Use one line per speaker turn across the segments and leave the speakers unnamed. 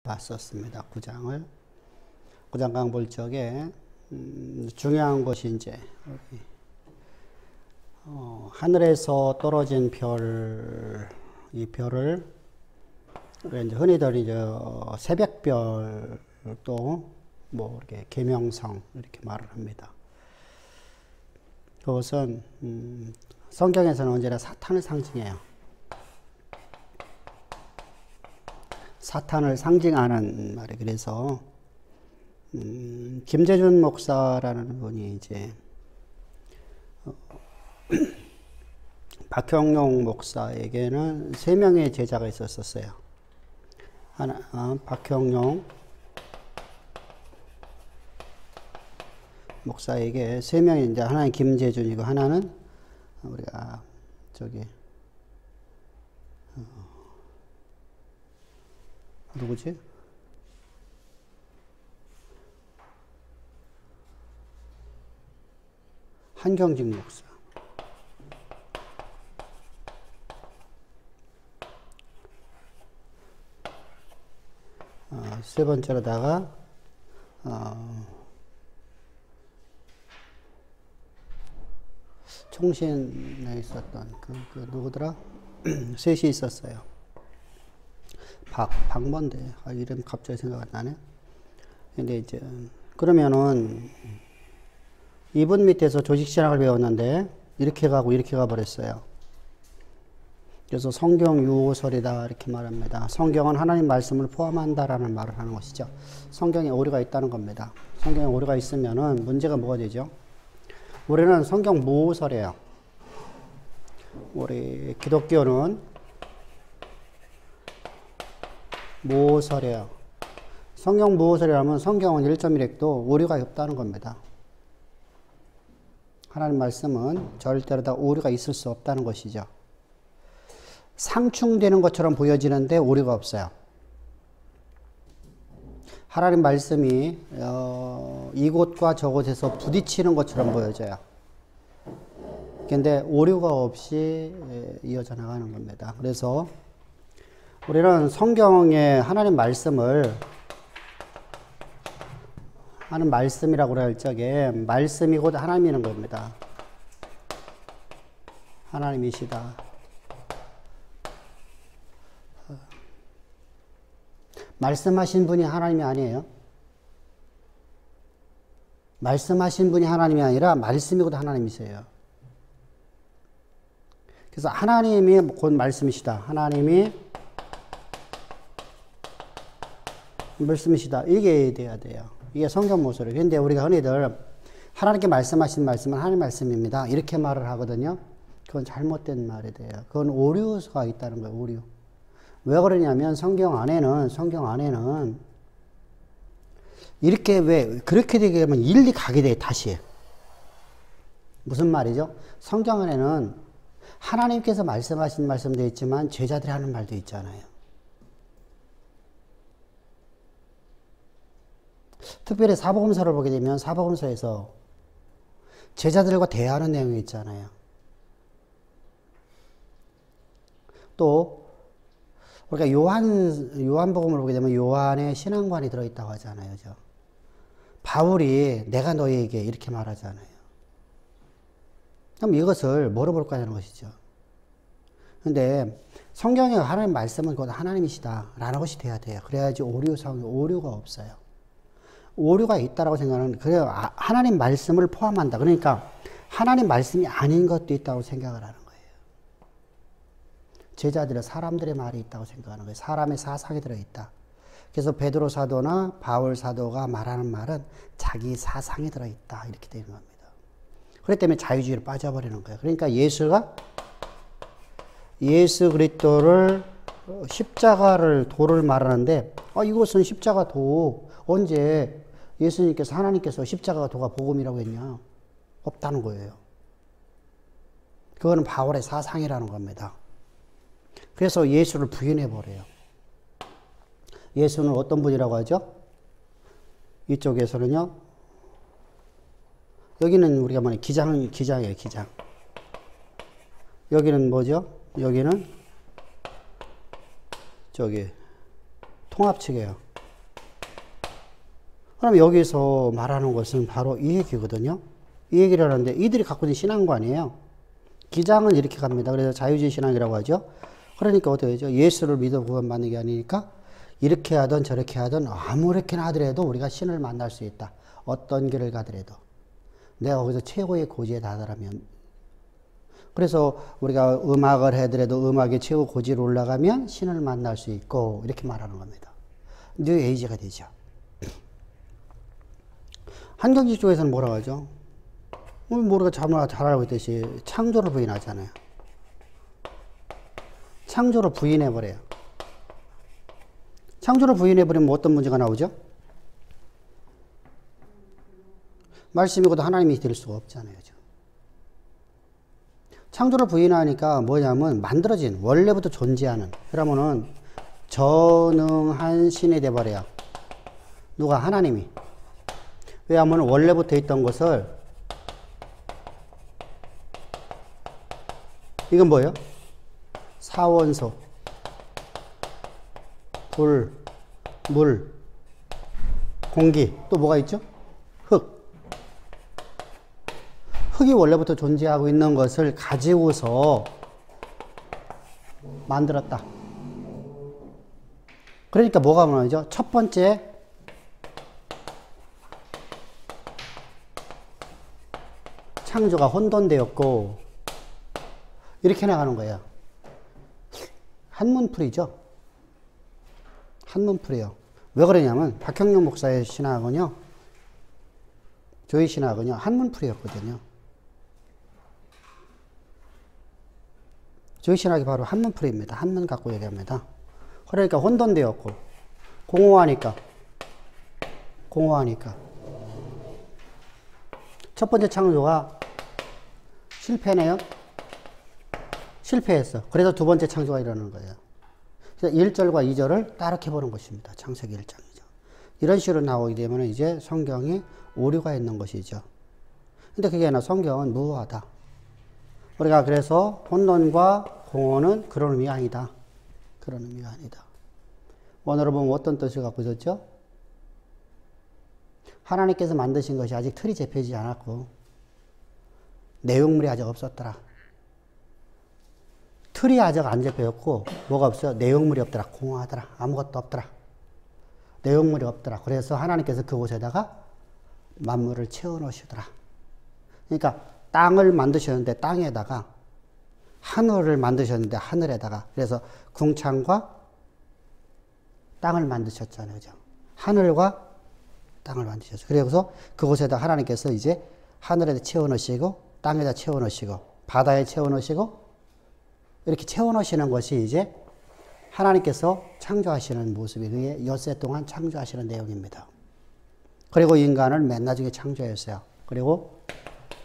봤었습니다. 9장을. 9장 볼 적에 중요한 것이 이제 하늘에서 떨어진 별, 이 별을 이제 흔히들 이제 새벽별 또 뭐 이렇게 계명성 이렇게 말을 합니다. 그것은 성경에서는 언제나 사탄을 상징해요. 사탄을 상징하는 말이. 그래서 김재준 목사라는 분이 이제 박형용 목사에게는 3명의 제자가 있었어요. 하나, 박형용 목사에게 3명이 이제 하나는 김재준이고 하나는 우리가 저기 누구지? 한경직 목사. 세 번째로다가 총신에 있었던 그 누구더라? 셋이 있었어요. 박mon데 이름 갑자기 생각 안 나네. 근데 이제 그러면은 이분 밑에서 조직신학을 배웠는데 이렇게 가고 이렇게 가버렸어요. 그래서 성경 유호설이다 이렇게 말합니다. 성경은 하나님 말씀을 포함한다라는 말을 하는 것이죠. 성경에 오류가 있다는 겁니다. 성경에 오류가 있으면은 문제가 뭐가 되죠? 우리는 성경 무호설이에요. 우리 기독교는 무호설이에요. 성경 무호설이라면 성경은 1.1핵도 오류가 없다는 겁니다. 하나님 말씀은 절대로 다 오류가 있을 수 없다는 것이죠. 상충되는 것처럼 보여지는데 오류가 없어요. 하나님 말씀이 이곳과 저곳에서 부딪히는 것처럼 보여져요. 근데 오류가 없이 이어져 나가는 겁니다. 그래서 우리는 성경의 하나님 말씀을 하는 말씀이라고 할 적에 말씀이 곧 하나님이라는 겁니다. 하나님이시다. 말씀하신 분이 하나님이 아니에요. 말씀하신 분이 하나님이 아니라 말씀이 곧 하나님이세요. 그래서 하나님이 곧 말씀이시다. 하나님이 말씀이시다. 이게 돼야 돼요. 이게 성경 모습이에요. 그런데 우리가 흔히들 하나님께 말씀하신 말씀은 하나님 말씀입니다. 이렇게 말을 하거든요. 그건 잘못된 말이 돼요. 그건 오류가 있다는 거예요. 오류. 왜 그러냐면 성경 안에는 이렇게 왜 그렇게 되게 되면 일리 가게 돼 다시. 무슨 말이죠? 성경 안에는 하나님께서 말씀하신 말씀도 있지만 제자들이 하는 말도 있잖아요. 특별히 사복음서를 보게 되면 사복음서에서 제자들과 대화하는 내용이 있잖아요. 또 우리가 요한복음을 보게 되면 요한의 신앙관이 들어있다고 하잖아요. 그죠? 바울이 내가 너희에게 이렇게 말하잖아요. 그럼 이것을 뭐로 볼까 하는 것이죠. 근데 성경에 하나님 말씀은 곧 하나님이시다 라는 것이 돼야 돼요. 그래야지 오류가 없어요. 오류가 있다라고 생각하는, 그래요. 하나님 말씀을 포함한다. 그러니까 하나님 말씀이 아닌 것도 있다고 생각을 하는 거예요. 제자들은 사람들의 말이 있다고 생각하는 거예요. 사람의 사상이 들어있다. 그래서 베드로 사도나 바울 사도가 말하는 말은 자기 사상이 들어있다. 이렇게 되는 겁니다. 그렇기 때문에 자유주의로 빠져버리는 거예요. 그러니까 예수 그리스도를 십자가를 도를 말하는데 이것은 십자가 도 언제 예수님께서 하나님께서 십자가 도가 복음이라고 했냐? 없다는 거예요. 그거는 바울의 사상이라는 겁니다. 그래서 예수를 부인해 버려요. 예수는 어떤 분이라고 하죠? 이쪽에서는요. 여기는 우리가 뭐냐 기장이에요. 기장. 여기는 뭐죠? 여기는 저기 통합 측이에요. 그럼 여기서 말하는 것은 바로 이 얘기거든요. 이 얘기를 하는데 이들이 갖고 있는 신앙관이에요. 기장은 이렇게 갑니다. 그래서 자유주의 신앙이라고 하죠. 그러니까 어떻게 되죠? 예수를 믿어 구원받는 게 아니니까 이렇게 하든 저렇게 하든 아무렇게나 하더라도 우리가 신을 만날 수 있다. 어떤 길을 가더라도. 내가 거기서 최고의 고지에 다다르면. 그래서 우리가 음악을 하더라도 음악의 최고 고지로 올라가면 신을 만날 수 있고 이렇게 말하는 겁니다. 뉴 에이지가 되죠. 한경직 쪽에서는 뭐라고 하죠? 우리가 잘 알고 있듯이 창조를 부인하잖아요. 창조를 부인해버려요. 창조를 부인해버리면 어떤 문제가 나오죠? 말씀이고도 하나님이 될 수가 없잖아요. 지금. 창조를 부인하니까 뭐냐면 만들어진, 원래부터 존재하는. 그러면은 전능한 신이 돼버려요. 누가? 하나님이. 왜냐하면 원래부터 있던 것을, 이건 뭐예요? 사원소, 불, 물, 공기, 또 뭐가 있죠? 흙. 흙이 원래부터 존재하고 있는 것을 가지고서 만들었다. 그러니까 뭐가 말이죠? 첫 번째, 창조가 혼돈되었고, 이렇게 나가는 거예요. 한문풀이죠. 한문풀이요. 왜 그러냐면 박형룡 목사의 신학은요, 조의 신학은요, 한문풀이였거든요. 조의 신학이 바로 한문풀이입니다. 한문 갖고 얘기합니다. 그러니까 혼돈되었고, 공허하니까. 첫 번째 창조가 실패네요. 실패했어. 그래서 두 번째 창조가 일어나는 거예요. 그래서 1절과 2절을 따르게 보는 것입니다. 창세기 1장이죠. 이런 식으로 나오게 되면 이제 성경에 오류가 있는 것이죠. 근데 그게 아니라 성경은 무효하다. 우리가 그래서 혼돈과 공허는 그런 의미가 아니다. 그런 의미가 아니다. 원어로 보면 어떤 뜻을 갖고 있었죠? 하나님께서 만드신 것이 아직 틀이 잡혀지지 않았고 내용물이 아직 없었더라. 틀이 아직 안 잡혀있고 뭐가 없어요? 내용물이 없더라. 공허하더라. 아무것도 없더라. 내용물이 없더라. 그래서 하나님께서 그곳에다가 만물을 채워넣으시더라. 그러니까 땅을 만드셨는데 땅에다가, 하늘을 만드셨는데 하늘에다가, 그래서 궁창과 땅을 만드셨잖아요. 그죠? 하늘과 땅을 만드셨어요. 그래서 그곳에다 하나님께서 이제 하늘에다 채워넣으시고 땅에다 채워넣으시고 바다에 채워넣으시고 이렇게 채워넣으시는 것이 이제 하나님께서 창조하시는 모습이 그게 엿새 동안 창조하시는 내용입니다. 그리고 인간을 맨 나중에 창조했어요. 그리고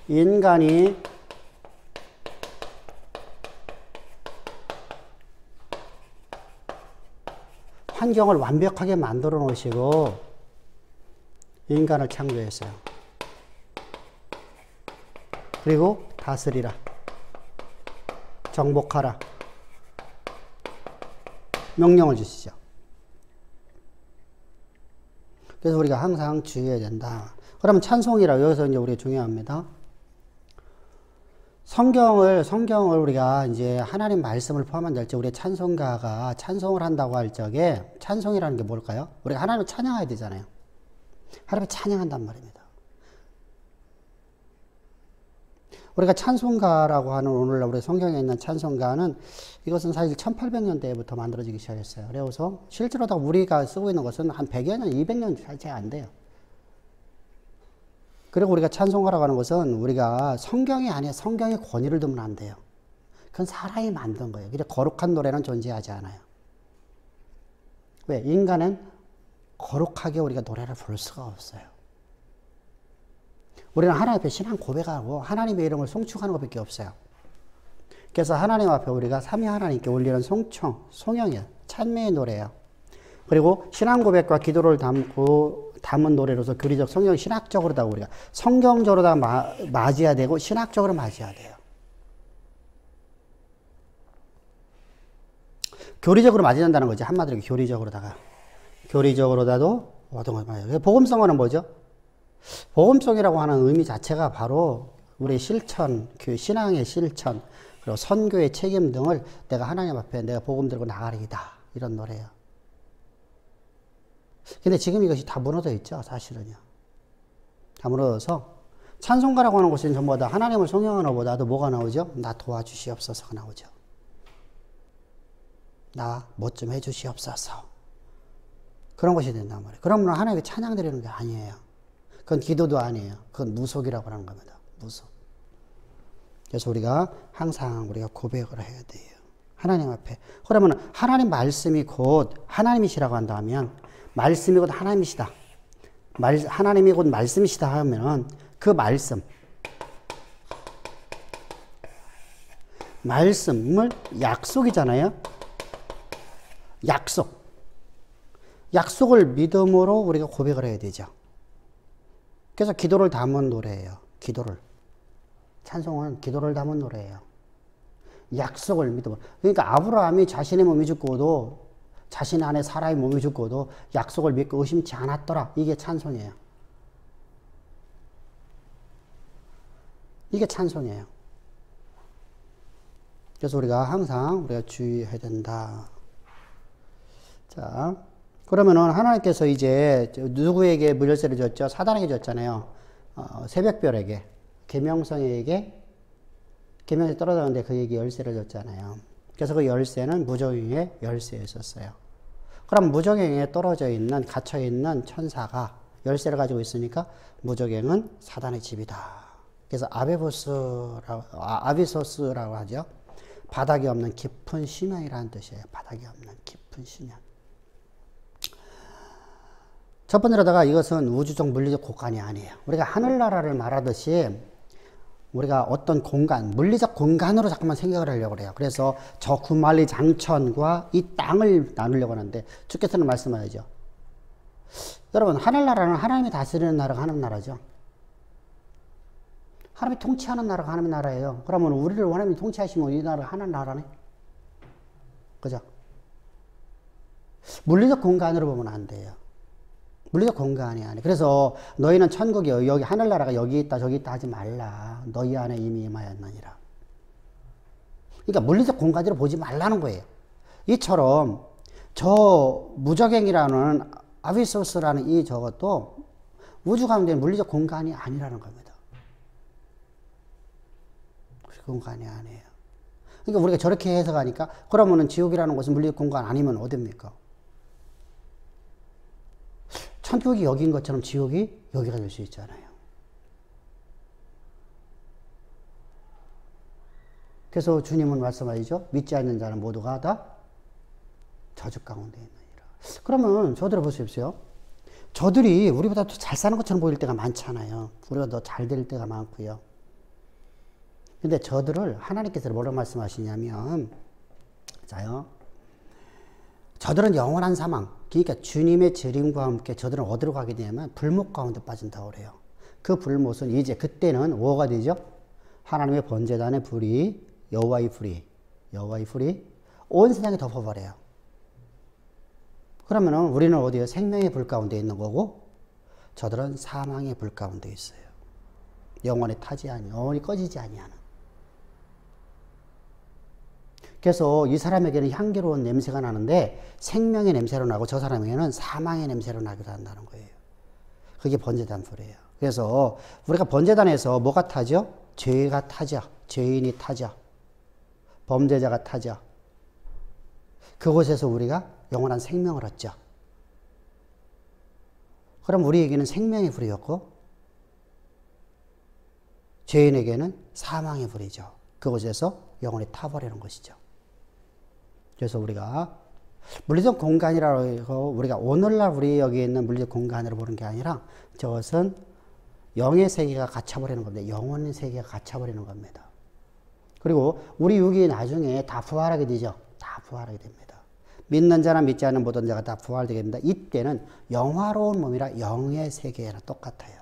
인간이 환경을 완벽하게 만들어 놓으시고 인간을 창조했어요. 그리고 다스리라. 정복하라. 명령을 주시죠. 그래서 우리가 항상 주의해야 된다. 그러면 찬송이라 여기서 이제 우리가 중요합니다. 성경을 우리가 이제 하나님 말씀을 포함한 될 때 우리 찬송가가 찬송을 한다고 할 적에 찬송이라는 게 뭘까요? 우리가 하나님을 찬양해야 되잖아요. 하나님을 찬양한단 말입니다. 우리가 찬송가라고 하는 오늘날 우리 성경에 있는 찬송가는 이것은 사실 1800년대부터 만들어지기 시작했어요. 그래서 실제로 다 우리가 쓰고 있는 것은 한 100여 년, 200년 차이 안 돼요. 그리고 우리가 찬송가라고 하는 것은 우리가 성경이 아니에요. 성경의 권위를 두면 안 돼요. 그건 사람이 만든 거예요. 그래서 거룩한 노래는 존재하지 않아요. 왜? 인간은 거룩하게 우리가 노래를 부를 수가 없어요. 우리는 하나님 앞에 신앙 고백하고 하나님의 이름을 송축하는 것밖에 없어요. 그래서 하나님 앞에 우리가 삼위 하나님께 올리는 송청, 송영이에요. 찬미의 노래예요. 그리고 신앙 고백과 기도를 담은 노래로서 교리적 성경 신학적으로 다 우리가 성경적으로 다 맞아야 되고 신학적으로 맞아야 돼요. 교리적으로 맞아야 된다는 거지. 한마디로 교리적으로다가. 교리적으로다도 모든 걸 말해요. 복음성어는 뭐죠? 복음성이라고 하는 의미 자체가 바로 우리 실천, 그 신앙의 실천, 그리고 선교의 책임 등을 내가 하나님 앞에 내가 복음 들고 나가리이다. 이런 노래예요. 근데 지금 이것이 다 무너져 있죠, 사실은요. 다 무너져서 찬송가라고 하는 것은 전부 다 하나님을 성령하는 것보다도 뭐가 나오죠? 나 도와주시옵소서가 나오죠. 나 뭐 좀 해주시옵소서. 그런 것이 된단 말이에요. 그러면 하나님께 찬양 드리는 게 아니에요. 그건 기도도 아니에요. 그건 무속이라고 하는 겁니다. 무속. 그래서 우리가 항상 우리가 고백을 해야 돼요. 하나님 앞에. 그러면 하나님 말씀이 곧 하나님이시라고 한다면, 말씀이 곧 하나님이시다. 하나님이 곧 말씀이시다 하면은 그 말씀을 약속이잖아요. 약속을 믿음으로 우리가 고백을 해야 되죠. 그래서 기도를 담은 노래예요. 찬송은 기도를 담은 노래예요. 약속을 믿음으로. 그러니까 아브라함이 자신의 몸이 죽고도, 자신 안에 사라의 몸이 죽고도 약속을 믿고 의심치 않았더라. 이게 찬송이에요. 이게 찬송이에요. 그래서 우리가 항상 우리가 주의해야 된다. 자, 그러면은 하나님께서 이제 누구에게 물열쇠를 줬죠? 사단에게 줬잖아요. 새벽별에게, 계명성에게 계명이 떨어졌는데 그에게 열쇠를 줬잖아요. 그래서 그 열쇠는 무적행의 열쇠였었어요. 그럼 무적행에 떨어져 있는, 갇혀 있는 천사가 열쇠를 가지고 있으니까 무적행은 사단의 집이다. 그래서 아비소스라고 하죠. 바닥이 없는 깊은 심연이라는 뜻이에요. 바닥이 없는 깊은 심연. 첫 번째로다가 이것은 우주적 물리적 공간이 아니에요. 우리가 하늘나라를 말하듯이 우리가 어떤 공간, 물리적 공간으로 잠깐만 생각을 하려고 해요. 그래서 저 구만리 장천과 이 땅을 나누려고 하는데 주께서는 말씀하시죠. 여러분, 하늘나라는 하나님이 다스리는 나라가 하늘나라죠. 하나님이 통치하는 나라가 하나님의 나라예요. 그러면 우리를 하나님이 통치하시면 이 나라가 하늘나라네. 그죠? 물리적 공간으로 보면 안 돼요. 물리적 공간이 아니에요. 그래서 너희는 천국이 여기 하늘나라가 여기 있다 저기 있다 하지 말라. 너희 안에 이미 임하였느니라. 그러니까 물리적 공간으로 보지 말라는 거예요. 이처럼 저 무적행이라는 아비소스라는 이 저것도 우주 가운데 물리적 공간이 아니라는 겁니다. 공간이 아니에요. 그러니까 우리가 저렇게 해석하니까 그러면은 지옥이라는 것은 물리적 공간 아니면 어딥니까? 천국이 여기인 것처럼 지옥이 여기가 될 수 있잖아요. 그래서 주님은 말씀하시죠. 믿지 않는 자는 모두가 다 저주 가운데 있느니라. 그러면 저들을 보십시오. 저들이 우리보다 더 잘 사는 것처럼 보일 때가 많잖아요. 우리가 더 잘 될 때가 많고요. 근데 저들을 하나님께서 뭐라고 말씀하시냐면, 자요. 저들은 영원한 사망, 그러니까 주님의 재림과 함께 저들은 어디로 가게 되냐면 불못 가운데 빠진다고 그래요. 그 불못은 이제 그때는 뭐가 되죠? 하나님의 번제단의 불이, 여호와의 불이 온 세상에 덮어버려요. 그러면은 우리는 어디에 생명의 불 가운데 있는 거고, 저들은 사망의 불 가운데 있어요. 영원히 타지 아니, 영원히 꺼지지 아니하는. 그래서 이 사람에게는 향기로운 냄새가 나는데 생명의 냄새로 나고 저 사람에게는 사망의 냄새로 나기도 한다는 거예요. 그게 번제단 불이에요. 그래서 우리가 번제단에서 뭐가 타죠? 죄가 타죠. 죄인이 타죠. 범죄자가 타죠. 그곳에서 우리가 영원한 생명을 얻죠. 그럼 우리에게는 생명의 불이었고 죄인에게는 사망의 불이죠. 그곳에서 영원히 타버리는 것이죠. 그래서 우리가 물리적 공간이라고 우리가 오늘날 우리 여기 있는 물리적 공간으로 보는 게 아니라 저것은 영의 세계가 갇혀버리는 겁니다. 영혼의 세계가 갇혀버리는 겁니다. 그리고 우리 육이 나중에 다 부활하게 되죠. 다 부활하게 됩니다. 믿는 자나 믿지 않는 모든 자가 다 부활되게 됩니다. 이때는 영화로운 몸이라 영의 세계랑 똑같아요.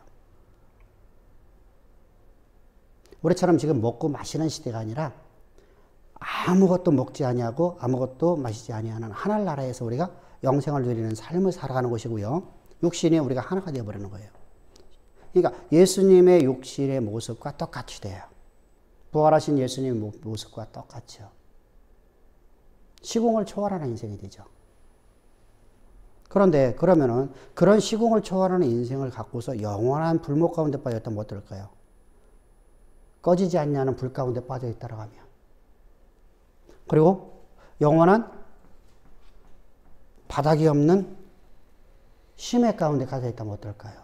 우리처럼 지금 먹고 마시는 시대가 아니라 아무것도 먹지 아니하고 아무것도 마시지 아니하는 하늘나라에서 우리가 영생을 누리는 삶을 살아가는 것이고요. 육신이 우리가 하나가 되어버리는 거예요. 그러니까 예수님의 육신의 모습과 똑같이 돼요. 부활하신 예수님의 모습과 똑같죠. 시공을 초월하는 인생이 되죠. 그런데 그러면은 그런 시공을 초월하는 인생을 갖고서 영원한 불목 가운데 빠졌다면 어떨까요? 꺼지지 않냐는 불 가운데 빠져 있다라고 하면. 그리고 영원한 바닥이 없는 심해 가운데 가져 있다면 어떨까요?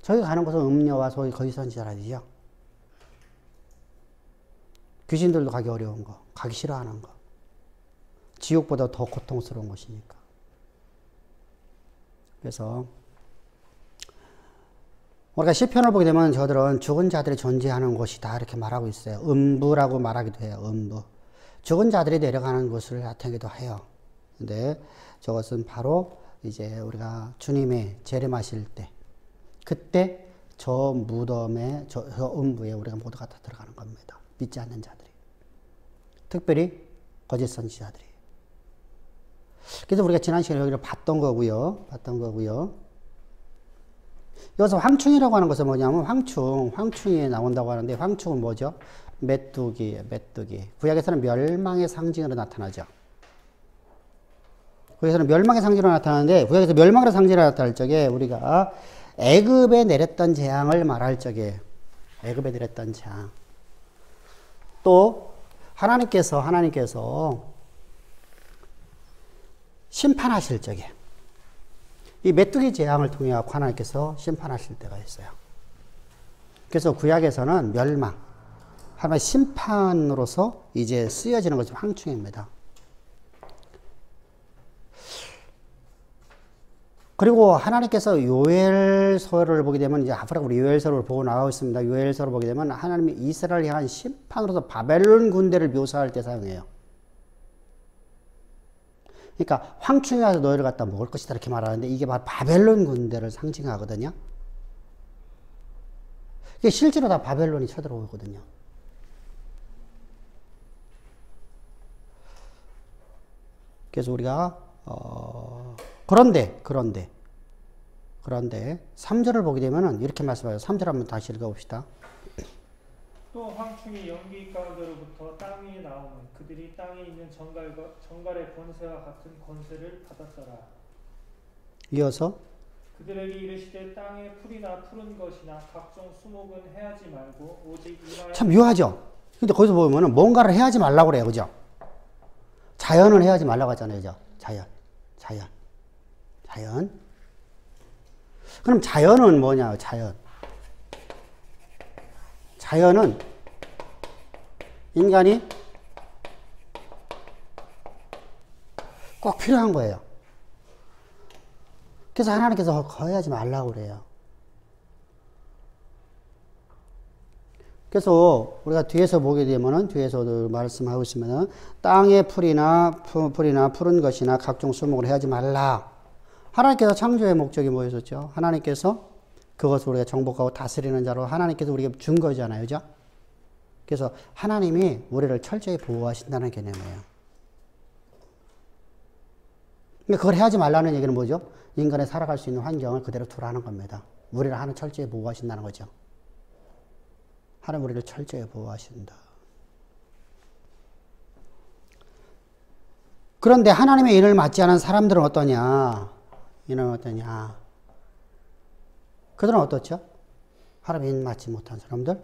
저기 가는 것은 음녀와 소위 거짓선지자라죠. 귀신들도 가기 어려운 거, 가기 싫어하는 거. 지옥보다 더 고통스러운 것이니까. 그래서 우리가 시편을 보게 되면 저들은 죽은 자들이 존재하는 곳이다 이렇게 말하고 있어요. 음부라고 말하기도 해요. 음부. 죽은 자들이 내려가는 곳을 나타내기도 해요. 근데 저것은 바로 이제 우리가 주님의 재림하실 때, 그때 저 무덤에, 저 음부에 우리가 모두가 다 들어가는 겁니다. 믿지 않는 자들이. 특별히 거짓 선지자들이. 그래서 우리가 지난 시간에 여기를 봤던 거고요. 여기서 황충이라고 하는 것은 뭐냐면 황충이 나온다고 하는데 황충은 뭐죠? 메뚜기예요, 메뚜기. 구약에서는 멸망의 상징으로 나타나죠. 구약에서는 멸망의 상징으로 나타나는데 구약에서 멸망의 상징으로 나타날 적에 우리가 애굽에 내렸던 재앙을 말할 적에 애굽에 내렸던 재앙. 또 하나님께서 심판하실 적에 이 메뚜기 재앙을 통해 하나님께서 심판하실 때가 있어요. 그래서 구약에서는 멸망, 하나님의 심판으로서 이제 쓰여지는 것이 황충입니다. 그리고 하나님께서 요엘서를 보게 되면 이제 앞으로 우리 요엘서를 보고 나가고 있습니다. 요엘서를 보게 되면 하나님이 이스라엘을 향한 심판으로서 바벨론 군대를 묘사할 때 사용해요. 그러니까 황충이 와서 너희를 갖다 먹을 것이다 이렇게 말하는데 이게 바로 바벨론 군대를 상징하거든요. 이게 실제로 다 바벨론이 쳐들어오거든요. 그래서 우리가 그런데 3절을 보게 되면은 이렇게 말씀하죠. 3절 한번 다시 읽어봅시다.
또 황충이 연기 가운데로부터 땅 위에 나오는 그들이 땅에 있는 정갈의 권세와 같은 권세를 받았더라.
이어서
그들에게 이르시되 땅에 풀이나 푸른 것이나 각종 수목은 해하지 말고 오직 이마에. 참
묘하죠. 근데 거기서 보면은 뭔가를 해하지 말라고 그래요, 그죠? 자연은 해하지 말라고 하잖아요, 그죠? 자연. 그럼 자연은 뭐냐? 자연은 인간이 꼭 필요한 거예요. 그래서 하나님께서 거해하지 말라고 그래요. 그래서 우리가 뒤에서 보게 되면은 뒤에서도 말씀하고 있으면은 땅의 풀이나 푸른 것이나 각종 수목을 해하지 말라. 하나님께서 창조의 목적이 뭐였었죠? 하나님께서 그것을 우리가 정복하고 다스리는 자로 하나님께서 우리에게 준 거잖아요. 그죠? 그래서 하나님이 우리를 철저히 보호하신다는 개념이에요. 그러니까 그걸 해하지 말라는 얘기는 뭐죠? 인간이 살아갈 수 있는 환경을 그대로 두라는 겁니다. 우리를 하나님 철저히 보호하신다는 거죠. 하나님 우리를 철저히 보호하신다. 그런데 하나님의 일을 맡지 않은 사람들은 어떠냐? 그들은 어떻죠? 하나님의 일 맡지 못한 사람들?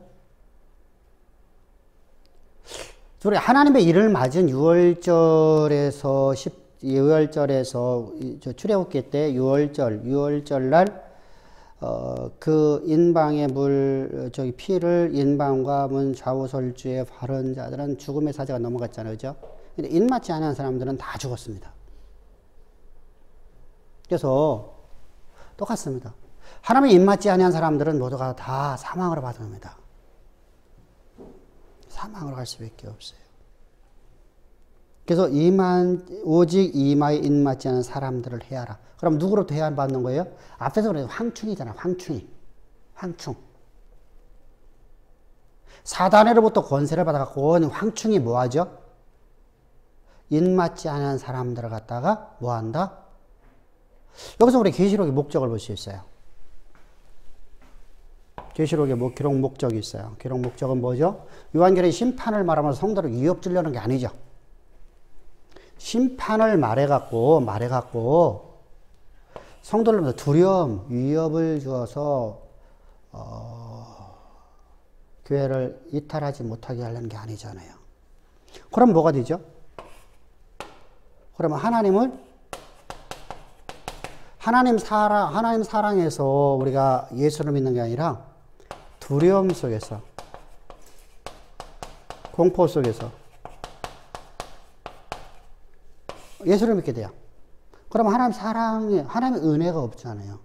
우리 하나님의 일을 맞은 6월절에서 출애굽기 때 6월절 날 그 인방의 피를 인방과 문 좌우설주에 바른 자들은 죽음의 사자가 넘어갔잖아요. 그죠? 근데 일 맞지 않은 사람들은 다 죽었습니다. 그래서 똑같습니다. 하나님의 일 맞지 않은 사람들은 모두가 다 사망으로 받아옵니다. 사망으로 갈 수밖에 없어요. 그래서 오직 이마에 일 맞지 않은 사람들을 해하라. 그럼 누구로부터 해야 받는 거예요? 앞에서 그래도 황충이잖아. 황충. 사단으로부터 권세를 받아갖고 황충이 뭐하죠? 일 맞지 않은 사람들을 갖다가 뭐한다? 여기서 우리 계시록의 목적을 볼 수 있어요. 계시록의 기록 목적이 있어요. 기록 목적은 뭐죠? 요한계시록의 심판을 말하면서 성도를 위협 주려는 게 아니죠. 심판을 말해갖고 성도를 두려움, 위협을 주어서 교회를 이탈하지 못하게 하려는 게 아니잖아요. 그럼 뭐가 되죠? 그러면 하나님 사랑에서 우리가 예수를 믿는 게 아니라 두려움 속에서, 공포 속에서 예수를 믿게 돼요. 그럼 하나님의 은혜가 없잖아요.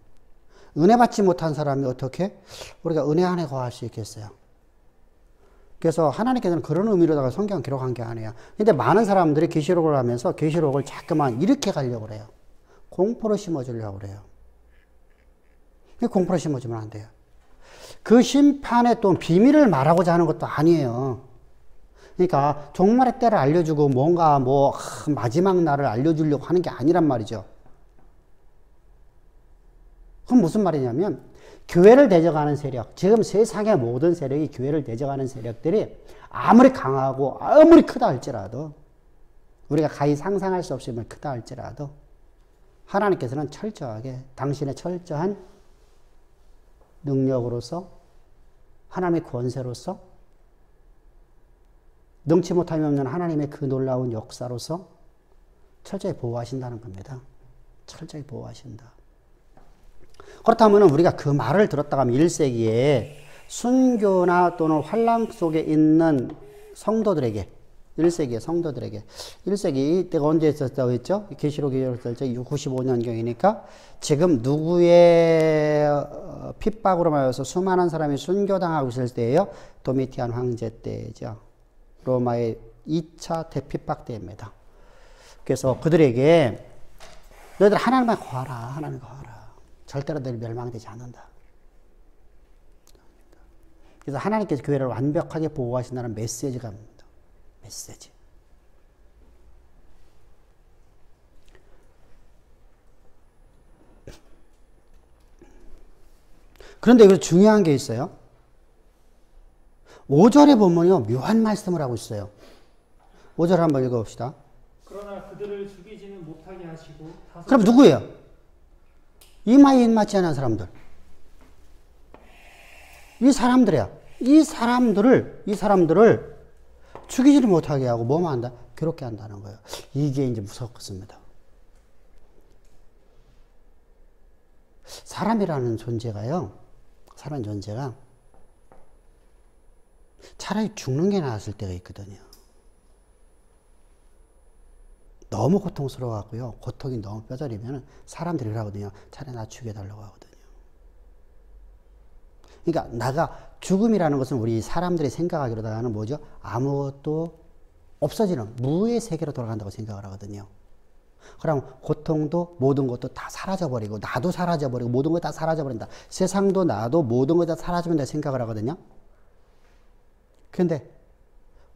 은혜 받지 못한 사람이 어떻게 우리가 은혜 안에 거할 수 있겠어요? 그래서 하나님께서는 그런 의미로다가 성경 기록한 게 아니에요. 근데 많은 사람들이 계시록을 하면서 계시록을 자꾸만 이렇게 가려고 그래요. 공포로 심어주려고 그래요. 공포로 심어주면 안 돼요. 그 심판의 또 비밀을 말하고자 하는 것도 아니에요. 그러니까 종말의 때를 알려주고 뭔가 마지막 날을 알려주려고 하는 게 아니란 말이죠. 그건 무슨 말이냐면 교회를 대적하는 세력, 지금 세상의 모든 세력이 교회를 대적하는 세력들이 아무리 강하고 아무리 크다 할지라도, 우리가 가히 상상할 수 없이 크다 할지라도 하나님께서는 철저하게 당신의 철저한 능력으로서, 하나님의 권세로서, 능치 못함이 없는 하나님의 그 놀라운 역사로서 철저히 보호하신다는 겁니다. 철저히 보호하신다. 그렇다면 우리가 그 말을 들었다가 하면 1세기에 순교나 또는 환란 속에 있는 성도들에게, 1세기 이때가 언제 있었다고 했죠? 계시록이 있었죠? 95년경이니까 지금 누구의 핍박으로 말해서 수많은 사람이 순교당하고 있을 때예요? 도미티안 황제 때죠. 로마의 2차 대핍박 때입니다. 그래서 그들에게 너희들 하나님만 구하라, 하나님 구하라. 절대로 너희 멸망되지 않는다. 그래서 하나님께서 교회를 완벽하게 보호하신다는 메시지가 있습니다. 메시지. 그런데 여기서 중요한 게 있어요. 5절에 보면요, 묘한 말씀을 하고 있어요. 5절 한번 읽어봅시다.
그러나 그들을 죽이지는 못하게 하시고.
그럼 누구예요? 이마에 입맞지 않은 사람들. 이 사람들이야. 이 사람들을 죽이지를 못하게 하고 뭐만 한다? 괴롭게 한다는 거예요. 이게 이제 무섭습니다. 사람이라는 존재가 차라리 죽는 게 나았을 때가 있거든요. 너무 고통스러워하고요. 고통이 너무 뼈저리면 사람들이 그러거든요. 차라리 나 죽여달라고 하거든요. 그러니까 나가 죽음이라는 것은 우리 사람들이 생각하기로다가는 뭐죠? 아무것도 없어지는 무의 세계로 돌아간다고 생각을 하거든요. 그럼 고통도 모든 것도 다 사라져버리고 나도 사라져버리고 모든 것 다 사라져버린다. 세상도 나도 모든 것 다 사라지면 생각을 하거든요. 그런데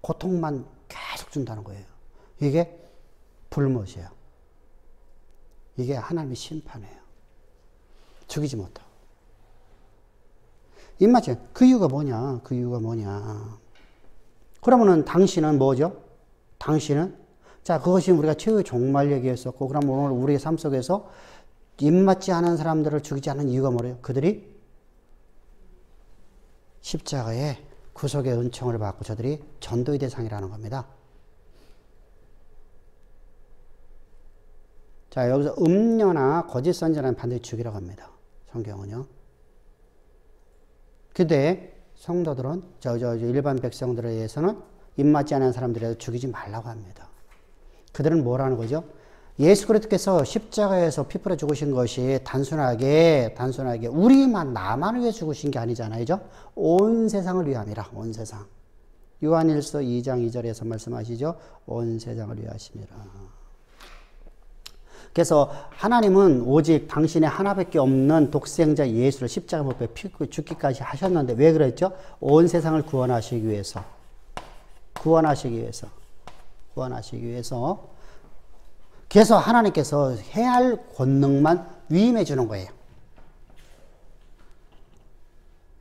고통만 계속 준다는 거예요. 이게 불못이에요. 이게 하나님의 심판이에요. 죽이지 못하고. 입맞지? 그 이유가 뭐냐? 그러면은 당신은 뭐죠? 자, 그것이 우리가 최후의 종말 얘기했었고, 그럼 오늘 우리의 삶 속에서 입맞지 않은 사람들을 죽이지 않는 이유가 뭐래요? 그들이 십자가에 구속의 은총을 받고 저들이 전도의 대상이라는 겁니다. 자, 여기서 음녀나 거짓 선지자는 반드시 죽이라고 합니다. 성경은요. 근데 성도들은 일반 백성들에 의해서는 입맞지 않은 사람들에도 죽이지 말라고 합니다. 그들은 뭐라는 거죠? 예수 그리스도께서 십자가에서 피 뿌려 죽으신 것이 단순하게 나만을 위해 죽으신 게 아니잖아요. 온 세상을 위함이라. 온 세상. 요한일서 2장 2절에서 말씀하시죠. 온 세상을 위하심이라. 그래서 하나님은 오직 당신의 하나밖에 없는 독생자 예수를 십자가 못 박혀 죽기까지 하셨는데 왜 그랬죠? 온 세상을 구원하시기 위해서. 그래서 하나님께서 해야 할 권능만 위임해 주는 거예요.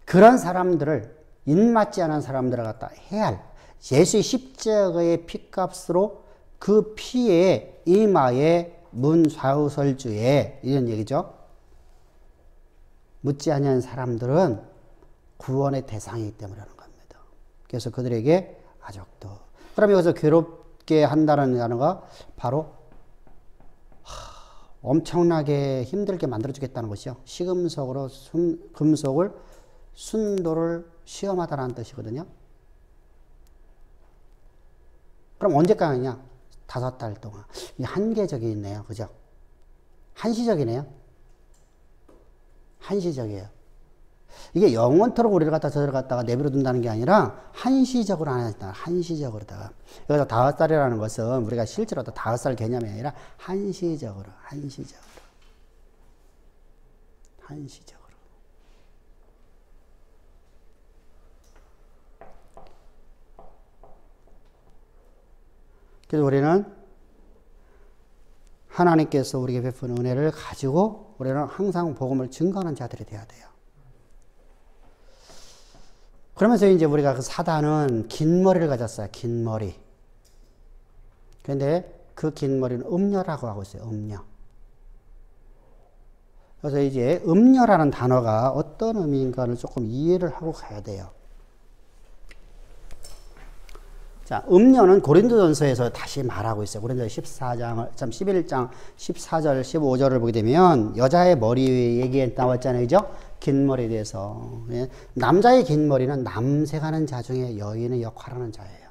그런 사람들을 입맞지 않은 사람들을 갖다 해할 예수의 십자가의 피값으로 그 피에 이마에 문사우설주에 이런 얘기죠. 묻지 않은 사람들은 구원의 대상이기 때문에 하는 겁니다. 그래서 그들에게 아직도 그럼 여기서 괴롭게 한다는 단어가 바로 엄청나게 힘들게 만들어주겠다는 것이요. 시금석으로 금속을 순도를 시험하다라는 뜻이거든요. 그럼 언제까지냐? 5달 동안. 이 한계적이네요. 그죠? 한시적이네요. 한시적이에요. 이게 영원토록 우리를 갖다 저들 갖다가 내버려 둔다는 게 아니라 한시적으로 안 한다. 한시적으로다가. 여기서 5달이라는 것은 우리가 실제로 5살 개념이 아니라 한시적으로. 그래서 우리는 하나님께서 우리에게 베푸는 은혜를 가지고 우리는 항상 복음을 증거하는 자들이 되어야 돼요. 그러면서 이제 우리가 그 사단은 긴 머리를 가졌어요. 긴 머리. 그런데 그 긴 머리는 음녀라고 하고 있어요. 음녀. 그래서 이제 음녀라는 단어가 어떤 의미인가를 조금 이해를 하고 가야 돼요. 자, 음녀는 고린도전서에서 다시 말하고 있어요. 고린도전서 11장 14절, 15절을 보게 되면 여자의 머리 얘기에 나왔잖아요. 그죠? 긴 머리에 대해서. 예. 남자의 긴 머리는 남색하는 자 중에 여인의 역할하는 자예요.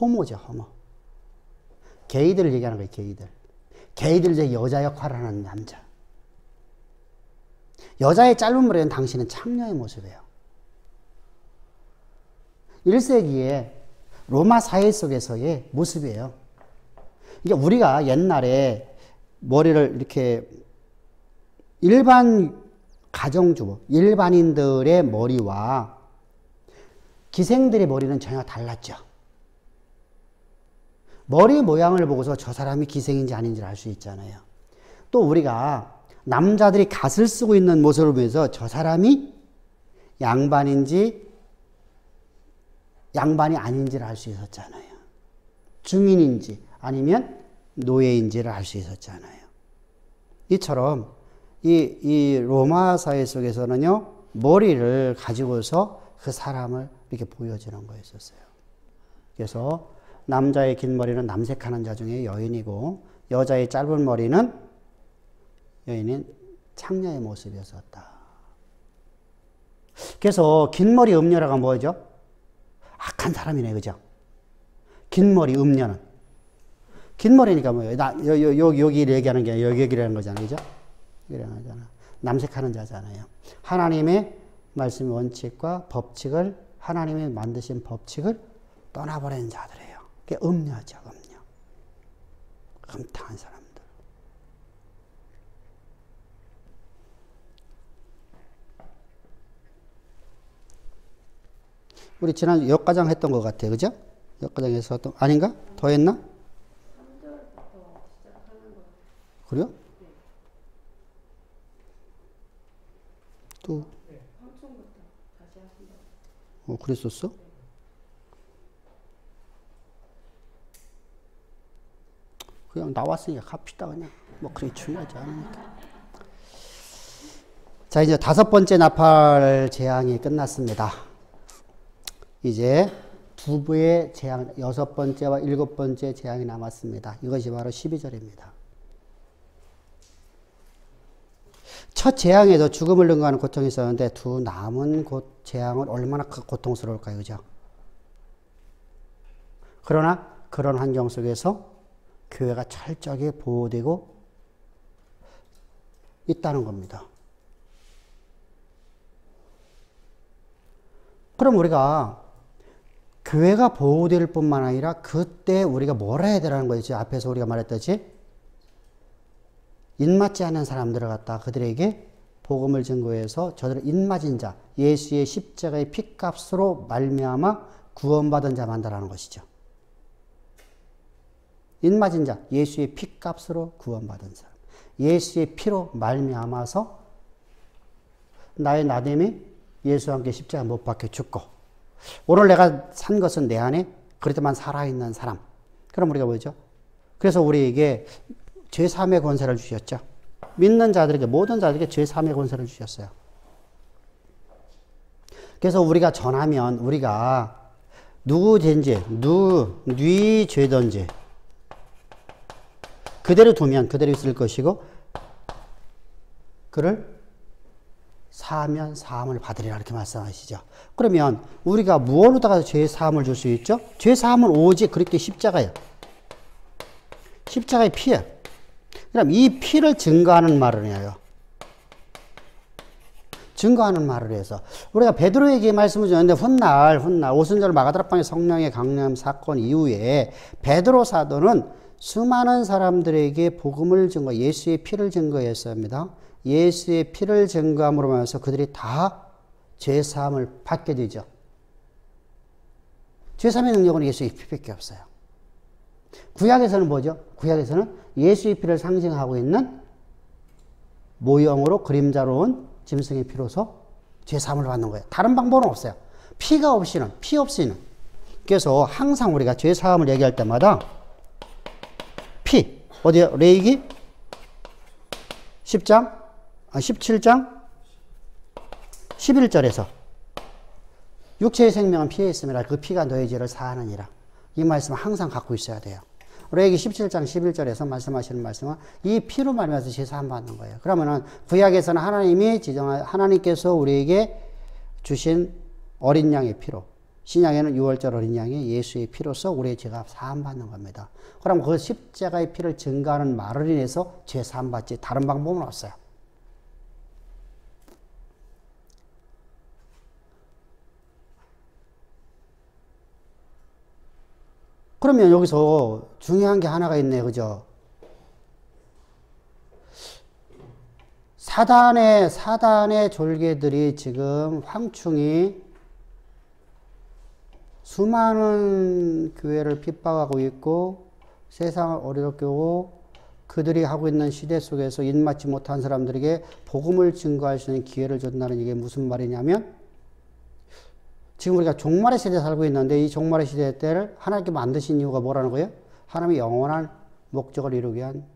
호모죠, 호모. 게이들을 얘기하는 거예요, 게이들. 게이들 이제 여자 역할을 하는 남자. 여자의 짧은 머리는 당신은 창녀의 모습이에요. 1세기에 로마 사회 속에서의 모습이에요. 그러니까 우리가 옛날에 머리를 이렇게 일반 가정주부, 일반인들의 머리와 기생들의 머리는 전혀 달랐죠. 머리 모양을 보고서 저 사람이 기생인지 아닌지를 알 수 있잖아요. 또 우리가 남자들이 갓을 쓰고 있는 모습을 보면서 저 사람이 양반인지 양반이 아닌지를 알 수 있었잖아요. 중인인지 아니면 노예인지를 알 수 있었잖아요. 이처럼 이 로마 사회 속에서는요, 머리를 가지고서 그 사람을 이렇게 보여주는 거였었어요. 그래서 남자의 긴 머리는 남색하는 자 중에 여인이고, 여자의 짧은 머리는 여인은 창녀의 모습이었었다. 그래서 긴 머리 음녀라가 뭐죠? 악한 사람이네, 그죠? 긴 머리 음녀는. 긴 머리니까 뭐예요? 여기 얘기하는 게 여기 얘기라는 거잖아요, 그죠? 남색하는 자잖아요. 하나님의 말씀 원칙과 법칙을, 하나님이 만드신 법칙을 떠나버리는 자들이에요. 그게 음녀죠, 음녀. 음탕한 사람들. 우리 지난 역과장 했던 것 같아요, 그죠? 역과장에서 아닌가? 더 했나?
3절부터 시작하는 거.
그래요? 또.
황충부터 다시 하신다고.
그랬었어? 그냥 나왔으니까 갑시다, 그냥. 뭐, 그렇게 중요하지 않으니까. 자, 이제 5번째 나팔 재앙이 끝났습니다. 이제 두부의 재앙, 6번째와 7번째 재앙이 남았습니다. 이것이 바로 12절입니다. 첫 재앙에도 죽음을 능가하는 고통이 있었는데 두 남은 재앙은 얼마나 고통스러울까요? 그죠? 그러나 그런 환경 속에서 교회가 철저하게 보호되고 있다는 겁니다. 그럼 우리가 교회가 보호될 뿐만 아니라 그때 우리가 뭘 해야 되라는 거였지. 앞에서 우리가 말했듯이 입맞지 않은 사람들을 갖다 그들에게 복음을 증거해서 저들을 입맞은 자, 예수의 십자가의 피값으로 말미암아 구원받은 자 만들라는 것이죠. 입맞은 자, 예수의 피값으로 구원받은 사람. 예수의 피로 말미암아서 나의 나됨이 예수와 함께 십자가 못 박혀 죽고 오늘 내가 산 것은 내 안에 그렇지만 살아있는 사람. 그럼 우리가 뭐죠? 그래서 우리에게 제3의 권세를 주셨죠. 믿는 자들에게 모든 자들에게 제3의 권세를 주셨어요. 그래서 우리가 전하면 우리가 누구든지 네 죄든지 그대로 두면 그대로 있을 것이고 그를 사하면 사함을 받으리라 이렇게 말씀하시죠. 그러면 우리가 무엇으로다가 죄 사함을 줄 수 있죠? 죄 사함은 오직 그렇게 십자가예요. 십자가의 피예요. 그럼 이 피를 증거하는 말을 해요. 증거하는 말을 해서 우리가 베드로에게 말씀을 주는데 훗날 오순절 마가다락방의 성령의 강림 사건 이후에 베드로 사도는 수많은 사람들에게 복음을 증거, 예수의 피를 증거했습니다. 예수의 피를 증거함으로 말해서 그들이 다 죄사함을 받게 되죠. 죄사함의 능력은 예수의 피밖에 없어요. 구약에서는 뭐죠? 구약에서는 예수의 피를 상징하고 있는 모형으로 그림자로 온 짐승의 피로서 죄사함을 받는 거예요. 다른 방법은 없어요. 피 없이는. 그래서 항상 우리가 죄사함을 얘기할 때마다 피, 어디요? 레위기 17장 11절에서 육체의 생명은 피에 있음이라 그 피가 너희 죄를 사하느니라. 이 말씀을 항상 갖고 있어야 돼요. 레위기 17장 11절에서 말씀하시는 말씀은 이 피로 말미암아서 제사함 받는 거예요. 그러면은 구약에서는 하나님께서 우리에게 주신 어린 양의 피로, 신약에는 유월절 어린 양의 예수의 피로서 우리의 죄가 사함 받는 겁니다. 그럼 그 십자가의 피를 증거하는 말을 인해서 죄 사함 받지 다른 방법은 없어요. 그러면 여기서 중요한 게 하나가 있네요. 그죠? 사단의 졸개들이 지금 황충이 수많은 교회를 핍박하고 있고 세상을 어렵게 하고 그들이 하고 있는 시대 속에서 입맞지 못한 사람들에게 복음을 증거할 수 있는 기회를 준다는 이게 무슨 말이냐면 지금 우리가 종말의 시대에 살고 있는데 이 종말의 시대 때를 하나님께 만드신 이유가 뭐라는 거예요? 하나님의 영원한 목적을 이루기 위한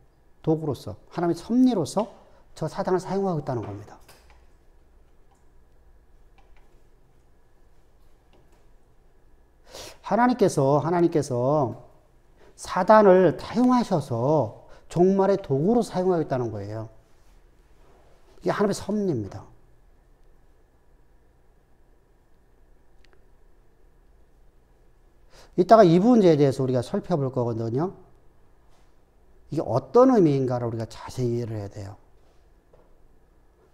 도구로서 하나님의 섭리로서 저 사단을 사용하고 있다는 겁니다. 하나님께서 사단을 사용하셔서 종말의 도구로 사용하겠다는 거예요. 이게 하나님의 섭리입니다. 이따가 이 문제에 대해서 우리가 살펴볼 거거든요. 이게 어떤 의미인가를 우리가 자세히 이해를 해야 돼요.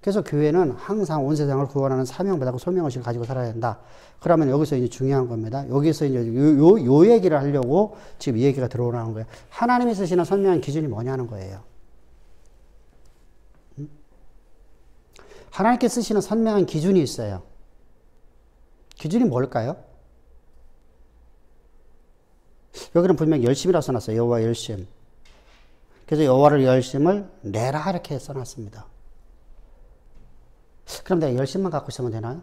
그래서 교회는 항상 온 세상을 구원하는 사명받고 소명의식을 가지고 살아야 된다. 그러면 여기서 이제 중요한 겁니다. 여기서 이제 요 얘기를 하려고 지금 이 얘기가 들어오는 거예요. 하나님이 쓰시는 선명한 기준이 뭐냐는 거예요. 하나님께 쓰시는 선명한 기준이 있어요. 기준이 뭘까요? 여기는 분명 열심이라고 써놨어요. 여호와 열심. 그래서 여호와를 열심을 내라 이렇게 써놨습니다. 그럼 내가 열심만 갖고 있으면 되나요?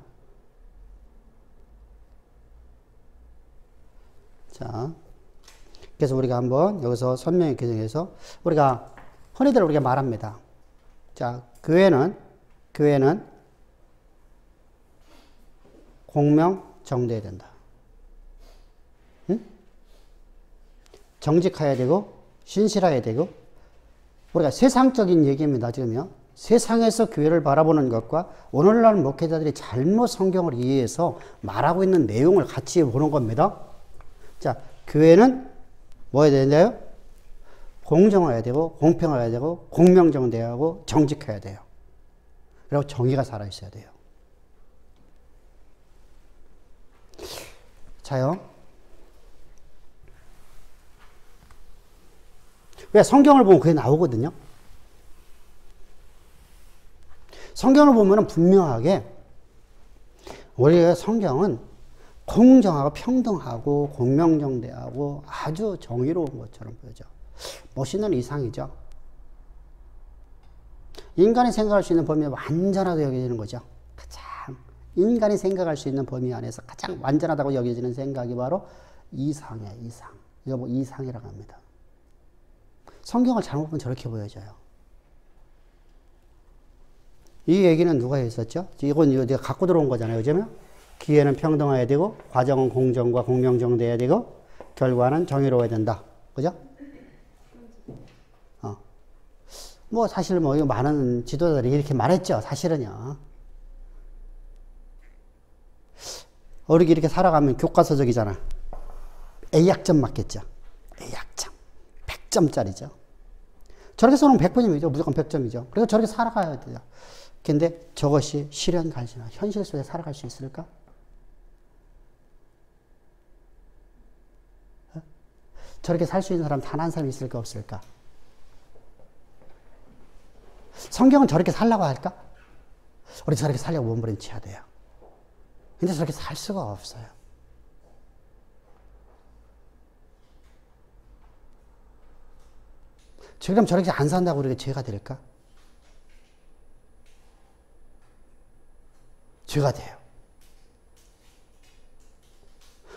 자, 그래서 우리가 한번 여기서 선명히 규정해서 우리가 흔히들 우리가 말합니다. 자, 교회는 공명정대해야 된다. 정직해야 되고 신실해야 되고 우리가 세상적인 얘기입니다. 지금요. 세상에서 교회를 바라보는 것과 오늘날 목회자들이 잘못 성경을 이해해서 말하고 있는 내용을 같이 보는 겁니다. 자, 교회는 뭐 해야 되는데요? 공정해야 되고 공평해야 되고 공명정대해야 하고 정직해야 돼요. 그리고 정의가 살아있어야 돼요. 자요. 왜 성경을 보면 그게 나오거든요. 성경을 보면 분명하게 우리가 성경은 공정하고 평등하고 공명정대하고 아주 정의로운 것처럼 보여져. 멋있는 이상이죠. 인간이 생각할 수 있는 범위가 완전하다고 여겨지는 거죠. 가장 인간이 생각할 수 있는 범위 안에서 가장 완전하다고 여겨지는 생각이 바로 이상이야, 이상. 이거 뭐 이상이라고 합니다. 성경을 잘못 보면 저렇게 보여져요. 이 얘기는 누가 했었죠? 이건 내가 갖고 들어온 거잖아요. 요즘에 기회는 평등해야 되고, 과정은 공정과 공명정돼야 되고, 결과는 정의로워야 된다. 그죠? 뭐 사실 뭐 많은 지도자들이 이렇게 말했죠. 사실은요. 우리 이렇게 살아가면 교과서적이잖아. A학점 맞겠죠. A학점. 100점짜리죠. 저렇게 써놓으면 100분이죠. 무조건 100점이죠. 그래서 저렇게 살아가야 돼요. 근데 저것이 실현 가시나 현실 속에 살아갈 수 있을까? 저렇게 살 수 있는 사람 단 한 사람 있을까 없을까? 성경은 저렇게 살라고 할까? 우리 저렇게 살려고 몸부림쳐야 돼요. 근데 저렇게 살 수가 없어요. 그럼 저렇게 안 산다고 우리가 죄가 될까? 죄가 돼요.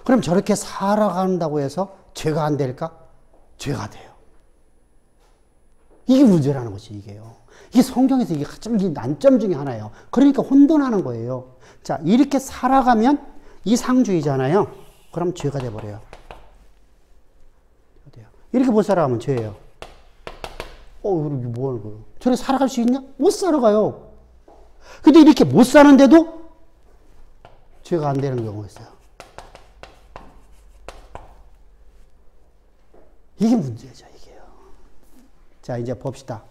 그럼 저렇게 살아간다고 해서 죄가 안 될까? 죄가 돼요. 이게 문제라는 거지, 이게요. 이게 성경에서 이게 가장 난점 중에 하나예요. 그러니까 혼돈하는 거예요. 자, 이렇게 살아가면 이상주의잖아요. 그럼 죄가 돼버려요. 이렇게 못 살아가면 죄예요. 이게 뭐 하는 거예요? 저렇게 살아갈 수 있냐? 못 살아가요. 근데 이렇게 못 사는데도 죄가 안 되는 경우가 있어요. 이게 문제죠, 이게요. 자, 이제 봅시다.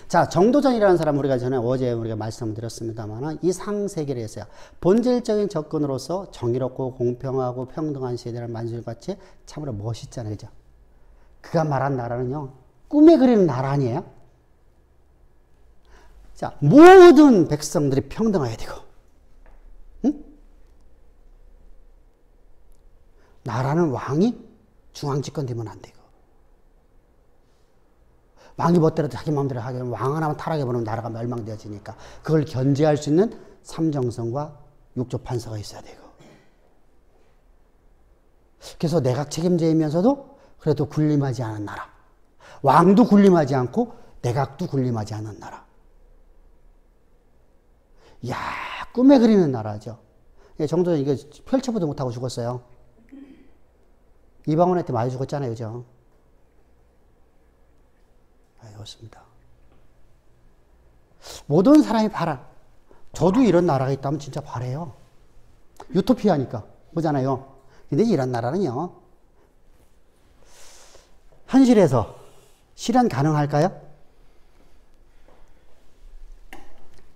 자, 정도전이라는 사람 우리가 전에 어제 우리가 말씀드렸습니다만 이 상세계를 했어요. 본질적인 접근으로서 정의롭고 공평하고 평등한 시대를 만들같이 참으로 멋있잖아요, 그죠? 그가 말한 나라는요, 꿈에 그리는 나라 아니에요? 자, 모든 백성들이 평등해야 되고, 응? 나라는 왕이 중앙 집권 되면 안 되고, 왕이 멋대로 자기 마음대로 하게 되면 왕 하나만 타락해버리면 나라가 멸망되어지니까 그걸 견제할 수 있는 삼정성과 육조 판서가 있어야 되고, 그래서 내각 책임제이면서도 그래도 군림하지 않은 나라, 왕도 군림하지 않고 내각도 군림하지 않은 나라. 이야, 꿈에 그리는 나라죠. 정도는 이거 펼쳐보도 못하고 죽었어요. 이방원한테 많이 죽었잖아요, 그죠? 그렇습니다. 모든 사람이 바라. 저도 이런 나라가 있다면 진짜 바래요. 유토피아니까. 보잖아요. 근데 이런 나라는요, 현실에서 실현 가능할까요?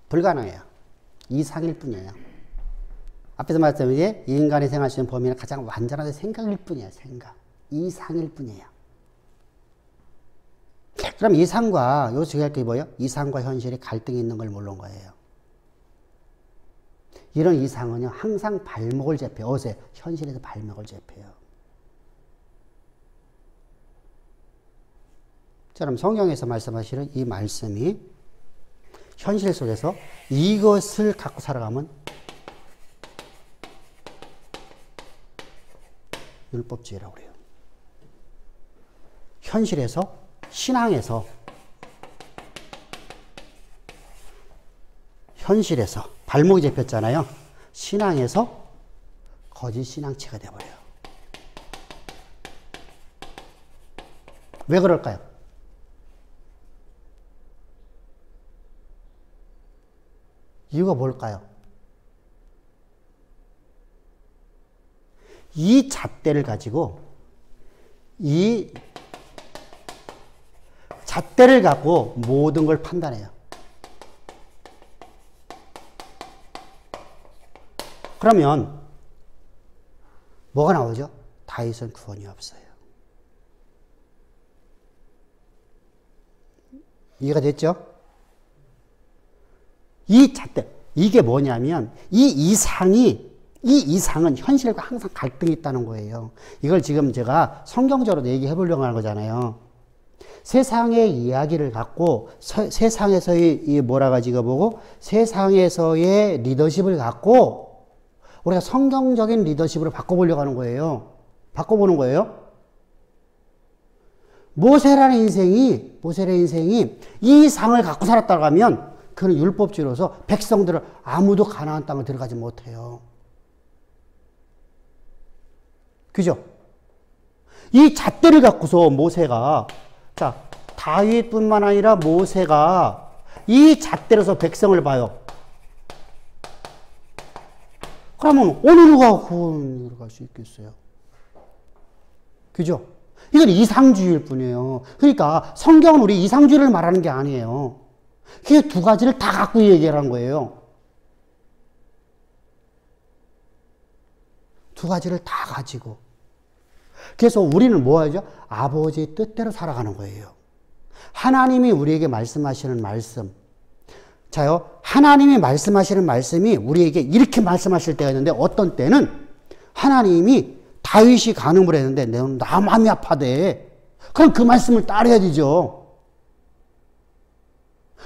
불가능해요. 이상일 뿐이에요. 앞에서 말씀드린 인간이 생각할 수 있는 범위는 가장 완전한 생각일 뿐이에요. 생각. 이상일 뿐이에요. 그럼 이상과, 여기서 중요할 게 뭐예요? 이상과 현실이 갈등이 있는 걸 모르는 거예요. 이런 이상은요, 항상 발목을 잡혀요. 어디서? 현실에서 발목을 잡혀요. 자, 그럼 성경에서 말씀하시는 이 말씀이 현실 속에서 이것을 갖고 살아가면 율법주의라고 그래요. 현실에서, 신앙에서, 현실에서 발목이 잡혔잖아요. 신앙에서 거짓 신앙체가 되어버려요. 왜 그럴까요? 이유가 뭘까요? 이 잣대를 가지고, 이 잣대를 갖고 모든 걸 판단해요. 그러면 뭐가 나오죠? 다윗은 구원이 없어요. 이해가 됐죠? 이 잣대, 이게 뭐냐면 이 이상은 현실과 항상 갈등이 있다는 거예요. 이걸 지금 제가 성경적으로 얘기해 보려고 하는 거잖아요. 세상의 이야기를 갖고 세상에서의 이 뭐라 가지고 보고 세상에서의 리더십을 갖고 우리가 성경적인 리더십으로 바꿔보려고 하는 거예요. 바꿔보는 거예요. 모세라는 인생이 이 상을 갖고 살았다고 하면 그는 율법주의로서 백성들을 아무도 가나안 땅을 들어가지 못해요. 그죠? 이 잣대를 갖고서 모세가 자 다윗뿐만 아니라 모세가 이 잣대로서 백성을 봐요. 그러면 어느 누가 구원으로 갈 수 있겠어요? 그죠? 이건 이상주의일 뿐이에요. 그러니까 성경은 우리 이상주의를 말하는 게 아니에요. 그 두 가지를 다 갖고 얘기하는 거예요. 두 가지를 다 가지고. 그래서 우리는 뭐 하죠? 아버지의 뜻대로 살아가는 거예요. 하나님이 우리에게 말씀하시는 말씀. 자요, 하나님이 말씀하시는 말씀이 우리에게 이렇게 말씀하실 때가 있는데 어떤 때는 하나님이 다윗이 간음을 했는데 나 마음이 아파대. 그럼 그 말씀을 따라야 되죠.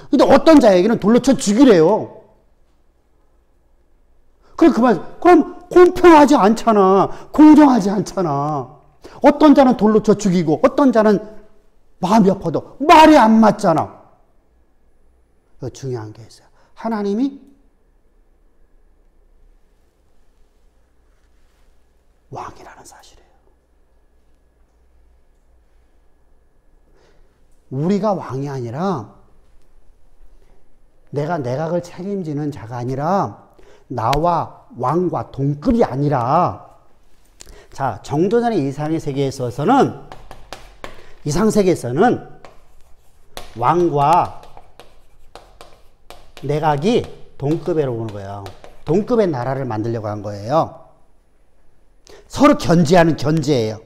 근데 어떤 자에게는 돌로 쳐 죽이래요. 그럼 공평하지 않잖아. 공정하지 않잖아. 어떤 자는 돌로 쳐 죽이고 어떤 자는 마음이 아파도 말이 안 맞잖아. 중요한 게 있어요. 하나님이 왕이라는 사실이에요. 우리가 왕이 아니라 내가 내각을 책임지는 자가 아니라 나와 왕과 동급이 아니라 자 정도전의 이상의 세계에 있어서는 이상세계에서는 왕과 내각이 동급으로 보는 거예요. 동급의 나라를 만들려고 한 거예요. 서로 견제하는 견제예요.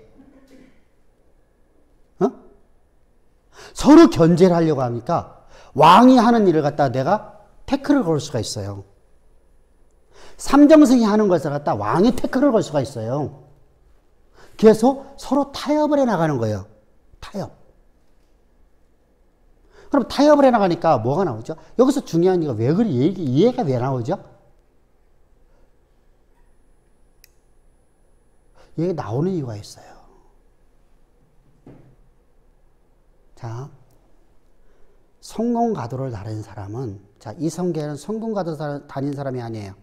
서로 견제를 하려고 하니까 왕이 하는 일을 갖다가 내가 태클을 걸 수가 있어요. 삼정승이 하는 것을 갖다 왕이 태클을 걸 수가 있어요. 그래서 서로 타협을 해 나가는 거예요. 타협. 그럼 타협을 해 나가니까 뭐가 나오죠? 여기서 중요한 이유가 왜 그래? 이해가 왜 나오죠? 이게 나오는 이유가 있어요. 자, 성공가도를 다닌 사람은 자, 이 성계는 성공가도를 다닌 사람이 아니에요.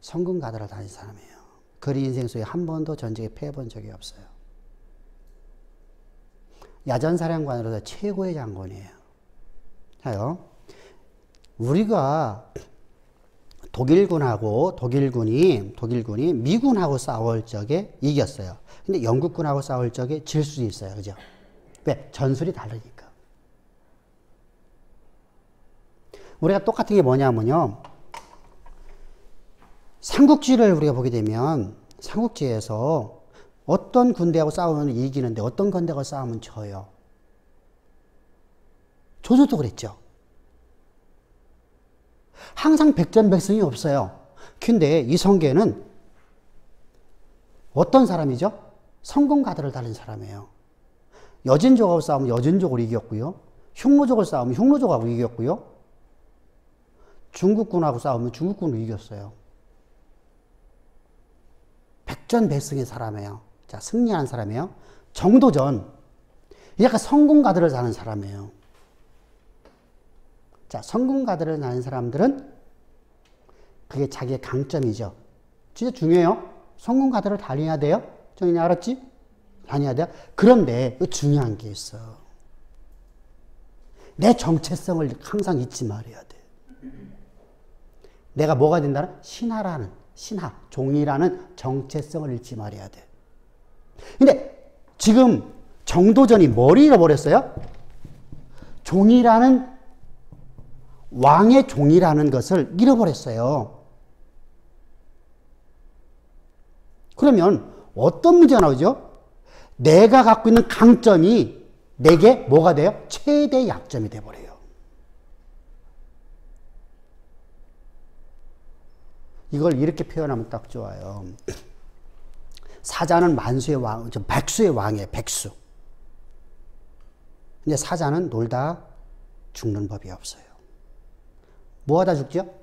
성공가도를 다닌 사람이에요. 그 인생 속에 한 번도 전쟁에 패해본 적이 없어요. 야전사령관으로서 최고의 장군이에요. 자요, 우리가 독일군이 미군하고 싸울 적에 이겼어요. 근데 영국군하고 싸울 적에 질 수 있어요. 그죠? 왜? 전술이 다르니까. 우리가 똑같은 게 뭐냐면요. 삼국지를 우리가 보게 되면 삼국지에서 어떤 군대하고 싸우면 이기는데 어떤 군대하고 싸우면 져요. 조조도 그랬죠. 항상 백전백승이 없어요. 근데 이성계는 어떤 사람이죠? 성공가들을 다른 사람이에요. 여진족하고 싸우면 여진족을 이겼고요. 흉노족을 싸우면 흉노족하고 이겼고요. 중국군하고 싸우면 중국군을 이겼어요. 백전백승의 사람이에요. 자, 승리한 사람이에요. 정도전. 약간 성공가들을 다는 사람이에요. 자, 성공가들을 다는 사람들은 그게 자기의 강점이죠. 진짜 중요해요. 성공가들을 다녀야 돼요. 정인이 알았지? 다녀야 돼요. 그런데 중요한 게 있어. 내 정체성을 항상 잊지 말아야 돼. 내가 뭐가 된다는? 신하, 종이라는 정체성을 잃지 말아야 돼. 근데 지금 정도전이 뭘 잃어버렸어요? 종이라는 왕의 종이라는 것을 잃어버렸어요. 그러면 어떤 문제가 나오죠? 내가 갖고 있는 강점이 내게 뭐가 돼요? 최대 약점이 돼버려요. 이걸 이렇게 표현하면 딱 좋아요. 사자는 만수의 왕, 백수의 왕이에요. 백수. 근데 사자는 놀다 죽는 법이 없어요. 뭐 하다 죽죠?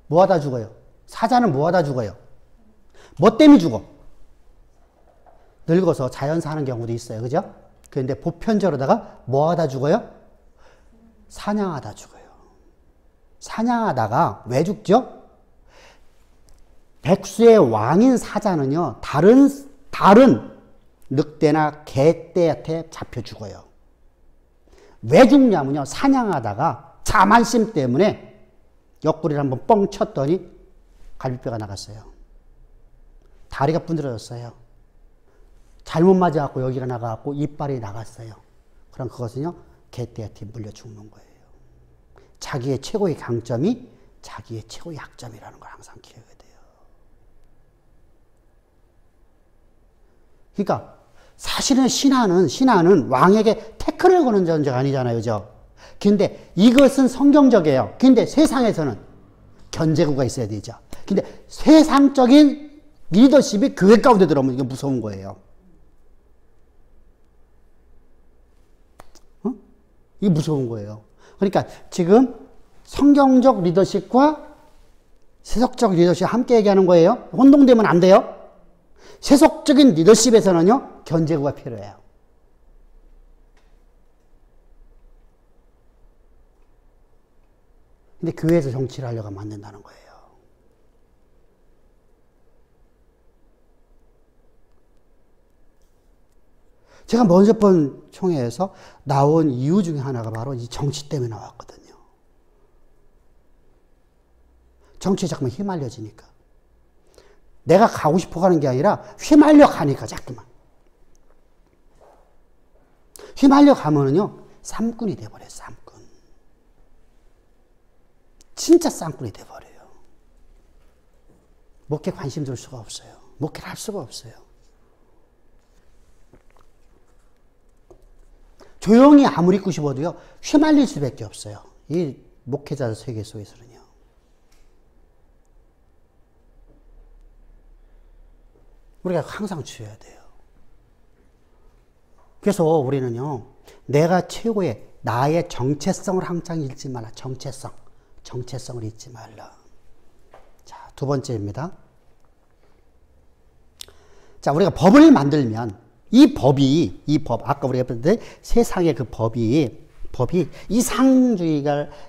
뭐 하다 죽어요? 사자는 뭐 하다 죽어요? 뭐 때문에 죽어? 늙어서 자연 사는 경우도 있어요. 그죠? 그런데 보편적으로다가 뭐 하다 죽어요? 사냥하다 죽어요. 사냥하다가 왜 죽죠? 백수의 왕인 사자는요, 다른 늑대나 개떼한테 잡혀 죽어요. 왜 죽냐면요, 사냥하다가 자만심 때문에 옆구리를 한번 뻥 쳤더니 갈비뼈가 나갔어요. 다리가 분들어졌어요. 잘못 맞아갖고 여기가 나가갖고 이빨이 나갔어요. 그럼 그것은요, 개떼한테 물려 죽는 거예요. 자기의 최고의 강점이 자기의 최고의 약점이라는 걸 항상 기억해야 돼요. 그러니까 사실은 신하는 왕에게 태클을 거는 존재가 아니잖아요. 그죠? 근데 이것은 성경적이에요. 근데 세상에서는 견제구가 있어야 되죠. 근데 세상적인 리더십이 교회 가운데 들어오면 이게 무서운 거예요. 어? 이게 무서운 거예요. 그러니까 지금 성경적 리더십과 세속적 리더십 함께 얘기하는 거예요. 혼동되면 안 돼요. 세속적인 리더십에서는요, 견제구가 필요해요. 근데 교회에서 정치를 하려고 하면 안 된다는 거예요. 제가 먼저 본 총회에서 나온 이유 중에 하나가 바로 이 정치 때문에 나왔거든요. 정치에 자꾸만 휘말려지니까. 내가 가고 싶어 가는 게 아니라 휘말려 가니까 자꾸만. 휘말려 가면은요, 쌈꾼이 돼버려요, 쌈꾼. 진짜 쌈꾼이 돼버려요. 목회 관심 줄 수가 없어요. 목회를 할 수가 없어요. 조용히 아무리 있고 싶어도요, 휘말릴 수밖에 없어요. 이 목회자 세계 속에서는요. 우리가 항상 주어야 돼요. 그래서 우리는요, 내가 최고의 나의 정체성을 항상 잃지 말라. 정체성을 잊지 말라. 자, 두 번째입니다. 자, 우리가 법을 만들면 이 법, 아까 우리가 봤는데 세상의 그 법이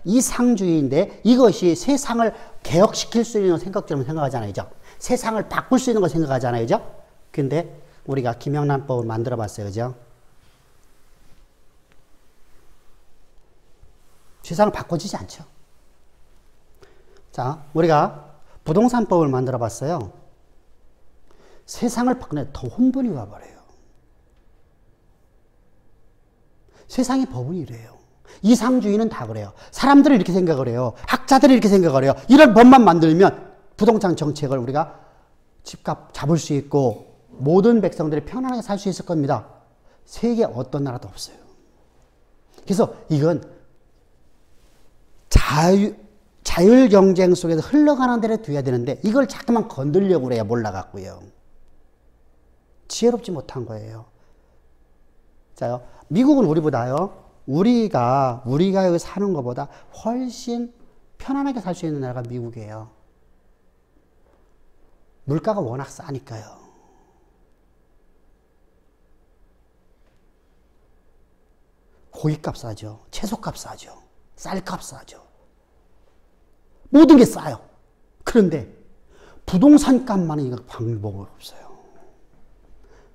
이상주의인데 이것이 세상을 개혁시킬 수 있는 생각처럼 생각하잖아요. 세상을 바꿀 수 있는 걸 생각하잖아요. 그죠? 근데 우리가 김영란법을 만들어 봤어요. 그죠? 세상을 바꿔지지 않죠. 자, 우리가 부동산법을 만들어 봤어요. 세상을 바꾸는데 더 혼돈이 와버려요. 세상의 법은 이래요. 이상주의는 다 그래요. 사람들이 이렇게 생각을 해요. 학자들이 이렇게 생각을 해요. 이런 법만 만들면 부동산 정책을 우리가 집값 잡을 수 있고 모든 백성들이 편안하게 살 수 있을 겁니다. 세계 어떤 나라도 없어요. 그래서 이건 자율 경쟁 속에서 흘러가는 데를 둬야 되는데 이걸 자꾸만 건들려고 그래야 몰라갖고요. 지혜롭지 못한 거예요. 자요, 미국은 우리보다요, 우리가 여기 사는 것보다 훨씬 편안하게 살 수 있는 나라가 미국이에요. 물가가 워낙 싸니까요. 고기값 싸죠. 채소값 싸죠. 쌀값 싸죠. 모든 게 싸요. 그런데 부동산 값만은 이거 방법이 없어요.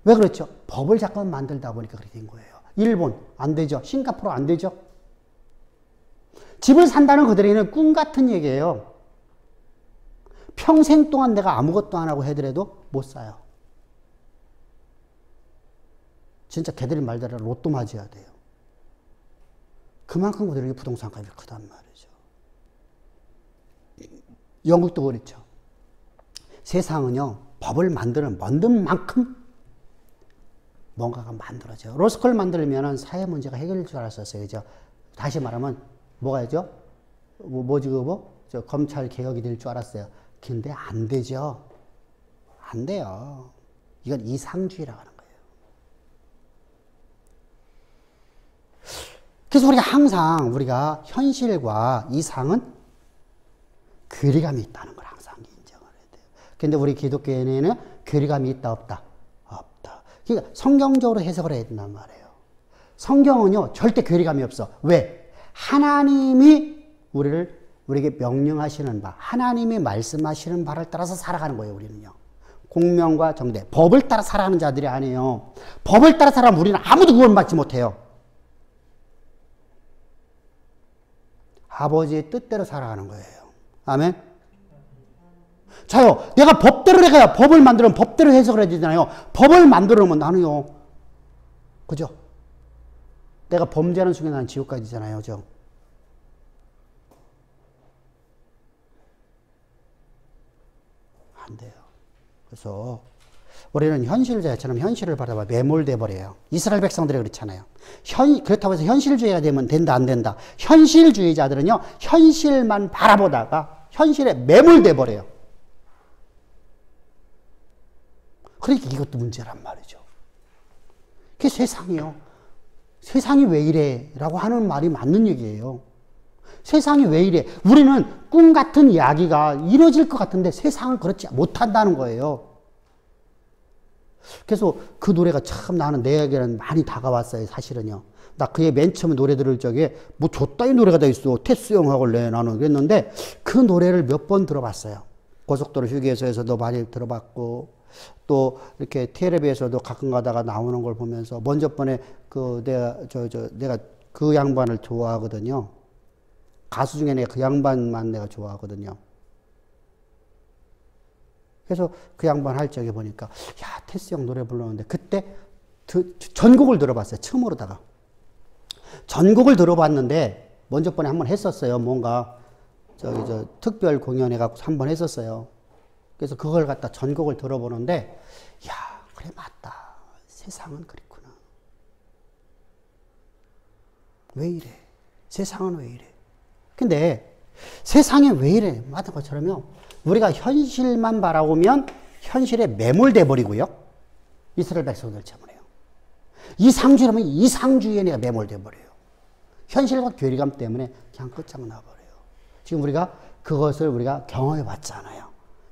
왜 그렇죠? 법을 잠깐 만들다 보니까 그렇게 된 거예요. 일본 안 되죠. 싱가포르 안 되죠. 집을 산다는 그들에게는 꿈 같은 얘기예요. 평생 동안 내가 아무것도 안 하고 해더라도 못 사요. 진짜 걔들이 말대로 로또 맞아야 돼요. 그만큼 그들에게 부동산 값이 크단 말이죠. 영국도 그렇죠. 세상은요, 법을 만드는 만큼 뭔가가 만들어져요. 로스쿨 만들면 사회 문제가 해결될 줄 알았었어요. 그죠? 다시 말하면 뭐가죠? 저 검찰 개혁이 될 줄 알았어요. 근데 안 되죠. 안 돼요. 이건 이상주의라고 하는 거예요. 그래서 우리가 항상 우리가 현실과 이상은 괴리감이 있다는 걸 항상 인정을 해야 돼요. 근데 우리 기독교인에는 괴리감이 있다 없다? 없다. 그러니까 성경적으로 해석을 해야 된단 말이에요. 성경은요 절대 괴리감이 없어. 왜? 하나님이 우리에게 명령하시는 바, 하나님이 말씀하시는 바를 따라서 살아가는 거예요. 우리는요. 공명과 정대, 법을 따라 살아가는 자들이 아니에요. 법을 따라 살아가면 우리는 아무도 구원받지 못해요. 아버지의 뜻대로 살아가는 거예요. 아멘? 자요, 내가 법대로 해야 법을 만들면 법대로 해석을 해야 되잖아요. 법을 만들어 놓으면 나는요, 그죠? 내가 범죄하는 순간 나는 지옥 가지잖아요. 그죠? 안 돼요. 그래서 우리는 현실주의자처럼 현실을 바라봐 매몰돼 버려요. 이스라엘 백성들이 그렇잖아요. 그렇다고 해서 현실주의가 되면 된다 안 된다. 현실주의자들은요 현실만 바라보다가 현실에 매몰돼 버려요. 그러니까 이것도 문제란 말이죠. 그게 세상이요. 세상이 왜 이래? 라고 하는 말이 맞는 얘기예요. 세상이 왜 이래? 우리는 꿈 같은 이야기가 이루어질 것 같은데 세상은 그렇지 못한다는 거예요. 그래서 그 노래가 참 나는 내에게는 많이 다가왔어요. 사실은요. 나 그의 맨 처음에 노래 들을 적에 뭐 저따위 노래가 다 있어. 테스 형하고래 나는 그랬는데 그 노래를 몇 번 들어봤어요. 고속도로 휴게소에서도 많이 들어봤고 또 이렇게 텔레비에서도 가끔 가다가 나오는 걸 보면서 먼저 번에 그 내가 그 양반을 좋아하거든요. 가수 중에 내가 그 양반만 내가 좋아하거든요. 그래서 그 양반 할 적에 보니까 야 테스 형 노래 불렀는데 그때 전곡을 들어봤어요. 처음으로다가 전곡을 들어봤는데 먼저 번에 한번 했었어요. 뭔가 특별 공연해 갖고 한번 했었어요. 그래서 그걸 갖다 전곡을 들어보는데 야 그래 맞다. 세상은 그렇구나. 왜 이래? 세상은 왜 이래? 근데 세상에 왜 이래? 맞은 것처럼요. 우리가 현실만 바라보면 현실에 매몰돼 버리고요. 이스라엘 백성들처럼요. 이상주의라면 이상주의에 내가 매몰돼 버려요. 현실과 괴리감 때문에 그냥 끝장나 버려요. 지금 우리가 그것을 우리가 경험해 봤잖아요.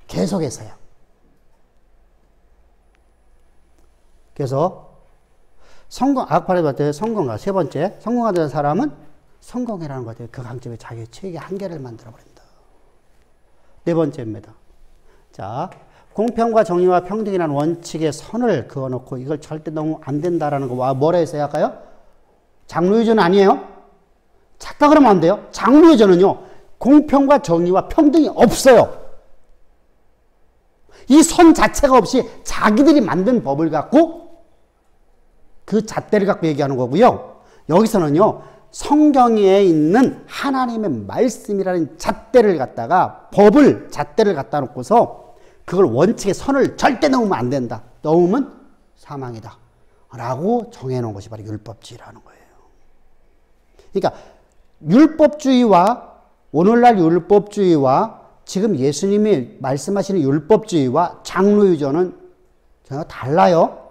계속해서요. 그래서 악파를 봤을 때 성공가 세 번째 성공가 되는 사람은 성공이라는 것 같아요. 그 강점에 자기 최악의 한계를 만들어 버린다. 네 번째입니다. 자, 공평과 정의와 평등이라는 원칙의 선을 그어놓고 이걸 절대 너무 안 된다라는 거 뭐라 했어요? 아까요? 장로유전 아니에요? 착각을 하면 안 돼요. 장로유전은요 공평과 정의와 평등이 없어요. 이 선 자체가 없이 자기들이 만든 법을 갖고 그 잣대를 갖고 얘기하는 거고요. 여기서는요 성경에 있는 하나님의 말씀이라는 잣대를 갖다가 잣대를 갖다 놓고서 그걸 원칙의 선을 절대 넘으면 안 된다. 넘으면 사망이다. 라고 정해놓은 것이 바로 율법주의라는 거예요. 그러니까 율법주의와 오늘날 율법주의와 지금 예수님이 말씀하시는 율법주의와 장로유전은 전혀 달라요.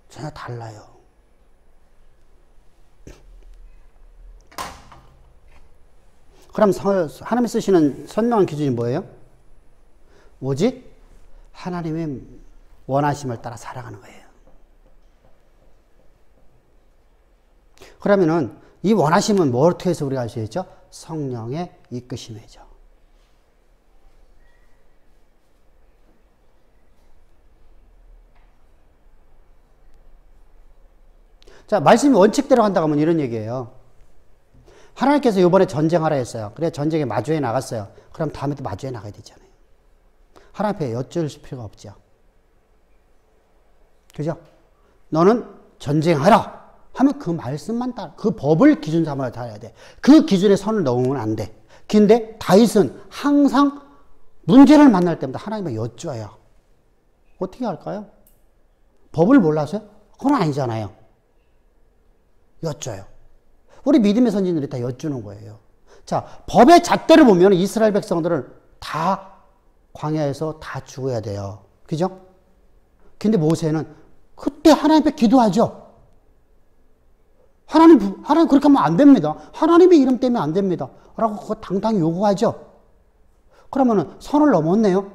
전혀 달라요. 그럼 하나님이 쓰시는 선명한 기준이 뭐예요? 오직 하나님의 원하심을 따라 살아가는 거예요. 그러면은 이 원하심은 뭘 통해서 우리가 알 수 있죠? 성령의 이끄심이죠. 자, 말씀이 원칙대로 간다고 하면 이런 얘기예요. 하나님께서 이번에 전쟁하라 했어요. 그래 전쟁에 마주해 나갔어요. 그럼 다음에 또 마주해 나가야 되잖아요. 하나님 앞에 여쭐 필요가 없죠. 그죠? 너는 전쟁하라 하면 그 말씀만 따라 그 법을 기준 삼아야 돼. 그 기준에 선을 넘으면 안 돼. 근데 다윗은 항상 문제를 만날 때마다 하나님을 여쭈어요. 어떻게 할까요? 법을 몰라서요? 그건 아니잖아요. 여쭈어요. 우리 믿음의 선진들이 다 여쭈는 거예요. 자, 법의 잣대를 보면 이스라엘 백성들은 다 광야에서 다 죽어야 돼요. 그죠? 근데 모세는 그때 하나님 앞에 기도하죠. 하나님 그렇게 하면 안 됩니다. 하나님의 이름 때문에 안 됩니다. 라고 그거 당당히 요구하죠. 그러면은 선을 넘었네요.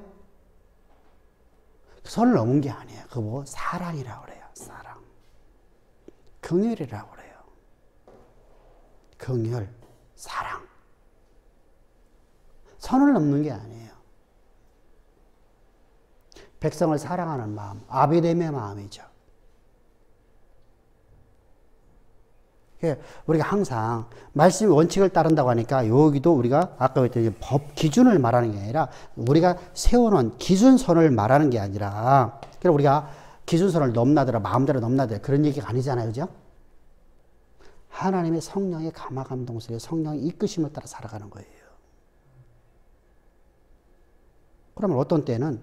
선을 넘은 게 아니에요. 그거 뭐 사랑이라고 그래요. 사랑. 긍휼이라고 그래요. 긍휼, 사랑. 선을 넘는 게 아니에요. 백성을 사랑하는 마음, 아비됨의 마음이죠. 우리가 항상 말씀의 원칙을 따른다고 하니까 여기도 우리가 아까 그랬더니 법 기준을 말하는 게 아니라 우리가 세워놓은 기준선을 말하는 게 아니라 그러니까 우리가 기준선을 넘나들어 마음대로 넘나들어 그런 얘기가 아니잖아요. 그죠? 하나님의 성령의 감화감동 속에 성령의 이끄심을 따라 살아가는 거예요. 그러면 어떤 때는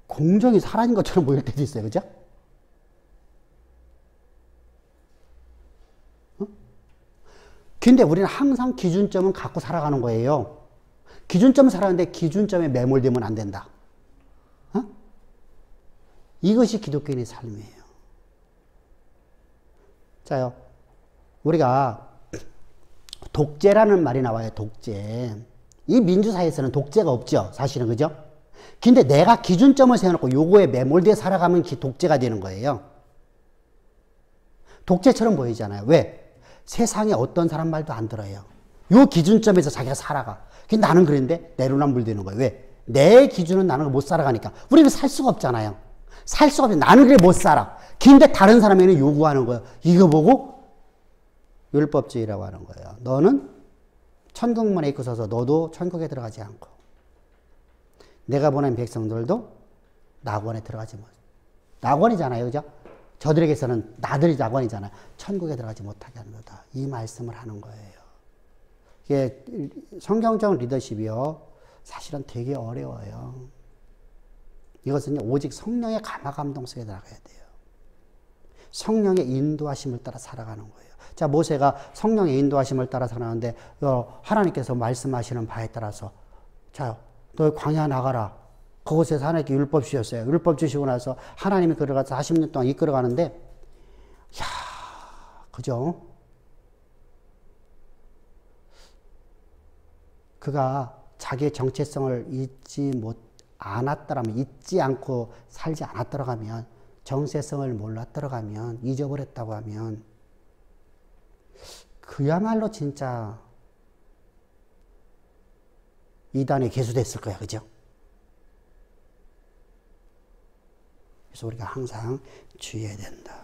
공정이 사라진 것처럼 보일 때도 있어요. 그죠? 근데 우리는 항상 기준점은 갖고 살아가는 거예요. 기준점을 살아가는데 기준점에 매몰되면 안 된다. 이것이 기독교인의 삶이에요. 자요, 우리가 독재라는 말이 나와요. 독재. 이 민주사회에서는 독재가 없죠. 사실은. 그죠? 근데 내가 기준점을 세워놓고 요거에 매몰돼 살아가면 독재가 되는 거예요. 독재처럼 보이잖아요. 왜? 세상에 어떤 사람 말도 안 들어요. 요 기준점에서 자기가 살아가. 근데 나는 그랬는데 내로남불 되는 거예요. 왜? 내 기준은 나는 못 살아가니까. 우리는 살 수가 없잖아요. 살 수가 없어요. 나는 그래 못 살아. 근데 다른 사람에게는 요구하는 거예요. 이거 보고 율법주의라고 하는 거예요. 너는 천국문에 입고 서서 너도 천국에 들어가지 않고 내가 보낸 백성들도 낙원에 들어가지 못. 낙원이잖아요. 그죠? 저들에게서는 나들이 낙원이잖아요. 천국에 들어가지 못하게 하는 거다. 이 말씀을 하는 거예요. 이게 성경적 리더십이요. 사실은 되게 어려워요. 이것은 오직 성령의 감화감동 속에 들어가야 돼요. 성령의 인도하심을 따라 살아가는 거예요. 자, 모세가 성령의 인도하심을 따라 살아가는데 하나님께서 말씀하시는 바에 따라서 자, 너 광야 나가라. 그곳에서 하나님께 율법 주셨어요. 율법 주시고 나서 하나님이 그를 가서 40년 동안 이끌어가는데 야, 그죠? 그가 자기의 정체성을 잊지 않았더라면, 잊지 않고 살지 않았더라면, 정체성을 몰랐더라면, 잊어버렸다고 하면 그야말로 진짜 이단에 개수됐을 거야. 그죠? 그래서 우리가 항상 주의해야 된다.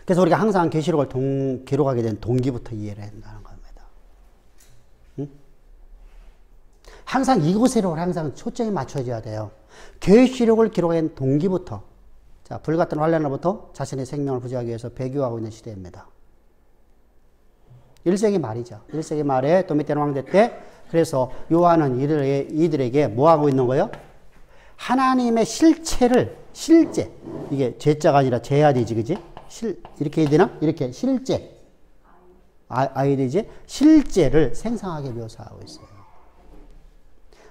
그래서 우리가 항상 계시록을 기록하게 된 동기부터 이해를 해야 된다는 겁니다. 응? 항상 이곳으로 항상 초점이 맞춰져야 돼요. 계시록을 기록한 동기부터. 자, 불같은 환란으로부터 자신의 생명을 부지하기 위해서 배교하고 있는 시대입니다. 1세기 말이죠. 1세기 말에 도미테노 왕대 때 그래서 요한은 이들에게 뭐 하고 있는 거예요? 하나님의 실체, 이게 제자가 아니라 제야 되지, 그지? 이렇게 해야 되나? 이렇게 실제. 아이 되지? 실제를 생생하게 묘사하고 있어요.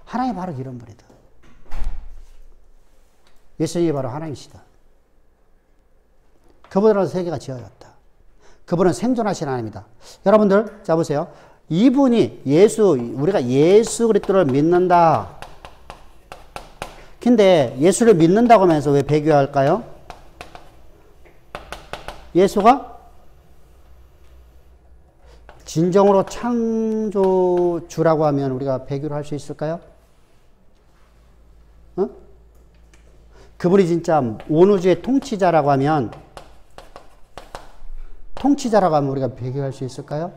하나님이 바로 이런 분이다. 예수님이 바로 하나님이시다. 그분으로 세계가 지어졌다. 그분은 생존하신 하나님이다. 여러분들, 자 보세요. 이분이 우리가 예수 그리스도를 믿는다. 근데 예수를 믿는다고 하면서 왜 배교할까요? 예수가 진정으로 창조주라고 하면 우리가 배교를 할 수 있을까요? 어? 그분이 진짜 온 우주의 통치자라고 하면 우리가 배교할 수 있을까요?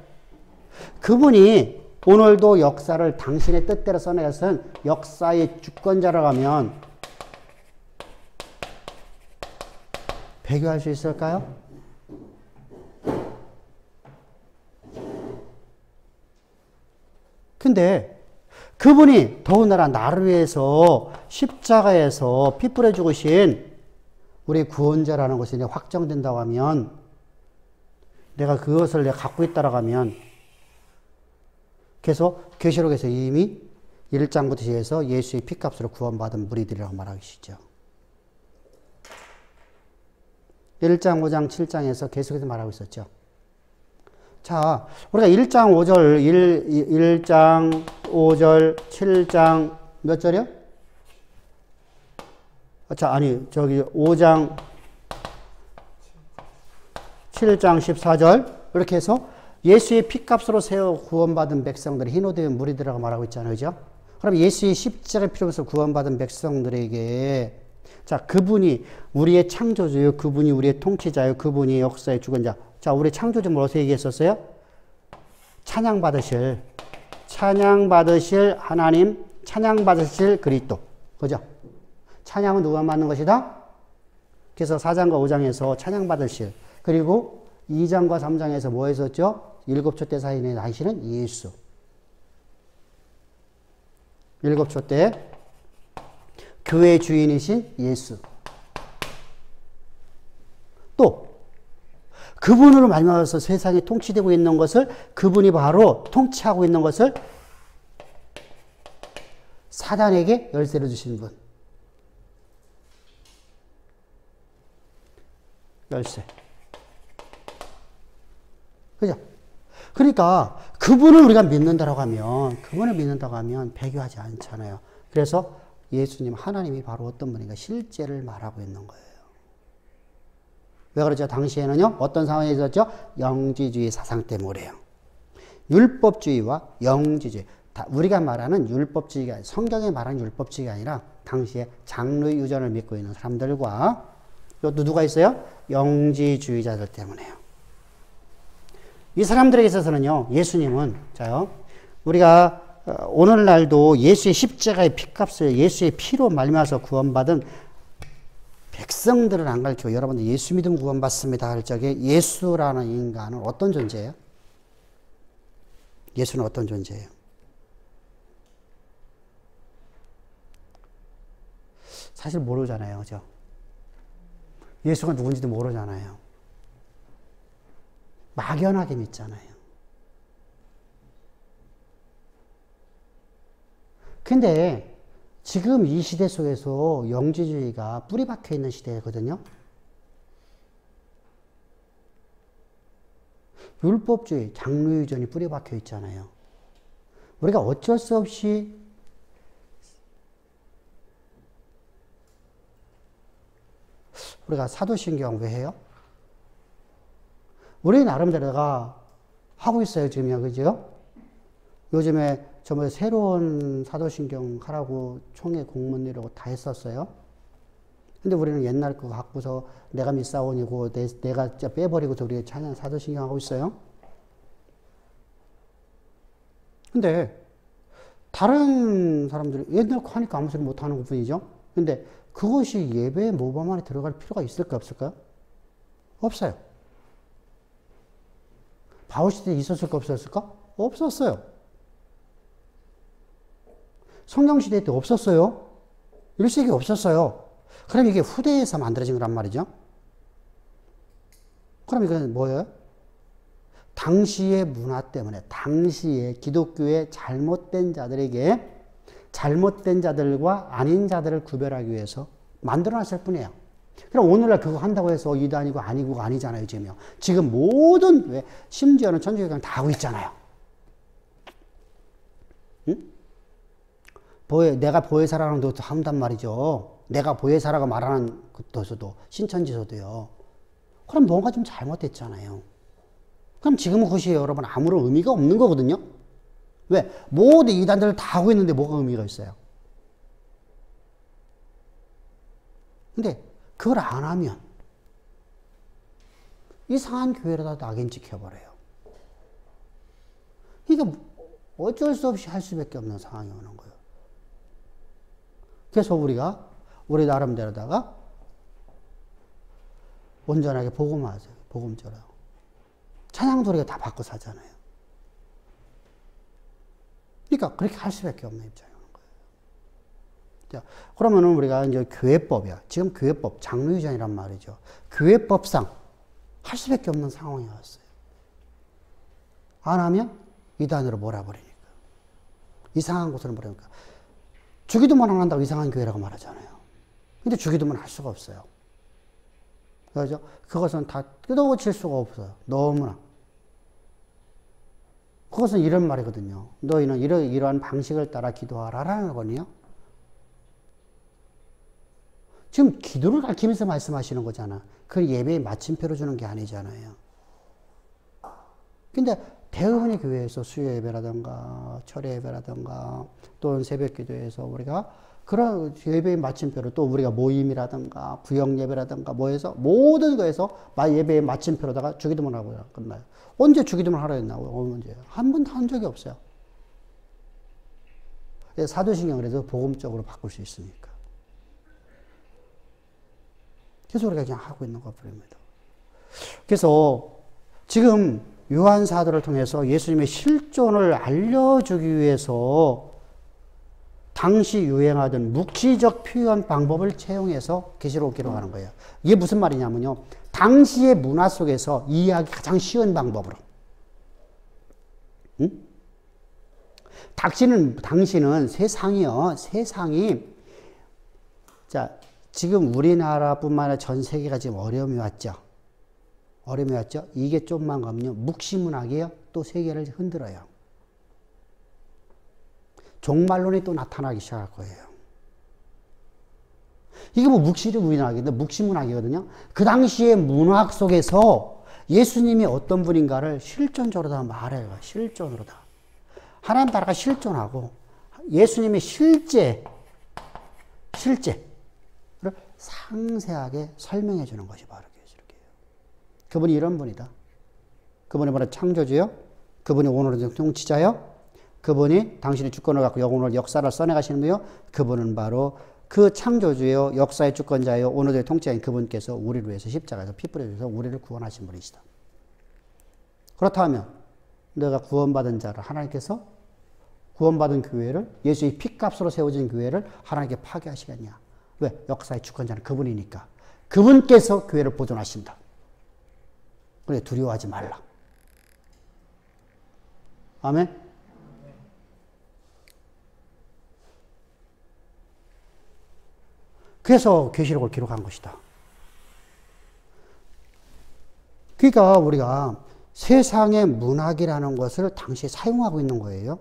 그분이 오늘도 역사를 당신의 뜻대로 써내서 역사의 주권자라고 하면 배교할 수 있을까요? 근데 그분이 더군다나 나를 위해서 십자가에서 피 뿌려 죽으신 우리 구원자라는 것이 확정된다고 하면 내가 그것을 내가 갖고 있다라고 하면 그래서 계시록에서 이미 1장부터 시작해서 예수의 피값으로 구원받은 무리들이라고 말하시죠. 1장, 5장, 7장에서 계속해서 말하고 있었죠. 자, 우리가 1장 5절, 1장 5절, 7장 몇 절이요? 자, 아니, 저기 5장, 7장 14절 이렇게 해서 예수의 피값으로 세워 구원받은 백성들이 흰옷의 무리들이라고 말하고 있잖아요. 그죠? 그럼 예수의 십자가의 피로서 구원받은 백성들에게 자, 그분이 우리의 창조주요, 그분이 우리의 통치자요, 그분이 역사의 주권자. 자, 우리 창조주 뭐라고 얘기했었어요? 찬양받으실 하나님, 찬양받으실 그리스도. 그죠? 찬양은 누가 받는 것이다? 그래서 4장과 5장에서 찬양받으실. 그리고 2장과 3장에서 뭐 했었죠? 7초 때 사인에 나시는 예수. 7초 때 교회의 주인이신 예수. 또 그분으로 말미암아서 세상이 통치되고 있는 것을 그분이 바로 통치하고 있는 것을 사단에게 열쇠를 주신 분. 열쇠. 그죠? 그러니까 그분을 우리가 믿는다고 하면 배교하지 않잖아요. 그래서 예수님, 하나님이 바로 어떤 분인가 실제를 말하고 있는 거예요. 왜 그러죠? 당시에는요, 어떤 상황이 있었죠? 영지주의 사상 때문에요. 율법주의와 영지주의. 우리가 말하는 율법주의가, 성경에 말하는 율법주의가 아니라 당시에 장로의 유전을 믿고 있는 사람들과 또 누가 있어요? 영지주의자들 때문에요. 이 사람들에게 있어서는요, 예수님은, 자요, 우리가 오늘날도 예수의 십자가의 피값을 예수의 피로 말미암아서 구원받은 백성들을 안 가르치고 여러분들 예수 믿으면 구원받습니다 할 적에 예수라는 인간은 어떤 존재예요? 예수는 어떤 존재예요? 사실 모르잖아요. 그죠? 예수가 누군지도 모르잖아요. 막연하게 믿잖아요. 근데 지금 이 시대 속에서 영지주의가 뿌리 박혀 있는 시대거든요. 율법주의, 장로유전이 뿌리 박혀 있잖아요. 우리가 어쩔 수 없이 우리가 사도신경 왜 해요? 우리 나름대로가 하고 있어요, 지금요. 그죠? 요즘에 정말 새로운 사도신경 하라고 총회 공문 내려고 다 했었어요. 근데 우리는 옛날 거 갖고서 내가 믿사원이고 내가 빼버리고서 우리가 찬양 사도신경 하고 있어요. 근데 다른 사람들이 옛날 거 하니까 아무 소리 못 하는 것 뿐이죠. 근데 그것이 예배의 모범 안에 들어갈 필요가 있을까 없을까요? 없어요. 바울 시대에 있었을까 없었을까? 없었어요. 성령 시대 때 없었어요. 1세기 없었어요. 그럼 이게 후대에서 만들어진 거란 말이죠. 그럼 이건 뭐예요? 당시의 문화 때문에, 당시의 기독교의 잘못된 자들에게 잘못된 자들과 아닌 자들을 구별하기 위해서 만들어놨을 뿐이에요. 그럼 오늘날 그거 한다고 해서 이단이고 아니고 아니잖아요, 지금 모든, 왜, 심지어는 천주교가 다 하고 있잖아요. 응? 내가 보혜사라는 것도 한단 말이죠. 내가 보혜사라고 말하는 것도서도, 신천지서도요. 그럼 뭔가 좀 잘못됐잖아요. 그럼 지금은 그것이 여러분 아무런 의미가 없는 거거든요. 왜? 모든 이단들을 다 하고 있는데 뭐가 의미가 있어요? 근데 그걸 안 하면 이상한 교회로다 낙인 찍혀버려요. 그러니까 어쩔 수 없이 할 수밖에 없는 상황이 오는 거예요. 그래서 우리가 우리 나름대로다가 온전하게 복음하세요. 복음처럼. 찬양도 우리가 다 바꿔 사잖아요. 그러니까 그렇게 할 수밖에 없는 입장이 오는 거예요. 자, 그러면은 우리가 이제 교회법이야. 지금 교회법, 장로유전이란 말이죠. 교회법상 할 수밖에 없는 상황이 왔어요. 안 하면 이단으로 몰아버리니까. 이상한 곳으로 몰아버리니까. 주기도만 안 한다고 이상한 교회라고 말하잖아요. 근데 주기도만 할 수가 없어요. 그죠? 그것은 다 뜯어고칠 수가 없어요. 너무나. 그것은 이런 말이거든요. 너희는 이러한 방식을 따라 기도하라라는 거거든요. 지금 기도를 가르치면서 말씀하시는 거잖아. 그걸 예배에 마침표로 주는 게 아니잖아요. 근데 대부분의 교회에서 수요 예배라든가 철회 예배라든가 또는 새벽 기도에서 우리가 그런 예배의 마침표로 또 우리가 모임이라든가 구역 예배라든가 뭐해서 모든 거에서 예배의 마침표로다가 주기도문 하고 끝나요. 언제 주기도문 하라 했나요? 언제? 한 번도 한 적이 없어요. 사도신경을 해서 복음적으로 바꿀 수 있으니까. 그래서 우리가 그냥 하고 있는 것뿐입니다. 그래서 지금 요한 사도를 통해서 예수님의 실존을 알려주기 위해서 당시 유행하던 묵시적 표현 방법을 채용해서 계시록을 기록하는 거예요. 이게 무슨 말이냐면요. 당시의 문화 속에서 이해하기 가장 쉬운 방법으로. 응? 당시는 세상이, 자, 지금 우리나라뿐만 아니라 전 세계가 지금 어려움이 왔죠. 이게 좀만 가면요. 묵시문학이요. 또 세계를 흔들어요. 종말론이 또 나타나기 시작할 거예요. 이게 뭐 묵시문학인데 묵시문학이거든요. 그 당시의 문학 속에서 예수님이 어떤 분인가를 실존적으로 다 말해요. 실존으로 다. 하나님 나라가 실존하고 예수님의 실제를 상세하게 설명해 주는 것이 바로 계시록이에요. 그분이 이런 분이다. 그분이 바로 창조주요. 그분이 오늘의 통치자요. 그분이 당신의 주권을 갖고 영혼을 역사를 써내가시는 분이요. 그분은 바로 그 창조주요. 역사의 주권자요. 오늘의 통치자인 그분께서 우리를 위해서 십자가에서 피 뿌려주셔서 우리를 구원하신 분이시다. 그렇다면 내가 구원받은 자를 하나님께서 구원받은 교회를 예수의 피값으로 세워진 교회를 하나님께 파괴하시겠냐. 왜? 역사의 주권자는 그분이니까. 그분께서 교회를 보존하신다. 그래 두려워하지 말라. 아멘. 그래서 계시록을 기록한 것이다. 그러니까 우리가 세상의 문학이라는 것을 당시에 사용하고 있는 거예요.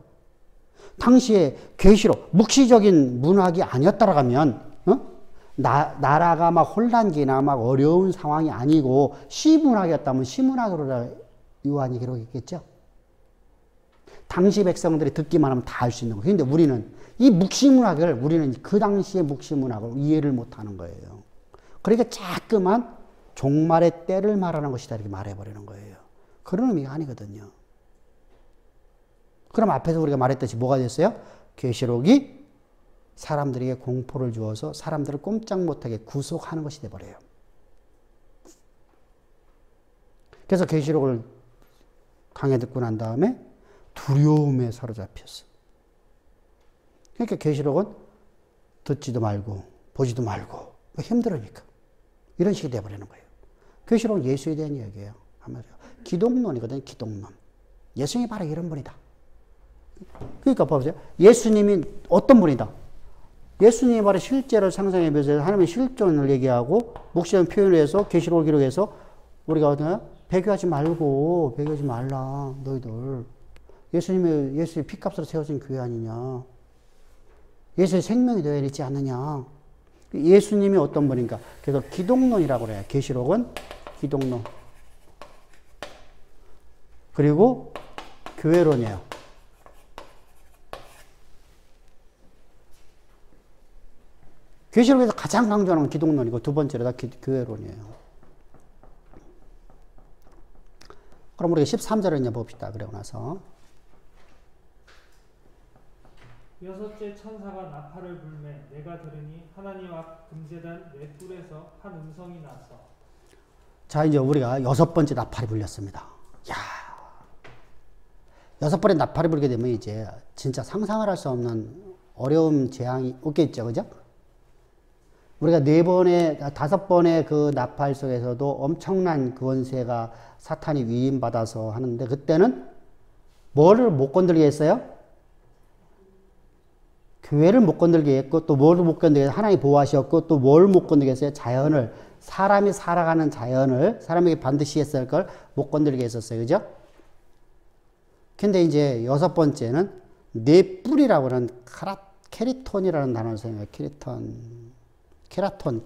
당시에 계시록, 묵시적인 문학이 아니었다라 하면 나라가 막 혼란기나 막 어려운 상황이 아니고 시문학이었다면 시문학으로 요한이 기록했겠죠. 당시 백성들이 듣기만 하면 다 알 수 있는 거예요. 그런데 우리는 이 묵시문학을 우리는 그 당시의 묵시문학을 이해를 못하는 거예요. 그러니까 자꾸만 종말의 때를 말하는 것이다 이렇게 말해버리는 거예요. 그런 의미가 아니거든요. 그럼 앞에서 우리가 말했듯이 뭐가 됐어요? 계시록이 사람들에게 공포를 주어서 사람들을 꼼짝 못하게 구속하는 것이 돼버려요. 그래서 계시록을 강해 듣고 난 다음에 두려움에 사로잡혔어. 그러니까 계시록은 듣지도 말고 보지도 말고 힘들으니까 이런 식이 돼버리는 거예요. 계시록은 예수에 대한 이야기예요. 기독론이거든요. 기독론. 예수님이 바로 이런 분이다. 그러니까 봐보세요. 예수님이 어떤 분이다. 예수님이 바로 실제를 상상해 보세요. 하나님의 실존을 얘기하고 묵시적인 표현을 해서 계시록을 기록해서 우리가 배교하지 말라 너희들. 예수의 피값으로 세워진 교회 아니냐. 예수의 생명이 되어 있지 않느냐. 예수님이 어떤 분인가. 그래서 기독론이라고 그래요. 계시록은 기독론. 그리고 교회론이에요. 계시록에서 가장 강조하는 건 기독론이고 두 번째로 다 교회론이에요. 그럼 우리가 13절을 이제 봅시다. 그러고 나서
여섯째 천사가 나팔을 불매 내가 들으니 하나님 앞 금제단 네 뿔에서 한 음성이 나서.
자 이제 우리가 여섯 번째 나팔이 불렸습니다. 야, 여섯 번의 나팔이 불게 되면 이제 진짜 상상을 할 수 없는 어려움 재앙이 오겠죠, 그죠? 우리가 다섯 번의 그 나팔 속에서도 엄청난 권세가 사탄이 위임받아서 하는데 그때는 뭐를 못 건들게 했어요? 교회를 못 건들게 했고 또 뭐를 못 건들게 했어요? 하나님이 보호하셨고 또 뭘 못 건들게 했어요? 자연을 사람이 살아가는 자연을 사람에게 반드시 했어야 할 걸 못 건들게 했었어요. 그죠? 근데 이제 여섯 번째는 내 뿔이라고 하는 케리톤이라는 단어를 사용해요. 케라톤,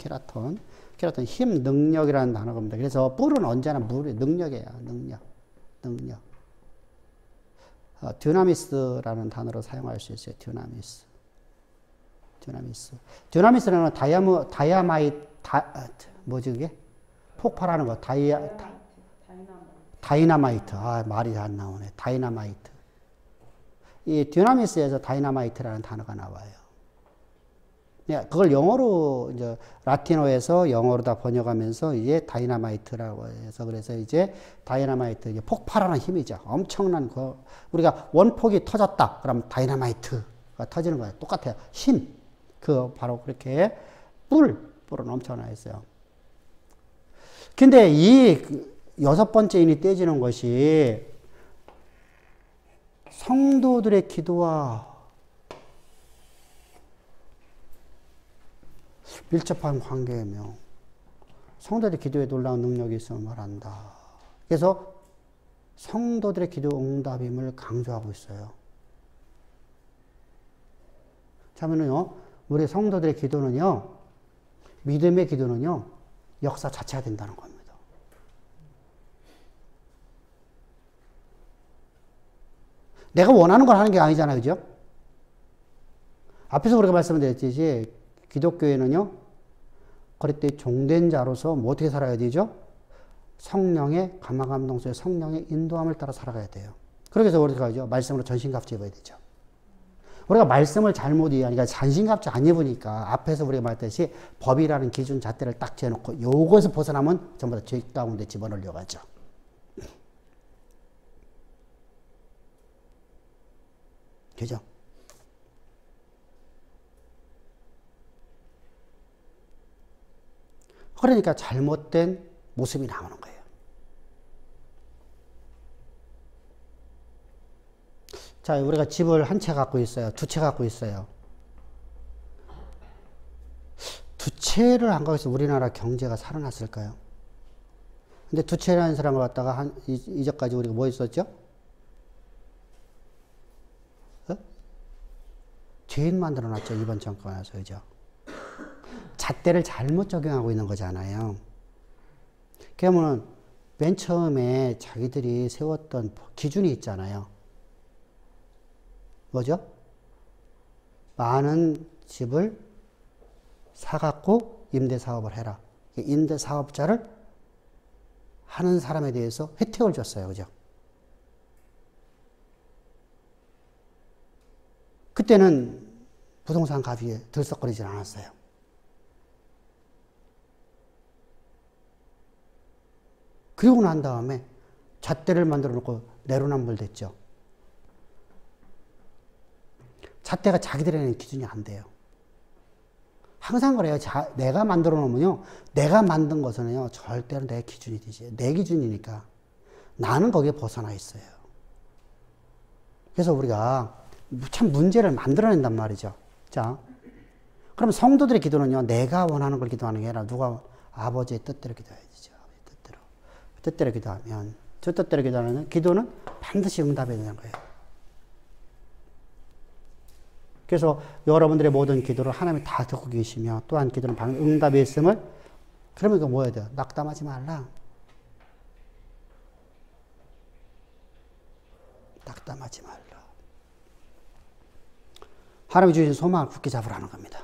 힘, 능력이라는 단어가 옵니다. 그래서 뿔은 언제나 물의 능력이에요. 능력. 듀나미스라는 단어로 사용할 수 있어요. 듀나미스라는 뭐지 그게? 폭발하는 거. 다이나마이트. 아, 말이 안 나오네. 다이나마이트. 이 듀나미스에서 다이나마이트라는 단어가 나와요. 네, 그걸 영어로 이제 라틴어에서 영어로 다 번역하면서 이제 다이나마이트라고 해서 그래서 이제 다이나마이트 이제 폭발하는 힘이죠. 엄청난 거. 우리가 원폭이 터졌다. 그럼 다이나마이트가 터지는 거예요. 똑같아요. 힘. 바로 그렇게 뿔은 엄청나겠어요. 근데 이 여섯 번째 인이 떼지는 것이 성도들의 기도와 밀접한 관계이며 성도들의 기도에 놀라운 능력이 있음을 말한다. 그래서 성도들의 기도 응답임을 강조하고 있어요. 자면은요, 우리 성도들의 기도는요, 믿음의 기도는요, 역사 자체가 된다는 겁니다. 내가 원하는 걸 하는 게 아니잖아요. 그죠? 앞에서 우리가 말씀드렸듯이 기독교에는요, 그럴 때 종된 자로서 뭐 어떻게 살아야 되죠? 성령의 감화감동소의 성령의 인도함을 따라 살아가야 돼요. 그렇게 해서 우리가 하죠. 말씀으로 전신갑주 입어야 되죠. 우리가 말씀을 잘못 이해하니까 전신갑주 안 입으니까 앞에서 우리가 말했듯이 법이라는 기준 잣대를 딱 재놓고 요것에서 벗어나면 전부 다 죄 가운데 집어넣으려고 하죠. 그죠? 그러니까 잘못된 모습이 나오는 거예요. 자, 우리가 집을 한 채 갖고 있어요. 두 채 갖고 있어요. 두 채를 안 갖고 있으면 우리나라 경제가 살아났을까요? 근데 두 채라는 사람을 갖다가 이전까지 우리가 뭐 있었죠? 죄인 만들어 놨죠. 이번 정권에서. 그죠? 잣대를 잘못 적용하고 있는 거잖아요. 그러면 맨 처음에 자기들이 세웠던 기준이 있잖아요. 뭐죠? 많은 집을 사갖고 임대사업을 해라. 임대사업자를 하는 사람에 대해서 혜택을 줬어요. 그죠? 그때는 부동산 값이 들썩거리질 않았어요. 그리고 난 다음에 잣대를 만들어 놓고 내로남불 됐죠. 잣대가 자기들이 내는 기준이 안 돼요. 항상 그래요. 내가 만들어 놓으면요. 내가 만든 것은요. 절대로 내 기준이 되지. 내 기준이니까. 나는 거기에 벗어나 있어요. 그래서 우리가 참 문제를 만들어낸단 말이죠. 자, 그럼 성도들의 기도는요. 내가 원하는 걸 기도하는 게 아니라 누가 아버지의 뜻대로 기도해야 되죠. 뜻대로 기도하면 저 뜻대로 기도하는 기도는 반드시 응답이 되는 거예요. 그래서 여러분들의 모든 기도를 하나님이 다 듣고 계시며 또한 기도는 응답이 있음을 그러면 이거 뭐 해야 돼요? 낙담하지 말라. 낙담하지 말라. 하나님이 주신 소망을 굳게 잡으라는 겁니다.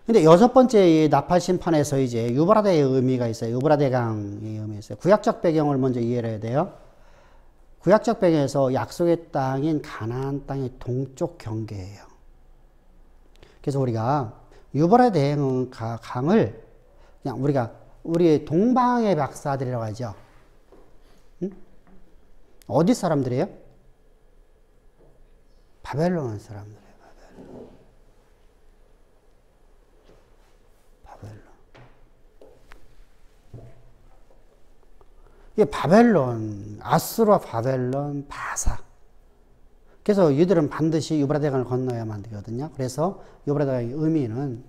근데 여섯 번째 이 나팔 심판에서 이제 유브라데의 의미가 있어요. 유브라데 강의 의미가 있어요. 구약적 배경을 먼저 이해를 해야 돼요. 구약적 배경에서 약속의 땅인 가나안 땅의 동쪽 경계예요. 그래서 우리가 유브라데 강을 그냥 우리 동방의 박사들이라고 하죠. 응? 어디 사람들이에요? 바벨론 사람들. 이게 바벨론, 아수르와 바벨론, 바사. 그래서 이들은 반드시 유브라데강을 건너야만 되거든요. 그래서 유브라데강의 의미는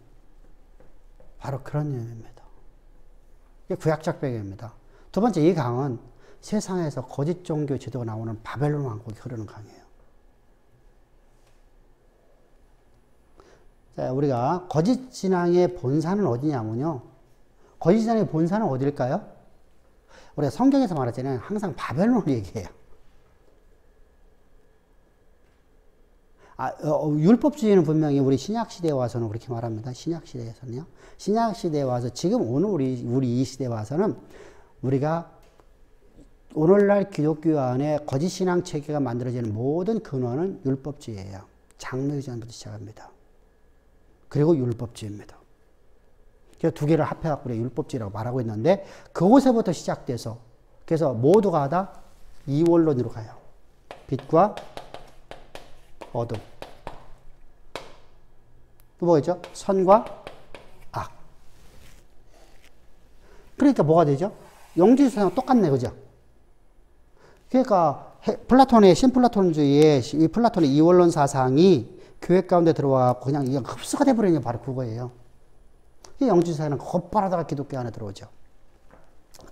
바로 그런 의미입니다. 이게 구약적 배경입니다. 두 번째, 이 강은 세상에서 거짓 종교 제도가 나오는 바벨론 왕국이 흐르는 강이에요. 자, 우리가 거짓 신앙의 본산은 어디냐면요. 거짓 신앙의 본산은 어딜까요? 우리가 성경에서 말하잖아요. 항상 바벨론을 얘기해요. 율법주의는 분명히 우리 신약시대에 와서는 그렇게 말합니다. 신약시대에서는요. 신약시대에 와서 지금 오늘 우리 이 시대에 와서는 우리가 오늘날 기독교 안에 거짓신앙 체계가 만들어지는 모든 근원은 율법주의예요. 장로유전부터 시작합니다. 그리고 율법주의입니다. 그래서 두 개를 합해갖고 우리가 율법주의라고 말하고 있는데 그곳에부터 시작돼서 그래서 모두가 다 이원론으로 가요. 빛과 어둠. 또 뭐겠죠? 선과 악. 그러니까 뭐가 되죠? 영지주의랑 똑같네, 그죠? 그러니까 플라톤의 신플라톤주의의 이 플라톤의 이원론 사상이 교회 가운데 들어와 그냥 이게 흡수가 돼버리는 게 바로 그거예요. 이 영지주의는 곧바라다가 기독교 안에 들어오죠.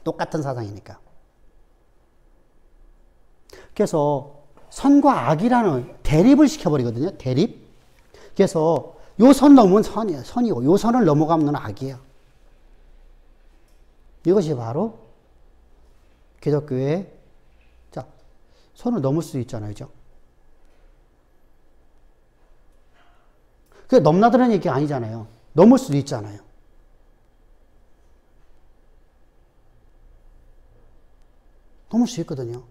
똑같은 사상이니까. 그래서 선과 악이라는 대립을 시켜버리거든요. 대립. 그래서 요 선 넘으면 선이고 요 선을 넘어가면 악이에요. 이것이 바로 기독교의 자 선을 넘을 수 있잖아요. 그죠? 그게 넘나드는 얘기가 아니잖아요. 넘을 수도 있잖아요. 넘을 수 있거든요.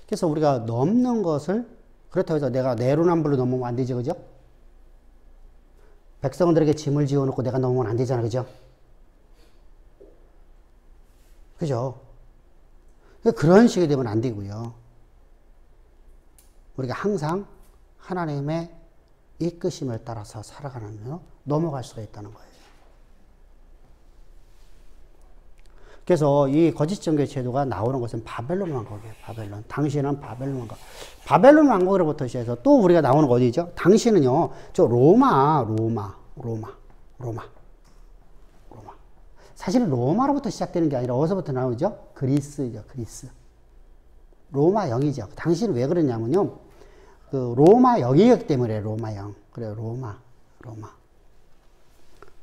그래서 우리가 넘는 것을 그렇다고 해서 내가 내로남불로 넘으면 안 되죠. 그죠? 백성들에게 짐을 지어놓고 내가 넘으면 안 되잖아. 그죠? 그죠? 그런 식이 되면 안 되고요. 우리가 항상 하나님의 이끄심을 따라서 살아가면 넘어갈 수가 있다는 거예요. 그래서 이 거짓 종교 제도가 나오는 것은 바벨론 왕국이에요. 바벨론. 당시에는 바벨론 왕국. 바벨론 왕국으로부터 시작해서 또 우리가 나오는 거 어디죠? 당시는요, 저 로마. 사실은 로마로부터 시작되는 게 아니라 어디서부터 나오죠? 그리스죠, 그리스. 로마 영이죠. 당시는 왜 그러냐면요, 그 로마 영이기 때문에 로마 영. 그래요, 로마.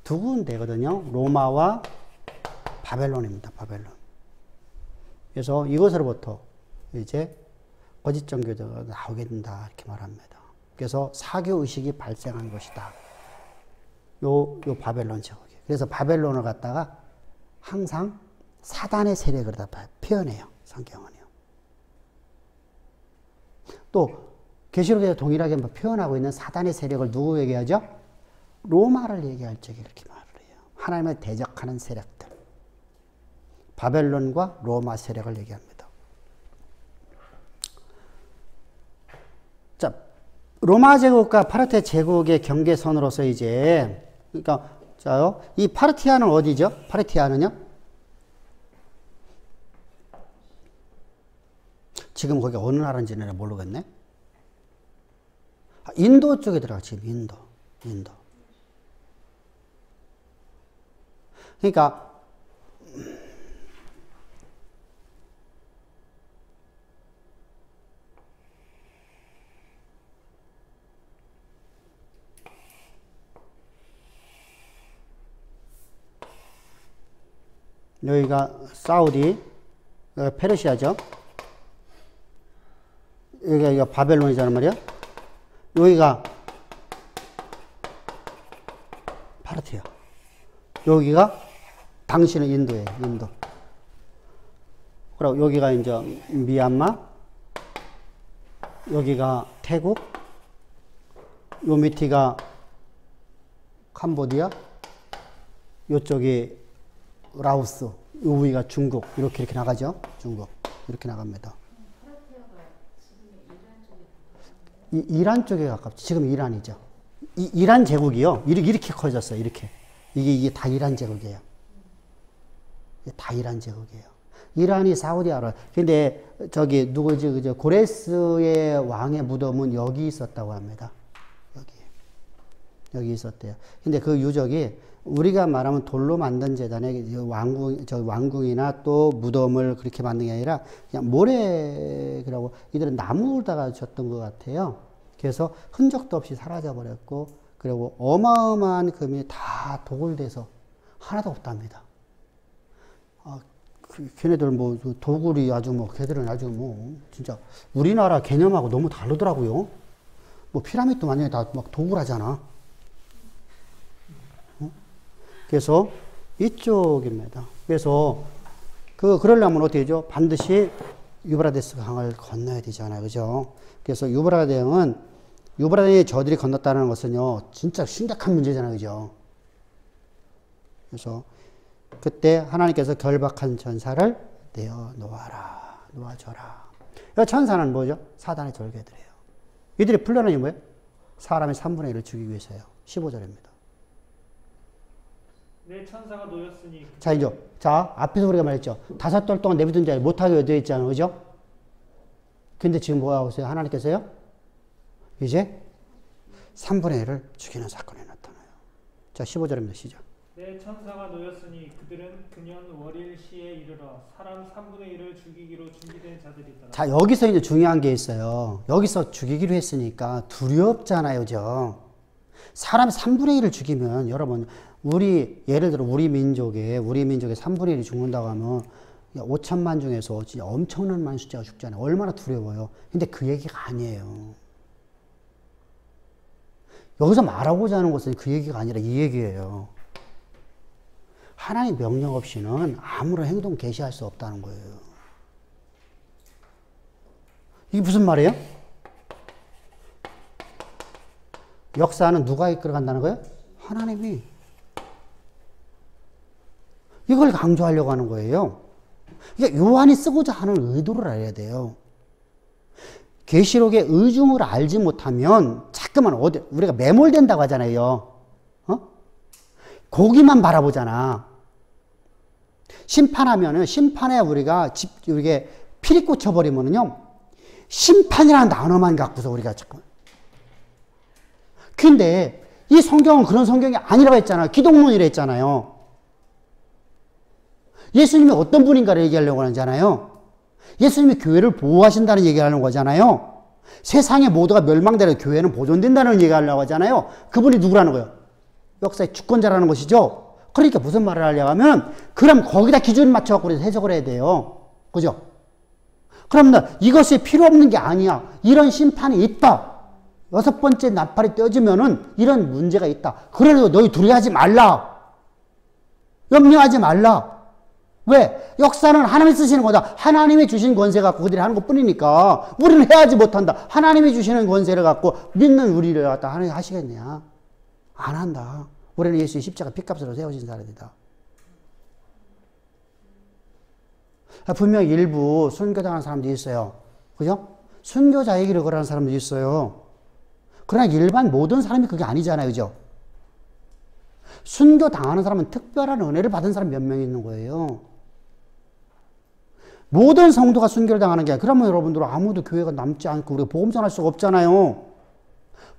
두 군데거든요. 로마와 바벨론입니다. 바벨론. 그래서 이것으로부터 이제 거짓 종교가 나오게 된다 이렇게 말합니다. 그래서 사교 의식이 발생한 것이다. 요 바벨론 제국이. 그래서 바벨론을 갖다가 항상 사단의 세력을 다 표현해요. 성경은요. 또 계시록에서 동일하게 표현하고 있는 사단의 세력을 누구 얘기하죠? 로마를 얘기할 적에 이렇게 말을 해요. 하나님을 대적하는 세력들. 바벨론과 로마 세력을 얘기합니다. 자, 로마 제국과 파르테 제국의 경계선으로서 이제, 그러니까, 자요, 이 파르티아는 어디죠? 파르티아는요? 지금 거기 어느 나라인지는 모르겠네. 인도 쪽에 들어가, 지금 인도. 그러니까, 여기가 사우디, 여기가 페르시아죠. 여기가 바벨론이잖아 말이야. 여기가 파르티아. 여기가 당시는 인도예요. 인도. 그리고 여기가 이제 미얀마. 여기가 태국. 요 밑이가 캄보디아. 요쪽이 라오스, 요 위가 중국, 이렇게 나가죠. 중국. 이렇게 나갑니다.
파르티아가 지금 이란 쪽에
이란 쪽에 가깝죠. 지금 이란이죠. 이란 제국이요. 이렇게 커졌어요. 이렇게. 이게 다 이란 제국이에요. 이게 다 이란 제국이에요. 이란이 사우디아라비아. 근데 저기 누구지? 그저 고레스의 왕의 무덤은 여기 있었다고 합니다. 여기 있었대요. 근데 그 유적이 우리가 말하면 돌로 만든 재단에 왕궁이나 또 무덤을 그렇게 만든 게 아니라 그냥 모래라고 이들은 나무에다가 졌던 것 같아요. 그래서 흔적도 없이 사라져 버렸고, 그리고 어마어마한 금이 다 도굴돼서 하나도 없답니다. 걔네들 뭐 도굴이 아주 뭐 걔들은 아주 뭐 진짜 우리나라 개념하고 너무 다르더라고요. 뭐 피라미드도 만약에 다 막 도굴하잖아. 그래서 이쪽입니다. 그래서 그러려면 어떻게 되죠? 반드시 유브라데스 강을 건너야 되잖아요. 그죠? 그래서 유브라데스 저들이 건넜다는 것은요, 진짜 심각한 문제잖아요. 그죠? 그래서 그때 하나님께서 결박한 전사를 내어 놓아줘라. 이 천사는 뭐죠? 사단의 절개들이에요. 이들이 풀려난 게 뭐예요? 사람의 3분의 1을 죽이기 위해서요. 15절입니다.
내 천사가 놓였으니.
자, 앞에서 우리가 말했죠. 5달 동안 내비둔 자를 못하게 되어 있잖아요. 그죠? 근데 지금 뭐 하고 있어요? 하나님께서요? 이제 3분의 1을 죽이는 사건이 나타나요. 자, 15절입니다. 시작.
내 천사가 놓였으니 그들은 그년 월일시에 이르러 사람 3분의 1을 죽이기로 준비된 자들이더라.
자, 여기서 이제 중요한 게 있어요. 여기서 죽이기로 했으니까 두렵잖아요. 그죠? 사람 3분의 1을 죽이면 여러분, 예를 들어 우리 민족의 3분의 1이 죽는다고 하면 5천만 중에서 진짜 엄청난 많은 숫자가 죽잖아요. 얼마나 두려워요. 근데 그 얘기가 아니에요. 여기서 말하고자 하는 것은 그 얘기가 아니라 이 얘기예요. 하나님 명령 없이는 아무런 행동 개시할 수 없다는 거예요. 이게 무슨 말이에요? 역사는 누가 이끌어간다는 거예요? 하나님이. 이걸 강조하려고 하는 거예요. 그러니까 요한이 쓰고자 하는 의도를 알아야 돼요. 계시록의 의중을 알지 못하면 자꾸만 우리가 매몰된다고 하잖아요. 거기만 바라보잖아. 심판하면은, 심판에 이게 피리 꽂혀버리면은요, 심판이라는 단어만 갖고서 우리가 자꾸. 근데 이 성경은 그런 성경이 아니라고 했잖아요. 기독론이라 했잖아요. 예수님이 어떤 분인가를 얘기하려고 하잖아요. 예수님이 교회를 보호하신다는 얘기를 하는 거잖아요. 세상의 모두가 멸망되는 교회는 보존된다는 얘기를 하려고 하잖아요. 그분이 누구라는 거예요? 역사의 주권자라는 것이죠. 그러니까 무슨 말을 하려고 하면, 그럼 거기다 기준을 맞춰갖고 우리 해석을 해야 돼요. 그죠? 그럼 이것이 필요 없는 게 아니야. 이런 심판이 있다. 6번째 나팔이 떼어지면은 이런 문제가 있다. 그래도 너희 두려워하지 말라. 염려하지 말라. 왜? 역사는 하나님이 쓰시는 거다. 하나님이 주신 권세 갖고 그들이 하는 것 뿐이니까 우리는 해야지 못한다. 하나님이 주시는 권세를 갖고 믿는 우리를 갖다 하나님이 하시겠냐? 안 한다. 우리는 예수의 십자가 핏값으로 세워진 사람이다. 분명히 일부 순교당하는 사람도 있어요. 그죠? 순교자 얘기를 거라는 사람도 있어요. 그러나 일반 모든 사람이 그게 아니잖아요. 그죠? 순교당하는 사람은 특별한 은혜를 받은 사람 몇 명 있는 거예요. 모든 성도가 순교를 당하는 게 아니라, 그러면 여러분들 아무도 교회가 남지 않고 우리가 복음 전할 수가 없잖아요.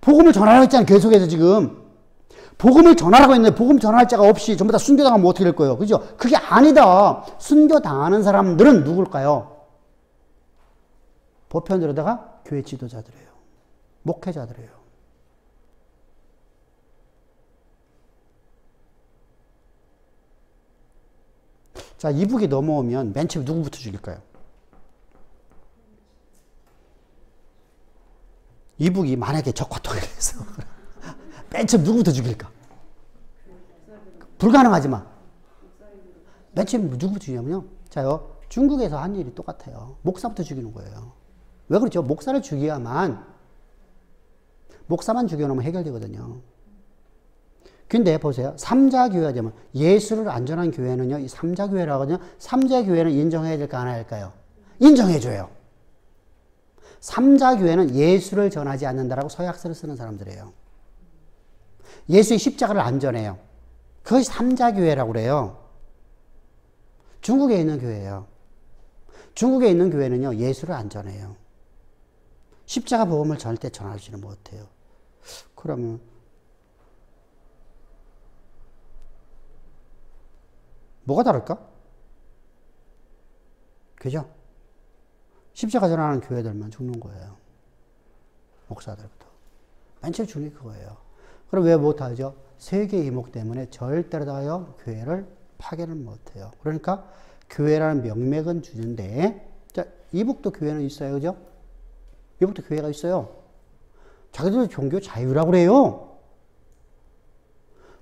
복음을 전하라고 했잖아요. 계속해서 지금. 복음을 전하라고 했는데 복음 전할 자가 없이 전부 다 순교당하면 어떻게 될 거예요? 그죠? 그게 아니다. 순교당하는 사람들은 누굴까요? 보편으로다가 교회 지도자들이에요. 목회자들이에요. 자, 이북이 넘어오면 맨 처음에 누구부터 죽일까요? 이북이 만약에 적화통일을 해서 맨 처음 누구부터 죽일까? 불가능하지만 맨 처음 누구부터 죽이냐면요. 자요, 중국에서 한 일이 똑같아요. 목사부터 죽이는 거예요. 왜 그렇죠? 목사를 죽여야만, 목사만 죽여놓으면 해결되거든요. 근데 보세요. 3자 교회가 되면, 예수를 안전한 교회는요, 이 3자 교회라고 하거든요. 3자 교회는 인정해야 될까, 안 해야 할까요? 인정해줘요. 3자 교회는 예수를 전하지 않는다라고 서약서를 쓰는 사람들이에요. 예수의 십자가를 안 전해요. 그것이 삼자교회라고 그래요. 중국에 있는 교회예요. 중국에 있는 교회는요, 예수를 안 전해요. 십자가 복음을 절대 전하지는 못해요. 그러면 뭐가 다를까? 그죠? 십자가 전하는 교회들만 죽는 거예요. 목사들부터. 맨 처음 죽는 게 그거예요. 그럼 왜 못하죠? 세계 이목 때문에 절대로 다요 교회를 파괴를 못해요. 그러니까 교회라는 명맥은 주는데, 자, 이북도 교회는 있어요. 그죠? 이북도 교회가 있어요. 자기들 종교 자유라고 그래요.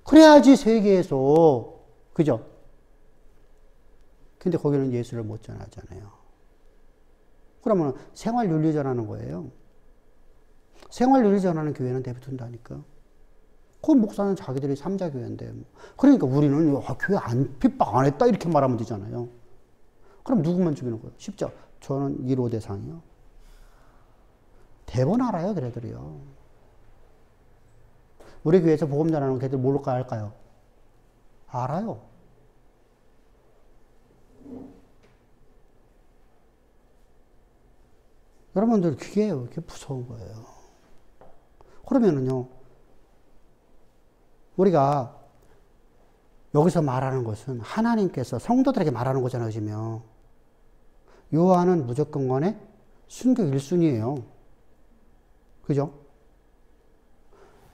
그래야지 세계에서, 그죠? 근데 거기는 예수를 못 전하잖아요. 그러면 생활윤리 전하는 거예요. 생활윤리 전하는 교회는 내버둔다니까. 그 목사는 자기들이 삼자교회인데. 그러니까 우리는 교회 안 핍박 안 했다 이렇게 말하면 되잖아요. 그럼 누구만 죽이는 거예요? 십자. 저는 1호 대상이요. 대번 알아요, 걔네들이요. 우리 교회에서 복음 전하는 걔들 뭘까 할까요? 알아요. 여러분들 그게 무서운 거예요. 그러면은요, 우리가 여기서 말하는 것은 하나님께서 성도들에게 말하는 거잖아요, 지금. 요한은 무조건 간에 순교 1순위예요. 그죠?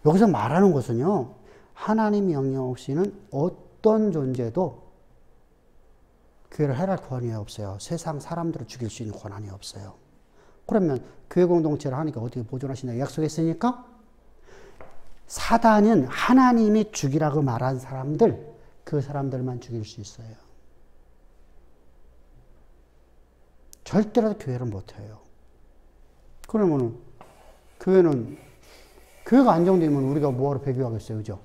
여기서 말하는 것은요, 하나님 명령 없이는 어떤 존재도 교회를 해할 권한이 없어요. 세상 사람들을 죽일 수 있는 권한이 없어요. 그러면 교회 공동체를 하니까 어떻게 보존하시냐 약속했으니까 사단은 하나님이 죽이라고 말한 사람들, 그 사람들만 죽일 수 있어요. 절대로 교회를 못해요. 그러면 교회가 안정되면 우리가 뭐하러 배교하겠어요, 그죠?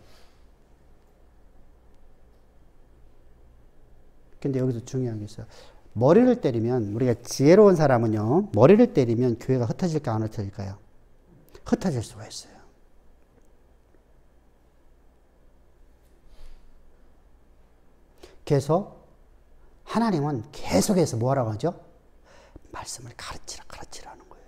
근데 여기서 중요한 게 있어요. 머리를 때리면, 우리가 지혜로운 사람은요, 머리를 때리면 교회가 흩어질까 안 흩어질까요? 흩어질 수가 있어요. 그래서 하나님은 계속해서 뭐라고 하죠? 말씀을 가르치라는 거예요.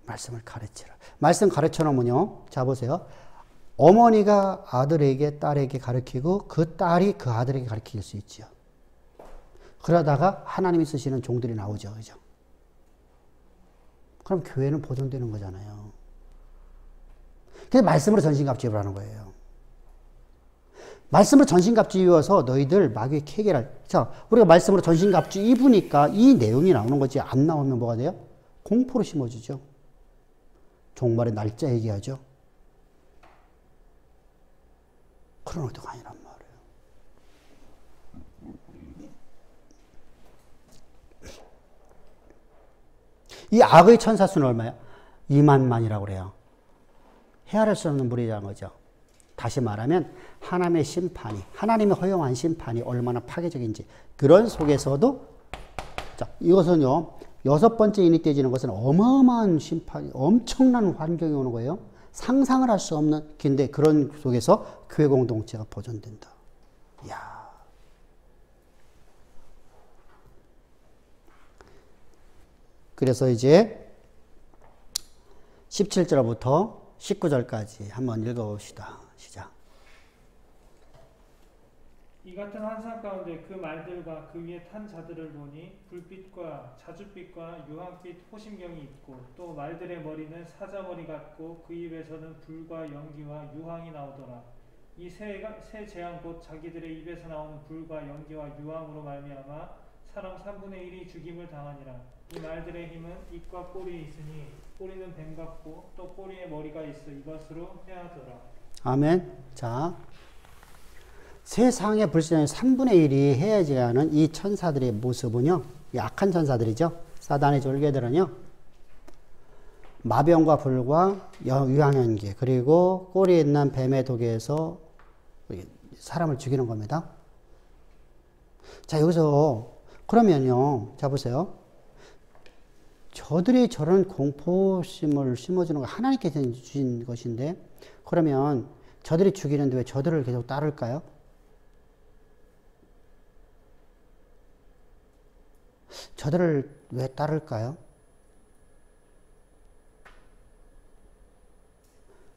말씀을 가르치라. 말씀 가르쳐 놓으면요, 자 보세요. 어머니가 아들에게 딸에게 가르치고 그 딸이 그 아들에게 가르칠 수 있죠. 그러다가 하나님이 쓰시는 종들이 나오죠. 그죠? 그럼 교회는 보존되는 거잖아요. 그래서 말씀으로 전신갑주입을 하는 거예요. 말씀으로 전신갑주입어서 너희들 마귀의 캐계를. 자, 우리가 말씀으로 전신갑주 입으니까 이 내용이 나오는 거지. 안 나오면 뭐가 돼요? 공포로 심어지죠. 종말의 날짜 얘기하죠. 그런 의도가 아니란 말이에요. 이 악의 천사 수는 얼마야? 2만만이라고 그래요. 헤아릴 수 없는 무리라는 거죠. 다시 말하면 하나님의 심판이, 하나님이 허용한 심판이 얼마나 파괴적인지, 그런 속에서도, 자, 이것은요, 6번째 인이 떼지는 것은 어마어마한 심판이, 엄청난 환경이 오는 거예요. 상상을 할 수 없는, 근데 그런 속에서 교회 공동체가 보존된다. 이야. 그래서 이제 17절부터 19절까지 한번 읽어봅시다. 시작.
이 같은 환상 가운데 그 말들과 그 위에 탄 자들을 보니 불빛과 자줏빛과 유황빛 호심경이 있고 또 말들의 머리는 사자머리 같고 그 입에서는 불과 연기와 유황이 나오더라. 이 새 재앙 곧 자기들의 입에서 나오는 불과 연기와 유황으로 말미암아 사람 3분의 1이 죽임을 당하니라. 이 말들의 힘은 입과 꼬리에 있으니 꼬리는 뱀 같고 또 꼬리에 머리가 있어 이것으로 해하더라.
아멘. 자, 세상의 불신의 3분의 1이 해야지 하는 이 천사들의 모습은요, 약한 천사들이죠. 사단의 졸개들은요, 마병과 불과 유황연기, 그리고 꼬리에 있는 뱀의 독에서 사람을 죽이는 겁니다. 자, 여기서 그러면요, 자 보세요. 저들이 저런 공포심을 심어주는 거 하나님께서 주신 것인데, 그러면 저들이 죽이는데 왜 저들을 계속 따를까요? 저들을 왜 따를까요?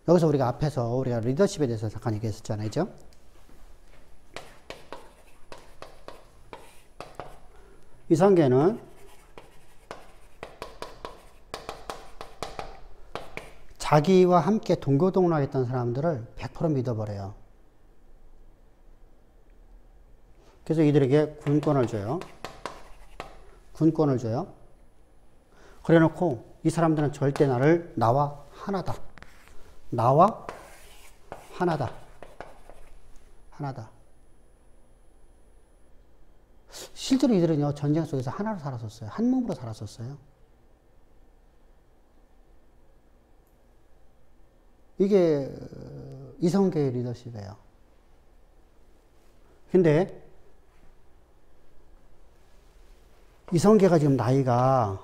여기서 우리가 앞에서 우리가 리더십에 대해서 잠깐 얘기했었잖아요. 그죠? 이성계는 자기와 함께 동교동락했던 사람들을 100% 믿어버려요. 그래서 이들에게 군권을 줘요. 군권을 줘요. 그래 놓고 이 사람들은 절대 나와 하나다. 나와 하나다. 하나다. 실제로 이들은요, 전쟁 속에서 하나로 살았었어요. 한 몸으로 살았었어요. 이게 이성계의 리더십이에요. 근데 이성계가 지금 나이가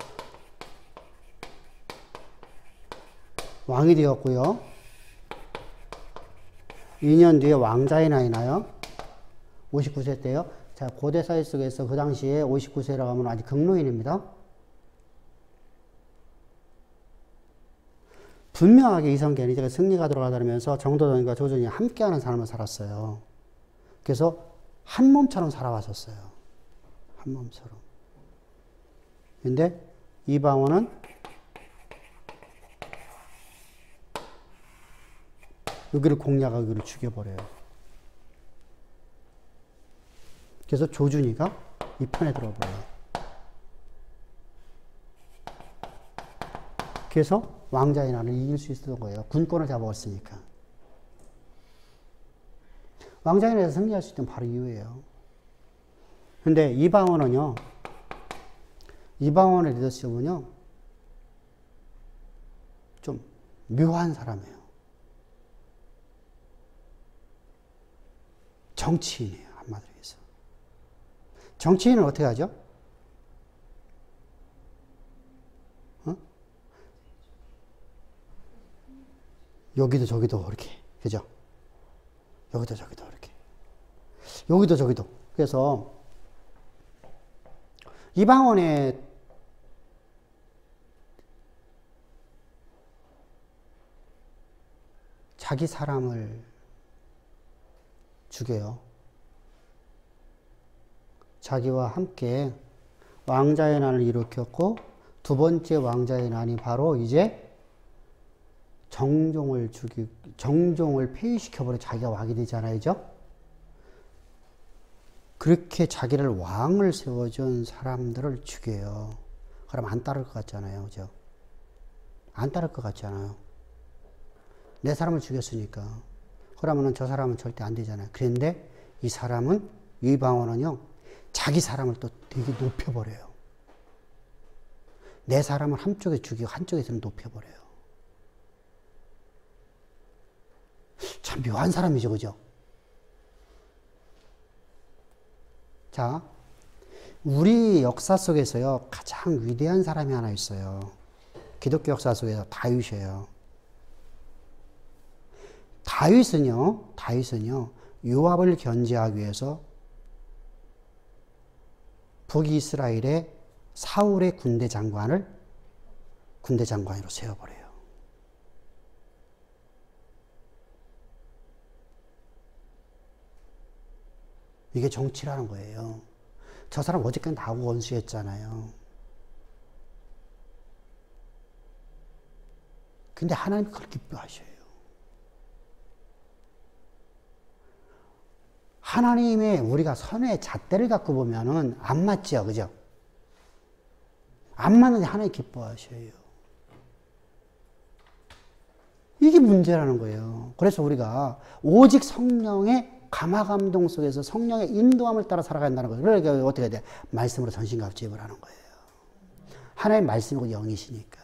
왕이 되었고요. 2년 뒤에 왕자의 나이 나요. 59세 때요. 자, 고대 사회 속에서 그 당시에 59세라고 하면 아직 극노인입니다. 분명하게 이성계는 이제 승리가 들어가다면서 정도전과 조전이 함께하는 삶을 살았어요. 그래서 한 몸처럼 살아왔었어요. 한 몸처럼. 근데 이방원은 여기를 공략하고 여기를 죽여버려요. 그래서 조준이가 이 편에 들어버려요. 그래서 왕자의 난을 이길 수 있었던 거예요. 군권을 잡아왔으니까. 왕자의 난에서 승리할 수 있던 바로 이유예요. 근데 이방원은요, 이방원의 리더십은요, 좀 묘한 사람이에요. 정치인이에요, 한마디로 해서. 정치인은 어떻게 하죠? 여기도 저기도 이렇게, 그죠? 여기도 저기도 이렇게. 여기도 저기도. 그래서 이방원의 자기 사람을 죽여요. 자기와 함께 왕자의 난을 일으켰고, 두 번째 왕자의 난이 바로 이제 정종을 폐위시켜버려 자기가 왕이 되잖아요. 그죠? 그렇게 자기를 왕을 세워준 사람들을 죽여요. 그럼 안 따를 것 같잖아요. 그죠? 안 따를 것 같잖아요. 내 사람을 죽였으니까. 그러면은 저 사람은 절대 안 되잖아요. 그런데 이 사람은, 이방원은요, 자기 사람을 또 되게 높여버려요. 내 사람을 한쪽에 죽이고 한쪽에서는 높여버려요. 참 묘한 사람이죠. 그죠? 자, 우리 역사 속에서요, 가장 위대한 사람이 하나 있어요. 기독교 역사 속에서 다윗이에요. 다윗은요, 요압을 견제하기 위해서 북이스라엘의 사울의 군대 장관으로 세워버려요. 이게 정치라는 거예요. 저 사람 어저께 나하고 원수였잖아요. 근데 하나님 그걸 기뻐하셔요. 하나님의 우리가 선의 잣대를 갖고 보면은 안 맞죠. 그죠? 안 맞는데 하나님 기뻐하셔요. 이게 문제라는 거예요. 그래서 우리가 오직 성령의 감화감동 속에서 성령의 인도함을 따라 살아간다는 거예요. 그러니까 어떻게 해야 돼? 말씀으로 전신갑주입을 하는 거예요. 하나님 말씀이고 영이시니까.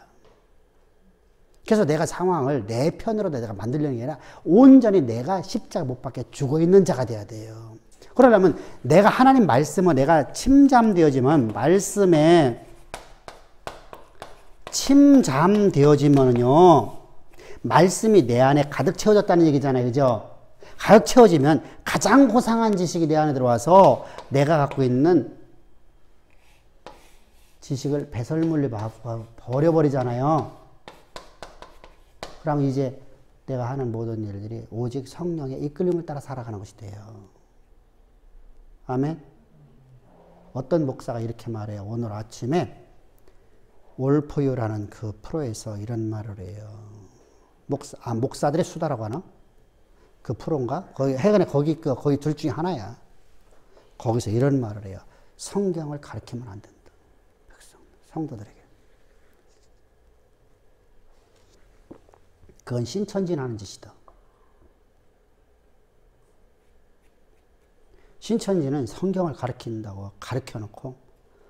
그래서 내가 상황을 내 편으로 내가 만들려는 게 아니라 온전히 내가 십자가 못 박혀 죽어 있는 자가 돼야 돼요. 그러려면 내가 하나님 말씀을 내가 침잠되어지면 말씀에 침잠되어지면은요, 말씀이 내 안에 가득 채워졌다는 얘기잖아요. 그죠? 가득 채워지면 가장 고상한 지식이 내 안에 들어와서 내가 갖고 있는 지식을 배설물로 버려버리잖아요. 그럼 이제 내가 하는 모든 일들이 오직 성령의 이끌림을 따라 살아가는 것이 돼요. 아멘? 어떤 목사가 이렇게 말해요. 오늘 아침에 올포유라는 그 프로에서 이런 말을 해요. 목사들의 수다라고 하나? 그 프로인가? 거기 둘 중에 하나야. 거기서 이런 말을 해요. 성경을 가르치면 안 된다. 성도들에게. 그건 신천지하는 짓이다. 신천지는 성경을 가르친다고 가르쳐놓고,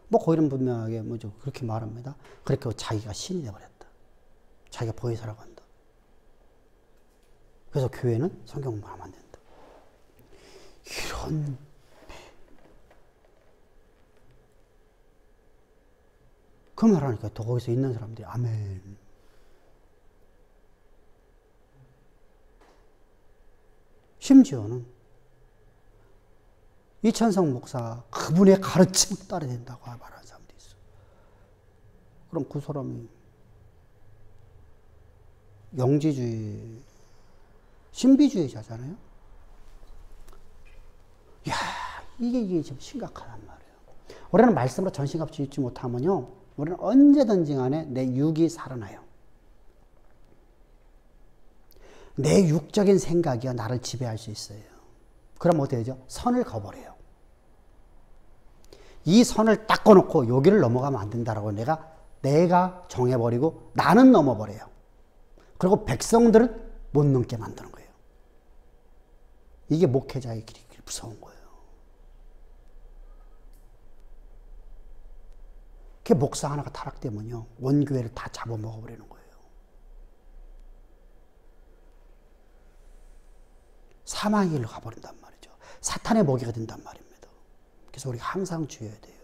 뭐, 거기는 분명하게 뭐죠. 그렇게 말합니다. 그렇게 자기가 신이 되어버렸다. 자기가 보혜사라고 한다. 그래서 교회는 성경 공부하면 안 된다. 이런. 그 말하니까 또 거기서 있는 사람들이, 아멘. 심지어는 이천성 목사 그분의 가르침을 따라야 된다고 말하는 사람도 있어. 그럼 그 사람이 영지주의, 신비주의자잖아요. 이야, 이게 좀 심각하단 말이에요. 우리는 말씀으로 전신갑 짓지 못하면요, 우리는 언제든지 간에 내 육이 살아나요. 내 육적인 생각이요, 나를 지배할 수 있어요. 그럼 어떻게 되죠? 선을 거버려요. 이 선을 딱 꺼놓고 여기를 넘어가면 안 된다라고 내가 정해버리고 나는 넘어버려요. 그리고 백성들은 못 넘게 만드는 거예요. 이게 목회자의 길이 무서운 거예요. 그 목사 하나가 타락되면요, 온 교회를 다 잡아먹어버리는 거예요. 사망의 길로 가버린단 말이죠. 사탄의 먹이가 된단 말입니다. 그래서 우리가 항상 주의해야 돼요.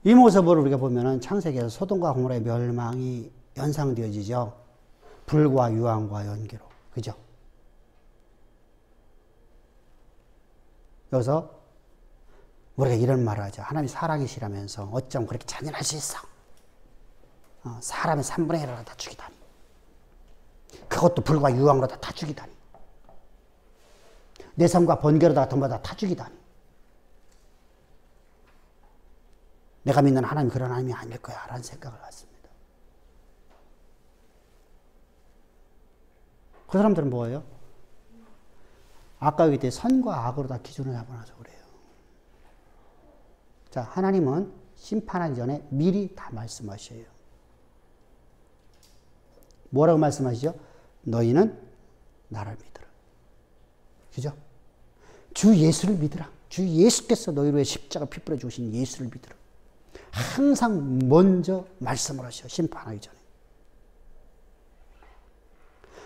이 모습을 우리가 보면은 창세기에서 소돔과 고모라의 멸망이 연상되어지죠. 불과 유황과 연기로. 그죠? 여기서 우리가 이런 말을 하죠. 하나님이 사랑이시라면서 어쩜 그렇게 잔인할 수 있어? 사람의 3분의 1을 다 죽이다니. 그것도 불과 유황으로 다 죽이다니. 내 삶과 번개로다가 전부 다 죽이다니. 내가 믿는 하나님이 그런 하나님이 아닐 거야 라는 생각을 갖습니다. 그 사람들은 뭐예요? 아까 얘기했듯이 선과 악으로 다 기준을 잡아놔서 그래요. 자, 하나님은 심판하기 전에 미리 다 말씀하셔요. 뭐라고 말씀하시죠? 너희는 나를 믿으라. 그죠? 주 예수를 믿으라. 주 예수께서 너희를 위해 십자가 피 뿌려 주신 예수를 믿으라. 항상 먼저 말씀을 하셔. 심판하기 전에.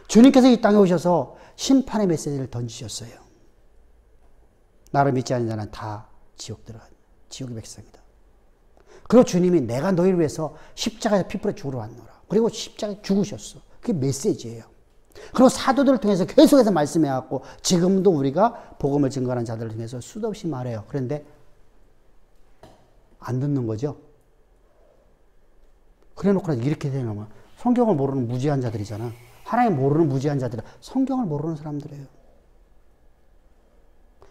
주님께서 이 땅에 오셔서 심판의 메시지를 던지셨어요. 나를 믿지 않는 자는 다 지옥 들어간 지옥의 백성이다. 그리고 주님이 내가 너희를 위해서 십자가에서 피 뿌려 죽으러 왔노라. 그리고 십자가에 죽으셨어. 그게 메시지예요. 그리고 사도들을 통해서 계속해서 말씀해왔고 지금도 우리가 복음을 증거하는 자들을 통해서 수도 없이 말해요. 그런데 안 듣는 거죠. 그래 놓고 이렇게 되면 성경을 모르는 무지한 자들이잖아. 하나님 모르는 무지한 자들이 성경을 모르는 사람들이에요.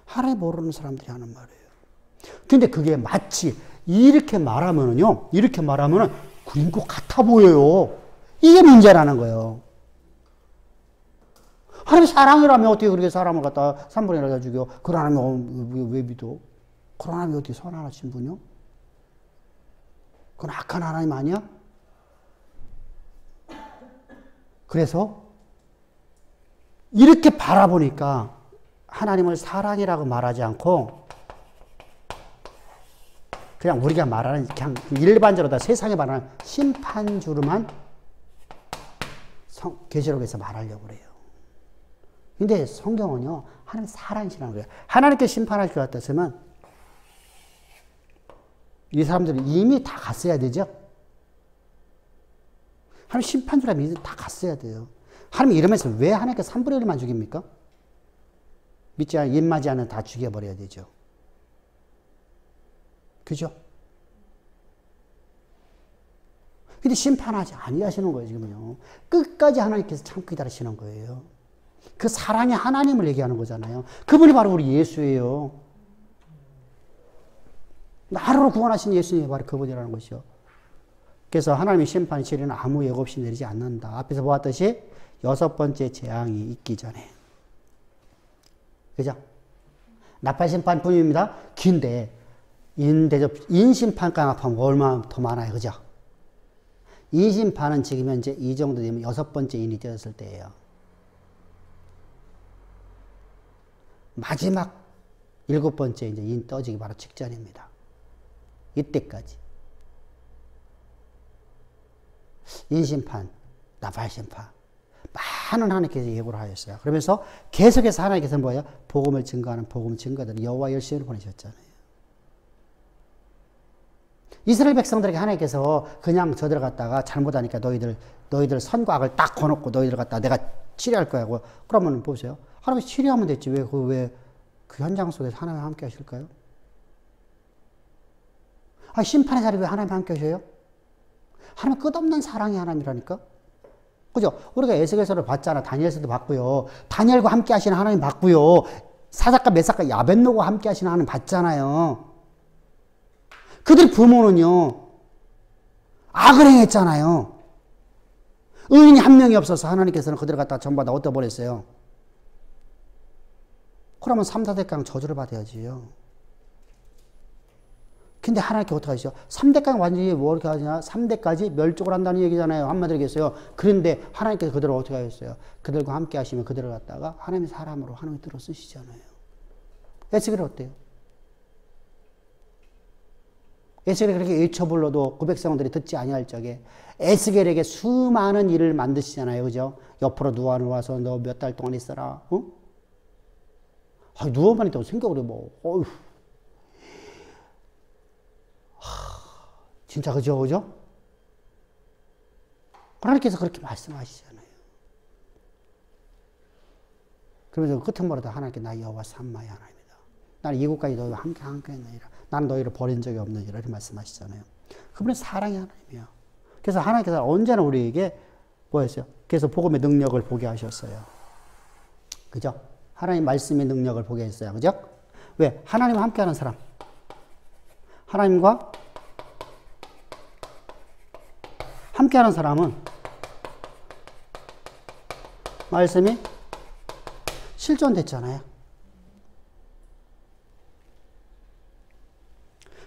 하나님 모르는 사람들이 하는 말이에요. 근데 그게 마치 이렇게 말하면은요, 이렇게 말하면은 그린 것 같아 보여요. 이게 문제라는 거예요. 하나님 사랑이라면 어떻게 그렇게 사람을 갖다 3분의 1을 다 죽여? 그런 하나님 왜 믿어? 그런 하나님이 어떻게 선하신 분이요? 그건 악한 하나님 아니야? 그래서 이렇게 바라보니까 하나님을 사랑이라고 말하지 않고 그냥 우리가 말하는 그냥 일반적으로 다 세상에 말하는 심판주로만 계시록에서 말하려고 그래요. 근데 성경은요, 하나님 사랑이시라는 거예요. 하나님께 심판할 것 같았으면 이 사람들은 이미 다 갔어야 되죠. 하나님 심판주라면 이제 다 갔어야 돼요. 하나님 이러면서 왜 하나님께 3분의 1만 죽입니까? 믿지 않는, 입맞지 않는 다 죽여버려야 되죠. 그죠? 근데 심판하지 아니하시는 거예요, 지금요. 끝까지 하나님께서 참고 기다리시는 거예요. 그 사랑의 하나님을 얘기하는 거잖아요. 그분이 바로 우리 예수예요. 나로 구원하신 예수님이 바로 그분이라는 것이죠. 그래서 하나님의 심판의 진리는 아무 예고 없이 내리지 않는다. 앞에서 보았듯이 6번째 재앙이 있기 전에. 그죠? 나팔 심판뿐입니다. 긴데 인심판까지 합하면 얼마나 더 많아요. 그죠? 인심판은 지금 현재 이 정도 되면 6번째 인이 되었을 때예요. 마지막 7번째 이제 인 떠지기 바로 직전입니다. 이때까지. 인심판, 나팔심판. 많은 하나님께서 예고를 하셨어요. 그러면서 계속해서 하나님께서 뭐예요? 복음을 증거하는 복음 증거들, 여호와 열심을 보내셨잖아요. 이스라엘 백성들에게 하나님께서 그냥 저들 갔다가 잘못하니까 너희들 선과 악을 딱 거놓고 너희들 갖다가 내가 치료할 거야. 그러면 보세요. 하나님이 치료하면 됐지. 왜 그 현장 속에서 하나님 함께 하실까요? 심판의 자리에 왜 하나님 함께 하셔요? 하나님 끝없는 사랑의 하나님이라니까? 그죠? 우리가 에스겔서를 봤잖아. 다니엘서도 봤고요. 다니엘과 함께 하시는 하나님 봤고요. 사사카, 메사카, 야벳노가 함께 하시는 하나님 봤잖아요. 그들 부모는요, 악을 행했잖아요. 의인이 한 명이 없어서 하나님께서는 그들을 갖다가 전부 다 어디다 보냈어요? 그러면 3, 4대강 저주를 받아야지요. 근데 하나님께 어떻게 하시죠? 3대강 완전히 뭐 이렇게 하냐? 3대까지 멸족을 한다는 얘기잖아요. 한마디로 얘기했어요. 그런데 하나님께서 그들을 어떻게 하셨어요? 그들과 함께 하시면 그들을 갖다가 하나님의 사람으로 하나님이 들어 쓰시잖아요. 에스겔이 어때요? 에스겔이 그렇게 외쳐불러도 그 백성들이 듣지 아니할 적에 에스겔에게 수많은 일을 만드시잖아요. 그죠? 옆으로 누워서 너 몇 달 동안 있어라. 어? 누워만 있다고 생각을 해봐. 어휴. 진짜 그죠? 그죠? 하나님께서 그렇게 말씀하시잖아요. 그러면서 끝은 뭐라도 하나님께 나 여호와 삼마의 하나님이다. 나는 이곳까지 너희와 함께 했느니라. 나는 너희를 버린 적이 없느니라. 이렇게 말씀하시잖아요. 그분은 사랑의 하나님이에요. 그래서 하나님께서 언제나 우리에게 뭐였어요? 그래서 복음의 능력을 보게 하셨어요. 그죠? 하나님 말씀의 능력을 보게 했어요. 그죠? 왜? 하나님과 함께하는 사람. 하나님과 함께하는 사람은 말씀이 실존됐잖아요.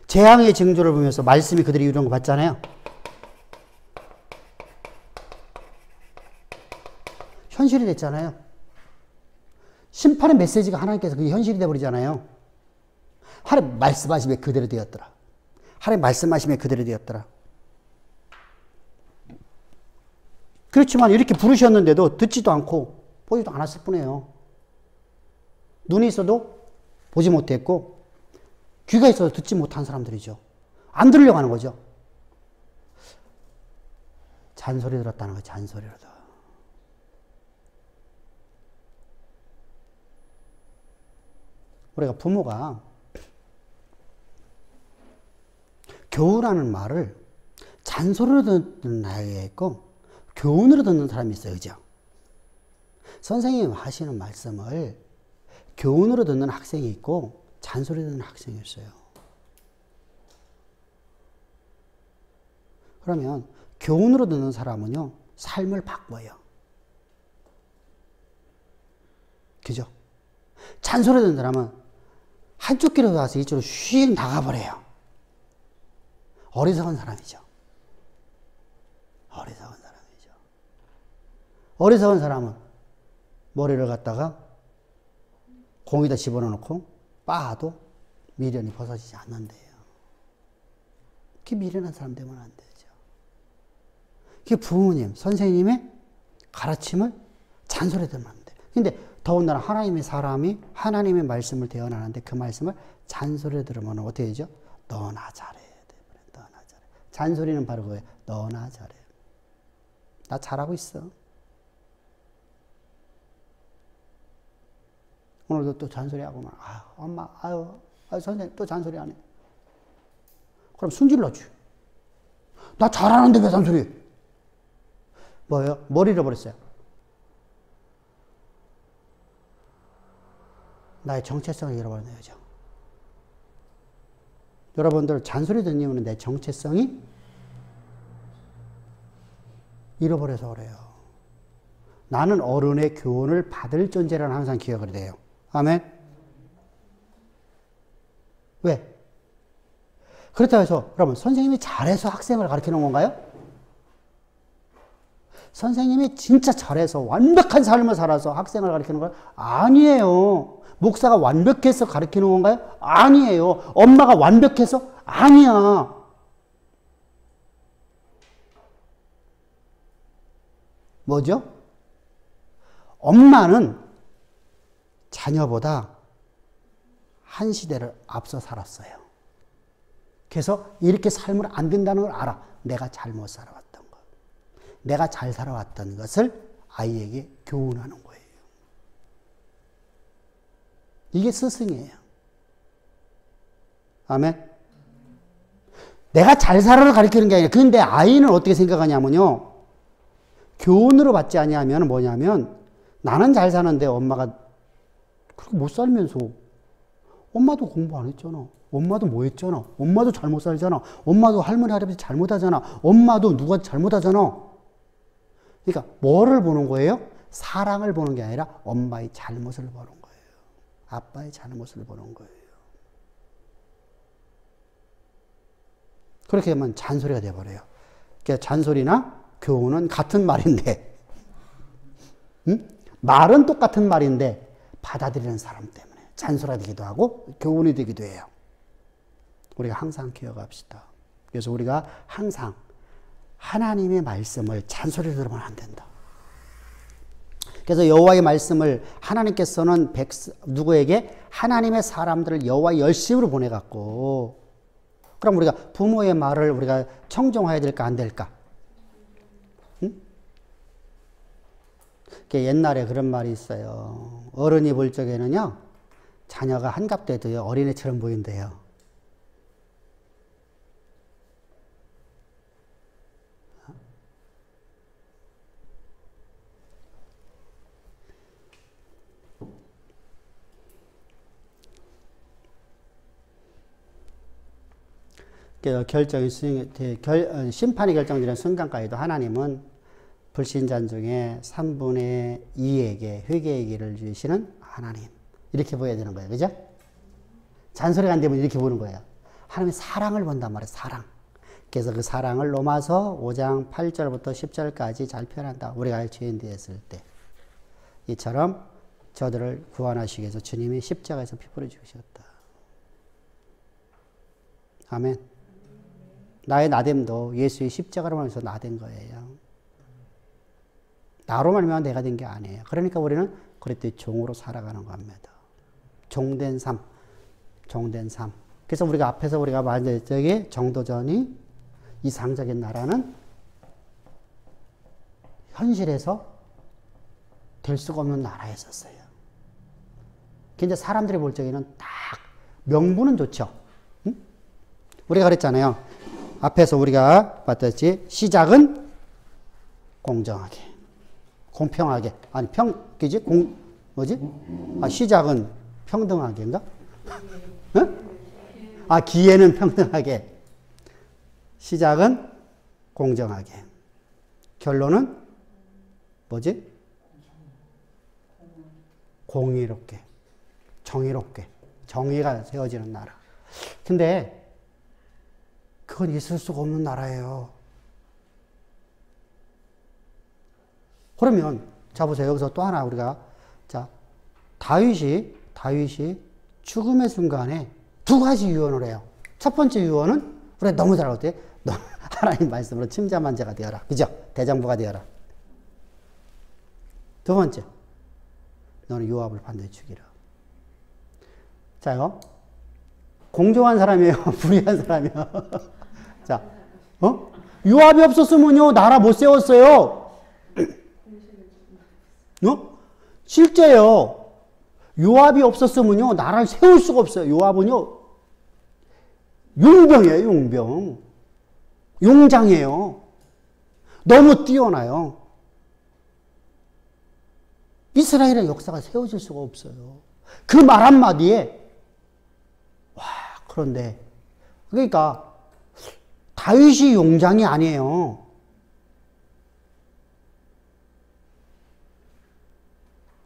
재앙의 징조를 보면서 말씀이 그들이 이루는 거 봤잖아요. 현실이 됐잖아요. 심판의 메시지가 하나님께서 그게 현실이 돼버리잖아요. 하나님 말씀하심에 그대로 되었더라. 하나님 말씀하심에 그대로 되었더라. 그렇지만 이렇게 부르셨는데도 듣지도 않고 보지도 않았을 뿐이에요. 눈이 있어도 보지 못했고 귀가 있어도 듣지 못한 사람들이죠. 안 들으려고 하는 거죠. 잔소리 들었다는 거죠. 잔소리로도. 우리가 부모가 교훈하는 말을 잔소리로 듣는 아이가 있고 교훈으로 듣는 사람이 있어요. 그죠? 선생님이 하시는 말씀을 교훈으로 듣는 학생이 있고 잔소리 듣는 학생이 있어요. 그러면 교훈으로 듣는 사람은요. 삶을 바꿔요. 그죠? 잔소리 듣는 사람은 한쪽 길로 가서 이쪽으로 휙 나가버려요. 어리석은 사람이죠. 어리석은 사람이죠. 어리석은 사람은 머리를 갖다가 공에다 집어넣고 빻아도 미련이 벗어지지 않는데요. 그게 미련한 사람 되면 안 되죠. 그게 부모님, 선생님의 가르침을 잔소리 들으면 안 돼요. 근데 더군다나 하나님의 사람이 하나님의 말씀을 대언하는데 그 말씀을 잔소리 들으면 어떻게 되죠? 너나 잘해야 돼. 잔소리는 바로 그거예요. 너나 잘해. 나 잘하고 있어. 오늘도 또 잔소리하고만, 엄마, 선생님 또 잔소리 안 해. 그럼 승질나지. 나 잘하는데 왜 잔소리? 뭐예요? 뭘 잃어버렸어요? 나의 정체성을 잃어버렸네요. 그죠? 여러분들 잔소리 듣는 이유는 내 정체성이 잃어버려서 그래요. 나는 어른의 교훈을 받을 존재라는 항상 기억을 해요. 아멘? 왜? 그렇다고 해서 그러면 선생님이 잘해서 학생을 가르치는 건가요? 선생님이 진짜 잘해서 완벽한 삶을 살아서 학생을 가르치는 건 아니에요. 목사가 완벽해서 가르치는 건가요? 아니에요. 엄마가 완벽해서? 아니야. 뭐죠? 엄마는 자녀보다 한 시대를 앞서 살았어요. 그래서 이렇게 살면 안 된다는 걸 알아. 내가 잘못 살아왔던 것. 내가 잘 살아왔던 것을 아이에게 교훈하는 거예요. 이게 스승이에요. 아멘. 내가 잘 살아를 가르치는 게 아니라, 그런데 아이는 어떻게 생각하냐면요. 교훈으로 받지 아니하면 뭐냐면, 나는 잘 사는데 엄마가 그렇게 못 살면서, 엄마도 공부 안 했잖아. 엄마도 뭐 했잖아. 엄마도 잘못 살잖아. 엄마도 할머니, 할아버지 잘못하잖아. 엄마도 누가 잘못하잖아. 그러니까 뭐를 보는 거예요? 사랑을 보는 게 아니라 엄마의 잘못을 보는 거예요. 아빠의 잘못을 보는 거예요. 그렇게 하면 잔소리가 돼버려요. 그러니까 잔소리나 교훈은 같은 말인데, 응? 말은 똑같은 말인데 받아들이는 사람 때문에 잔소리가 되기도 하고 교훈이 되기도 해요. 우리가 항상 기억합시다. 그래서 우리가 항상 하나님의 말씀을 잔소리로 들으면 안 된다. 그래서 여호와의 말씀을 하나님께서는 누구에게? 하나님의 사람들을 여호와의 열심으로 보내갖고, 그럼 우리가 부모의 말을 우리가 청종해야 될까 안 될까? 응? 옛날에 그런 말이 있어요. 어른이 볼 적에는요, 자녀가 한갑돼도요 어린애처럼 보인대요. 심판이 결정되는 순간까지도 하나님은 불신자 중에 3분의 2에게 회개의 길을 주시는 하나님. 이렇게 보여야 되는 거예요. 그죠? 잔소리가 안 되면 이렇게 보는 거예요. 하나님의 사랑을 본단 말이에요. 사랑. 그래서 그 사랑을 로마서 5장 8절부터 10절까지 잘 표현한다. 우리가 죄인 되었을 때. 이처럼 저들을 구원하시기 위해서 주님이 십자가에서 피 뿌려 주셨다. 아멘. 나의 나됨도 예수의 십자가로 말해서 나된 거예요. 나로 말미암아 내가 된 게 아니에요. 그러니까 우리는 그랬더니 종으로 살아가는 겁니다. 종된 삶. 종된 삶. 그래서 우리가 앞에서 우리가 말했듯이 정도전이 이상적인 나라는 현실에서 될 수가 없는 나라였었어요. 근데 사람들이 볼 적에는 딱 명분은 좋죠. 응? 우리가 그랬잖아요. 앞에서 우리가 봤듯이 시작은 공정하게, 공평하게, 아니 그지? 시작은 평등하게인가? 응? 기회는 평등하게, 시작은 공정하게, 결론은 뭐지? 공의롭게, 정의롭게, 정의가 세워지는 나라. 근데 그건 있을 수가 없는 나라예요. 그러면 자 보세요. 여기서 또 하나 우리가 다윗이 죽음의 순간에 두 가지 유언을 해요. 첫 번째 유언은 우리가 너무 잘 알고 있대. 너 하나님 말씀으로 침잠한 자가 되어라. 그죠? 대장부가 되어라. 두 번째, 너는 요압을 반드시 죽이라. 자요. 공정한 사람이에요? 불의한 사람이에요? 자, 요압이 없었으면요, 나라 못 세웠어요. 실제요. 요압이 없었으면요, 나라를 세울 수가 없어요. 요압은요, 용병이에요, 용병. 용장이에요. 너무 뛰어나요. 이스라엘의 역사가 세워질 수가 없어요. 그 말 한마디에, 와, 그런데, 그러니까, 다윗이 용장이 아니에요.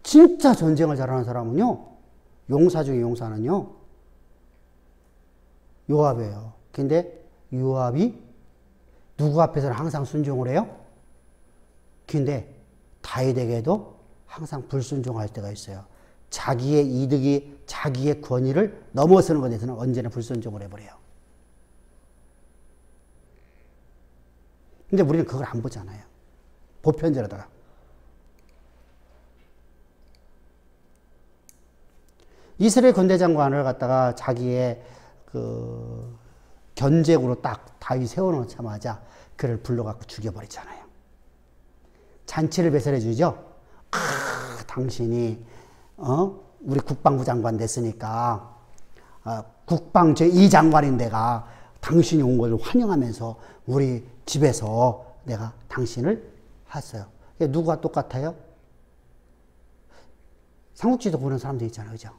진짜 전쟁을 잘하는 사람은요, 용사 중에 용사는요, 요압이에요. 근데 요압이 누구 앞에서는 항상 순종을 해요? 근데 다윗에게도 항상 불순종할 때가 있어요. 자기의 이득이, 자기의 권위를 넘어서는 것에 대해서는 언제나 불순종을 해버려요. 근데 우리는 그걸 안 보잖아요. 보편적으로다가. 이스라엘 군대 장관을 갖다가 자기의 그 견제구로 딱 다윗 세워놓자마자 그를 불러갖고 죽여버리잖아요. 잔치를 배설해 주죠. 당신이 우리 국방부 장관 됐으니까 국방 제2장관인 내가 당신이 온 걸 환영하면서 우리 집에서 내가 당신을 했어요. 누구와 똑같아요? 삼국지도 보는 사람들 있잖아요. 그죠?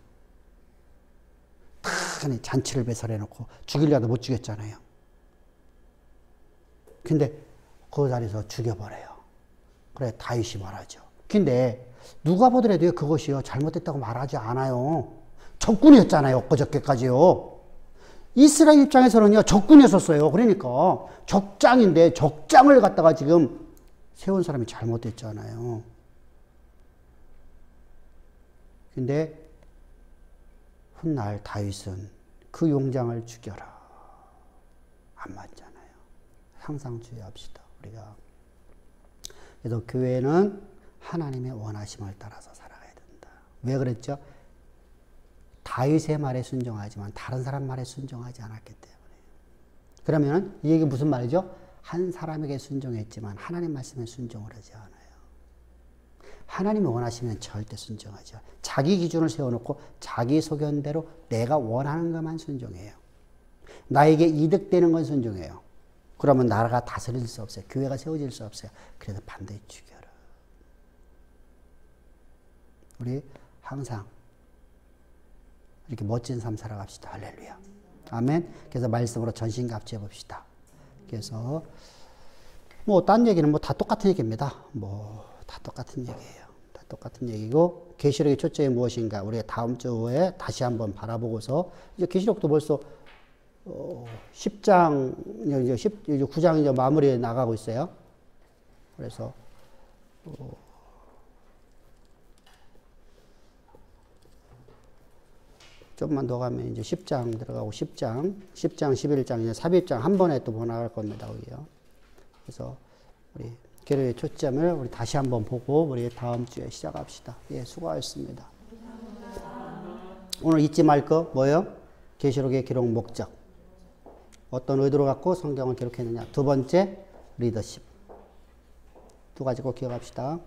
잔치를 배설해놓고 죽이려도 못 죽였잖아요. 근데 그 자리에서 죽여버려요. 그래 다윗이 말하죠. 근데 누가 보더라도 그것이요 잘못됐다고 말하지 않아요. 적군이었잖아요. 엊그저께까지요. 이스라엘 입장에서는요 적군이었었어요. 그러니까 적장인데 적장을 갖다가 지금 세운 사람이 잘못됐잖아요. 근데 훗날 다윗은 그 용장을 죽여라. 안 맞잖아요. 항상 주의합시다. 우리가. 그래서 교회는 하나님의 원하심을 따라서 살아가야 된다. 왜 그랬죠? 다윗의 말에 순종하지만 다른 사람 말에 순종하지 않았기 때문에. 그러면 이 얘기 무슨 말이죠? 한 사람에게 순종했지만 하나님 말씀에 순종을 하지 않아요. 하나님이 원하시면 절대 순종하죠. 자기 기준을 세워놓고 자기 소견대로 내가 원하는 것만 순종해요. 나에게 이득되는 건 순종해요. 그러면 나라가 다스릴 수 없어요. 교회가 세워질 수 없어요. 그래서 반드시 죽여라. 우리 항상 이렇게 멋진 삶 살아갑시다. 할렐루야. 아멘. 그래서 말씀으로 전신갑주해 봅시다. 그래서 뭐 딴 얘기는 뭐 다 똑같은 얘기입니다. 뭐 다 똑같은 얘기예요. 다 똑같은 얘기고 계시록의 초점이 무엇인가 우리가 다음 주에 다시 한번 바라보고서 이제 계시록도 벌써 10장 이제 9장 이제 마무리에 나가고 있어요. 그래서 좀만 더 가면 이제 10장 들어가고 10장, 11장, 이제 삽입장 한 번에 또 나갈 겁니다. 여기요. 그래서 우리 계시록의 초점을 우리 다시 한번 보고 우리 다음 주에 시작합시다. 예, 수고하셨습니다. 오늘 잊지 말 거 뭐예요? 계시록의 기록 목적. 어떤 의도를 갖고 성경을 기록했느냐. 두 번째, 리더십. 두 가지 꼭 기억합시다.